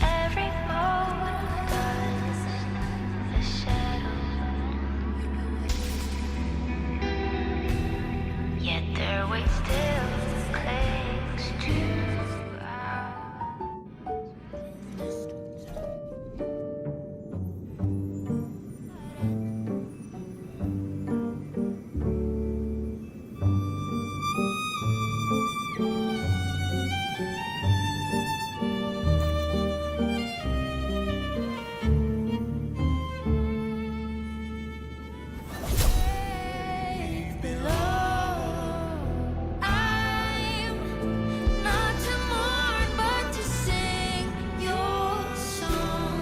Every moment does the shadow, yet their weight still clings to our. I'm not to mourn but to sing your song.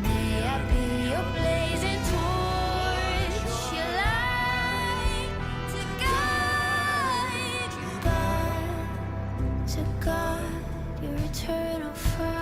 May I be your blazing torch, your light to guide you back to God, your eternal fire.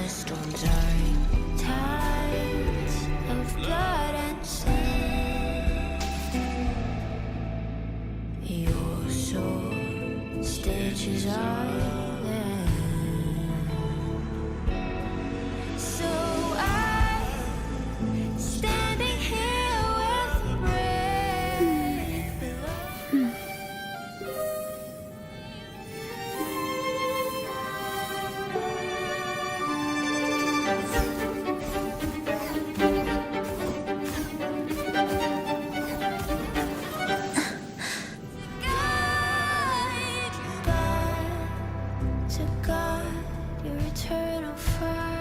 the storms are in tides of blood and sand. Your sword stitches island. So I'm standing here with brave below. To God, your eternal fire.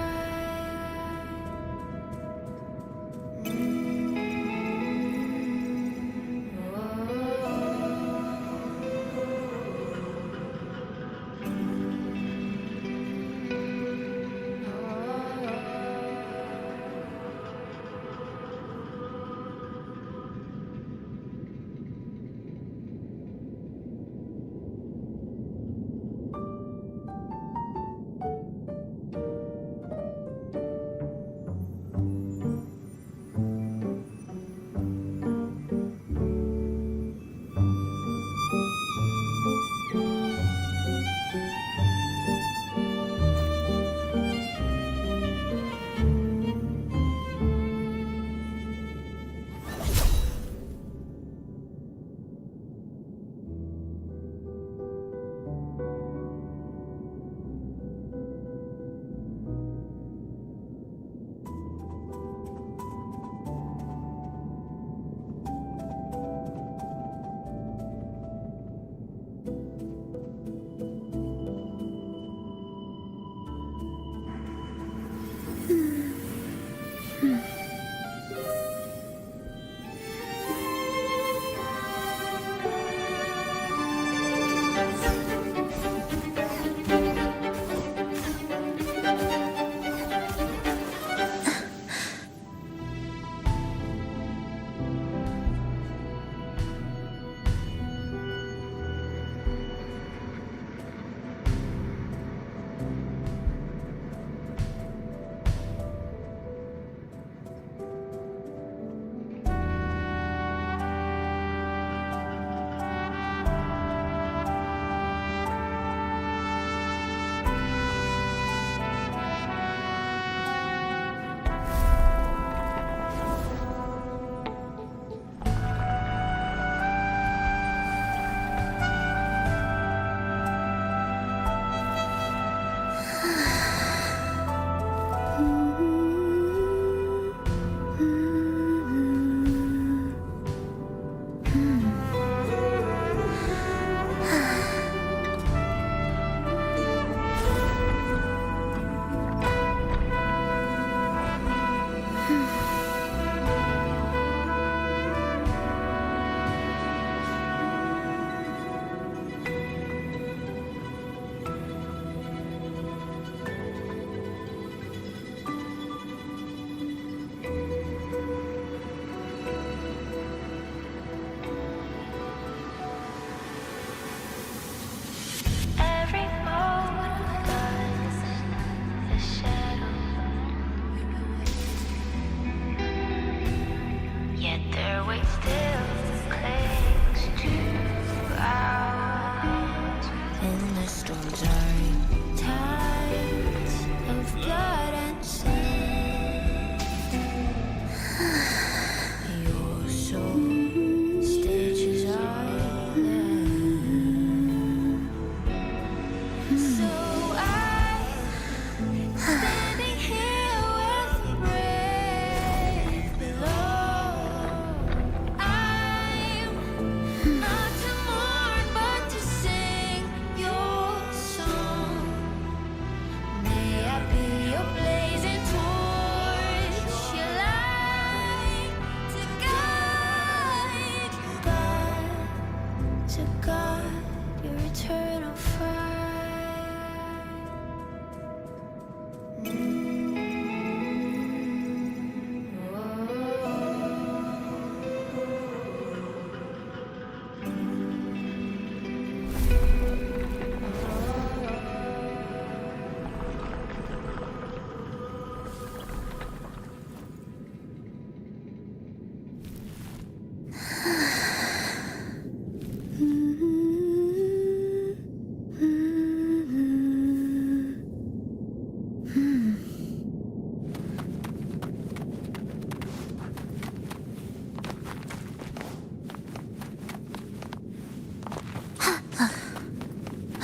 Not to mourn, but to sing your song.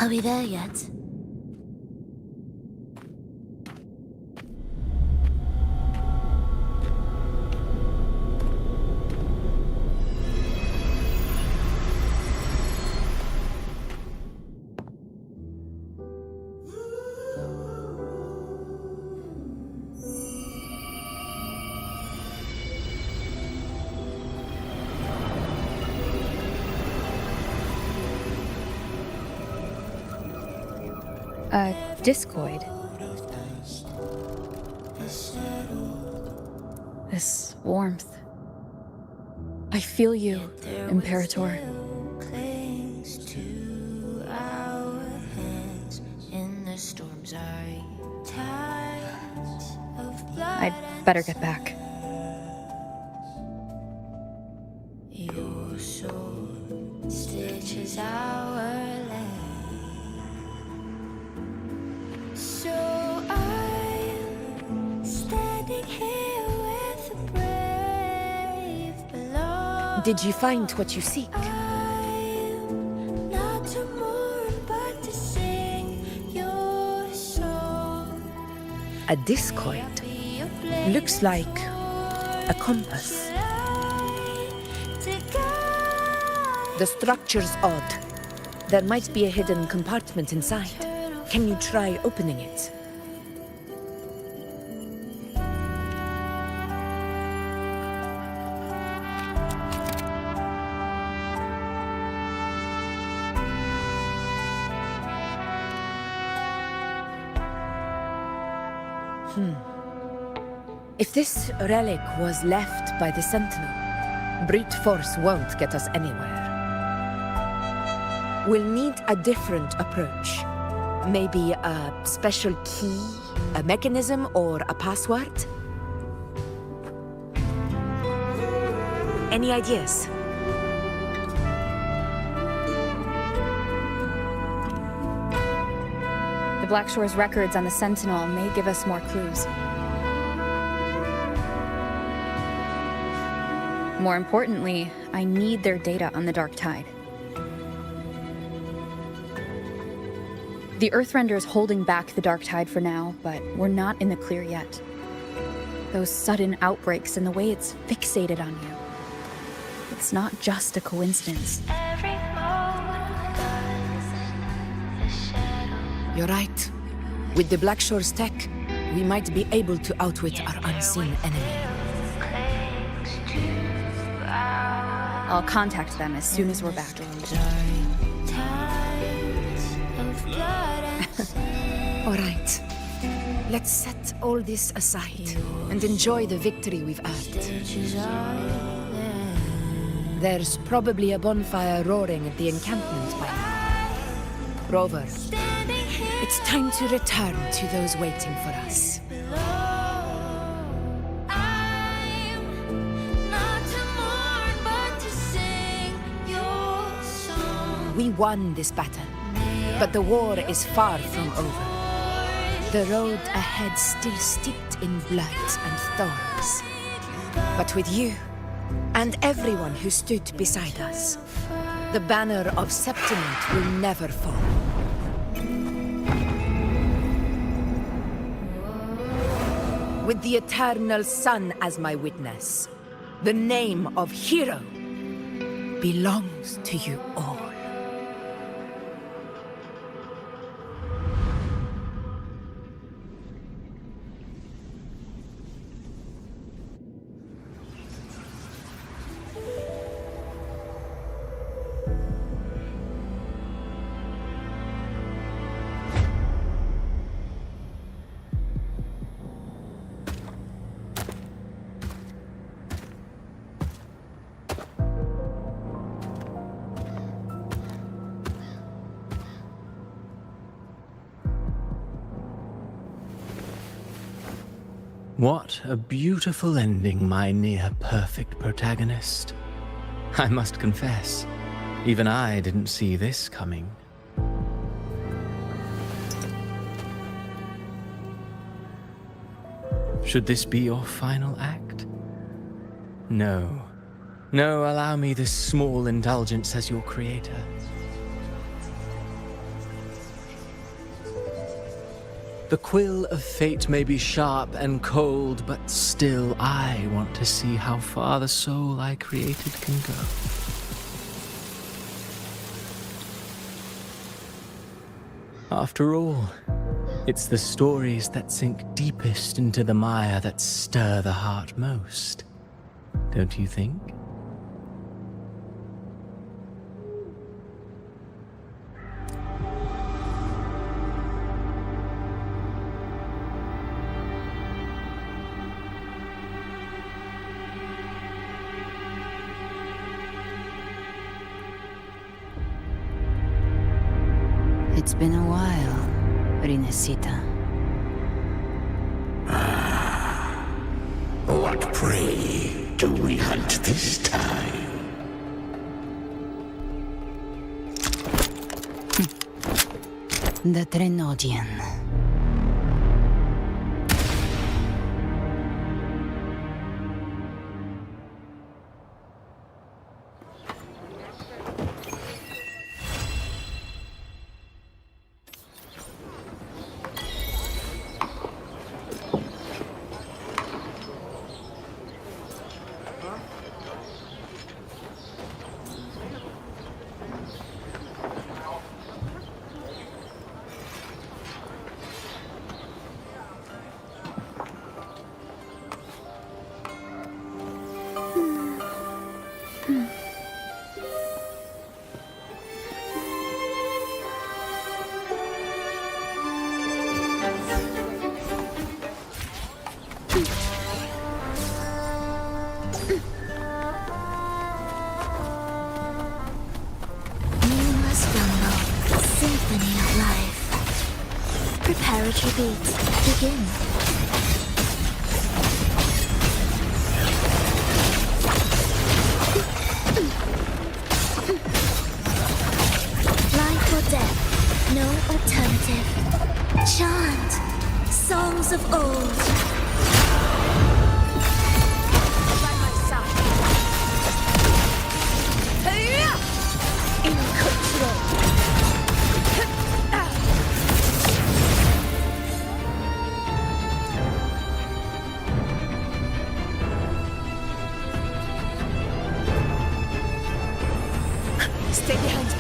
Are we there yet? Discoid. This warmth. I feel you, Imperator. I'd better get back. Your sword stitches our land. So I'm standing here with the brave below. Did you find what you seek? Not to mourn, but to sing your song. A discoid. Looks like a compass. The structure's odd. There might be a hidden compartment inside. Can you try opening it? If this relic was left by the Sentinel, brute force won't get us anywhere. We'll need a different approach. Maybe a special key, a mechanism, or a password? Any ideas? The Black Shore's records on the Sentinel may give us more clues. More importantly, I need their data on the Dark Tide. The Earthrender's holding back the Dark Tide for now, but we're not in the clear yet. Those sudden outbreaks and the way it's fixated on you. It's not just a coincidence. You're right. With the Black Shore's tech, we might be able to outwit our unseen enemy. I'll contact them as soon as we're back. All right. Let's set all this aside and enjoy the victory we've earned. There's probably a bonfire roaring at the encampment by now. Rover, it's time to return to those waiting for us. We won this battle, but the war is far from over. The road ahead still steeped in blood and thorns. But with you, and everyone who stood beside us, the banner of Septiment will never fall. With the eternal sun as my witness, the name of hero belongs to you all. What a beautiful ending, my near-perfect protagonist. I must confess, even I didn't see this coming. Should this be your final act? No. No, allow me this small indulgence as your creator. The quill of fate may be sharp and cold, but still I want to see how far the soul I created can go. After all, it's the stories that sink deepest into the mire that stir the heart most, don't you think? It's been a while, Rinascita. What prey do we hunt this time? The Trenodian. Symphony of life. Preparatory beats begin. Life or death, no alternative. Chant songs of old. By my side. In control. Stay behind me.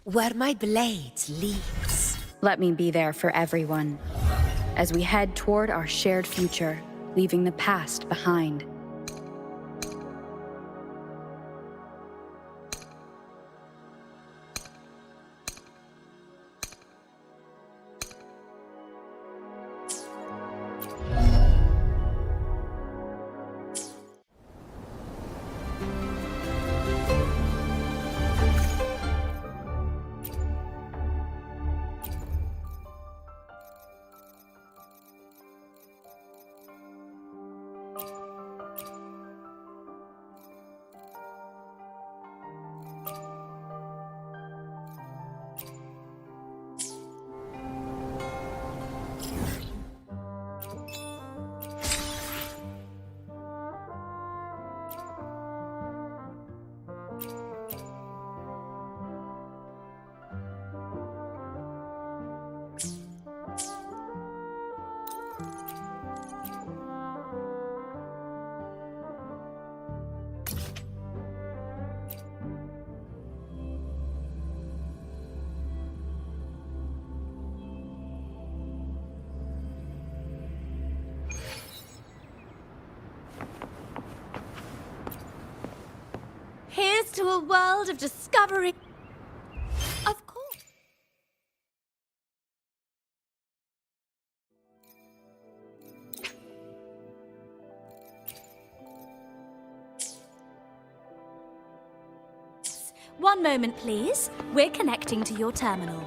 Where my blade leads. Let me be there for everyone, as we head toward our shared future, leaving the past behind. into a world of discovery. Of course. One moment, please. We're connecting to your terminal.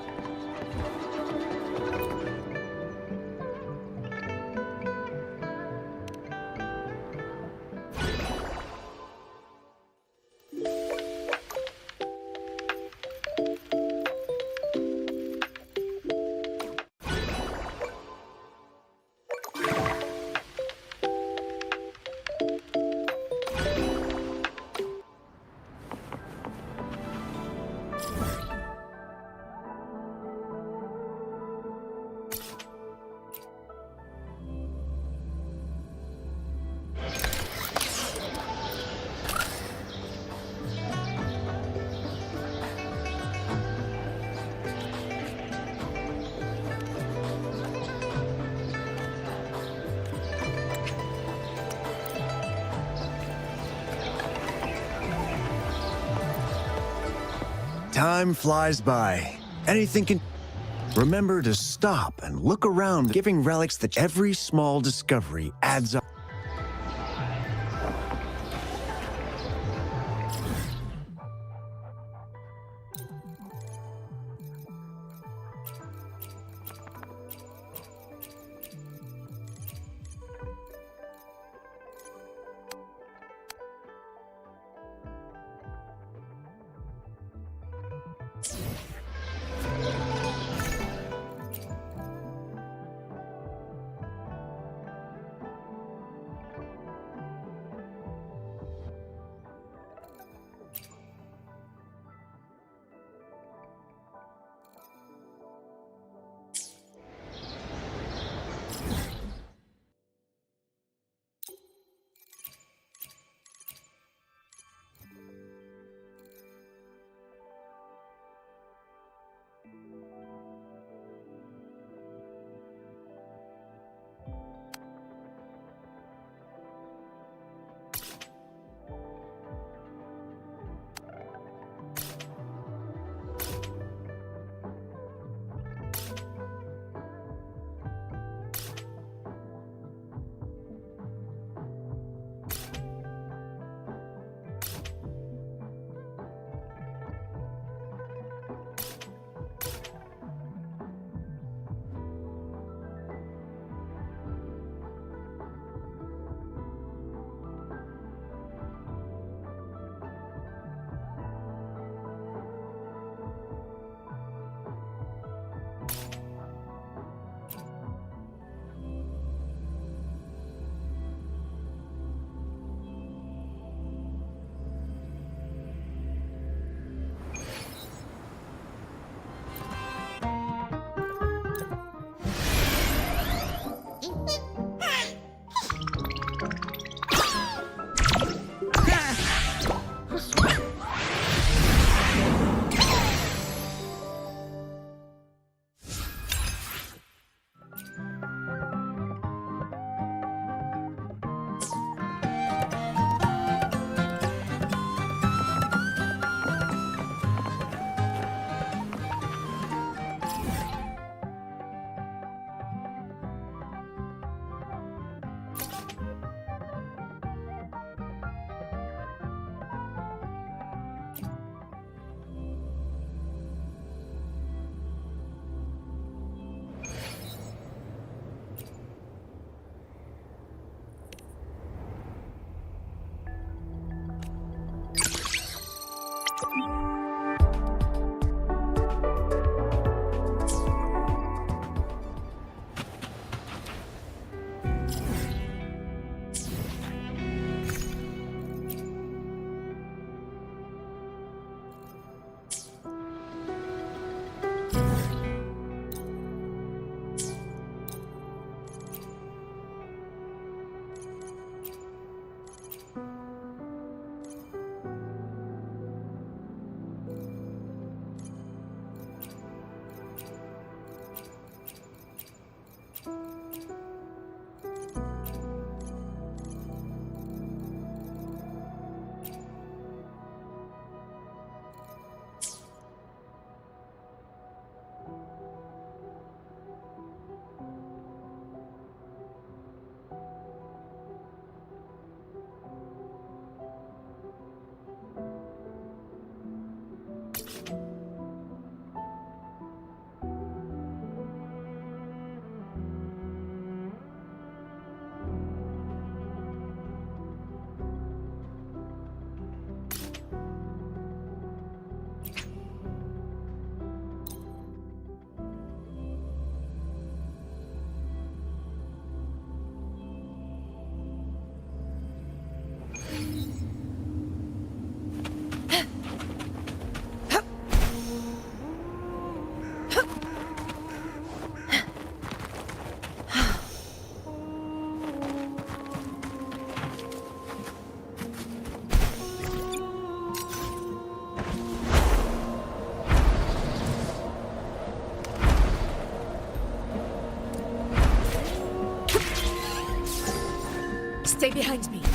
Time flies by. Anything can... Remember to stop and look around, giving relics that every small discovery adds up. Stay behind me.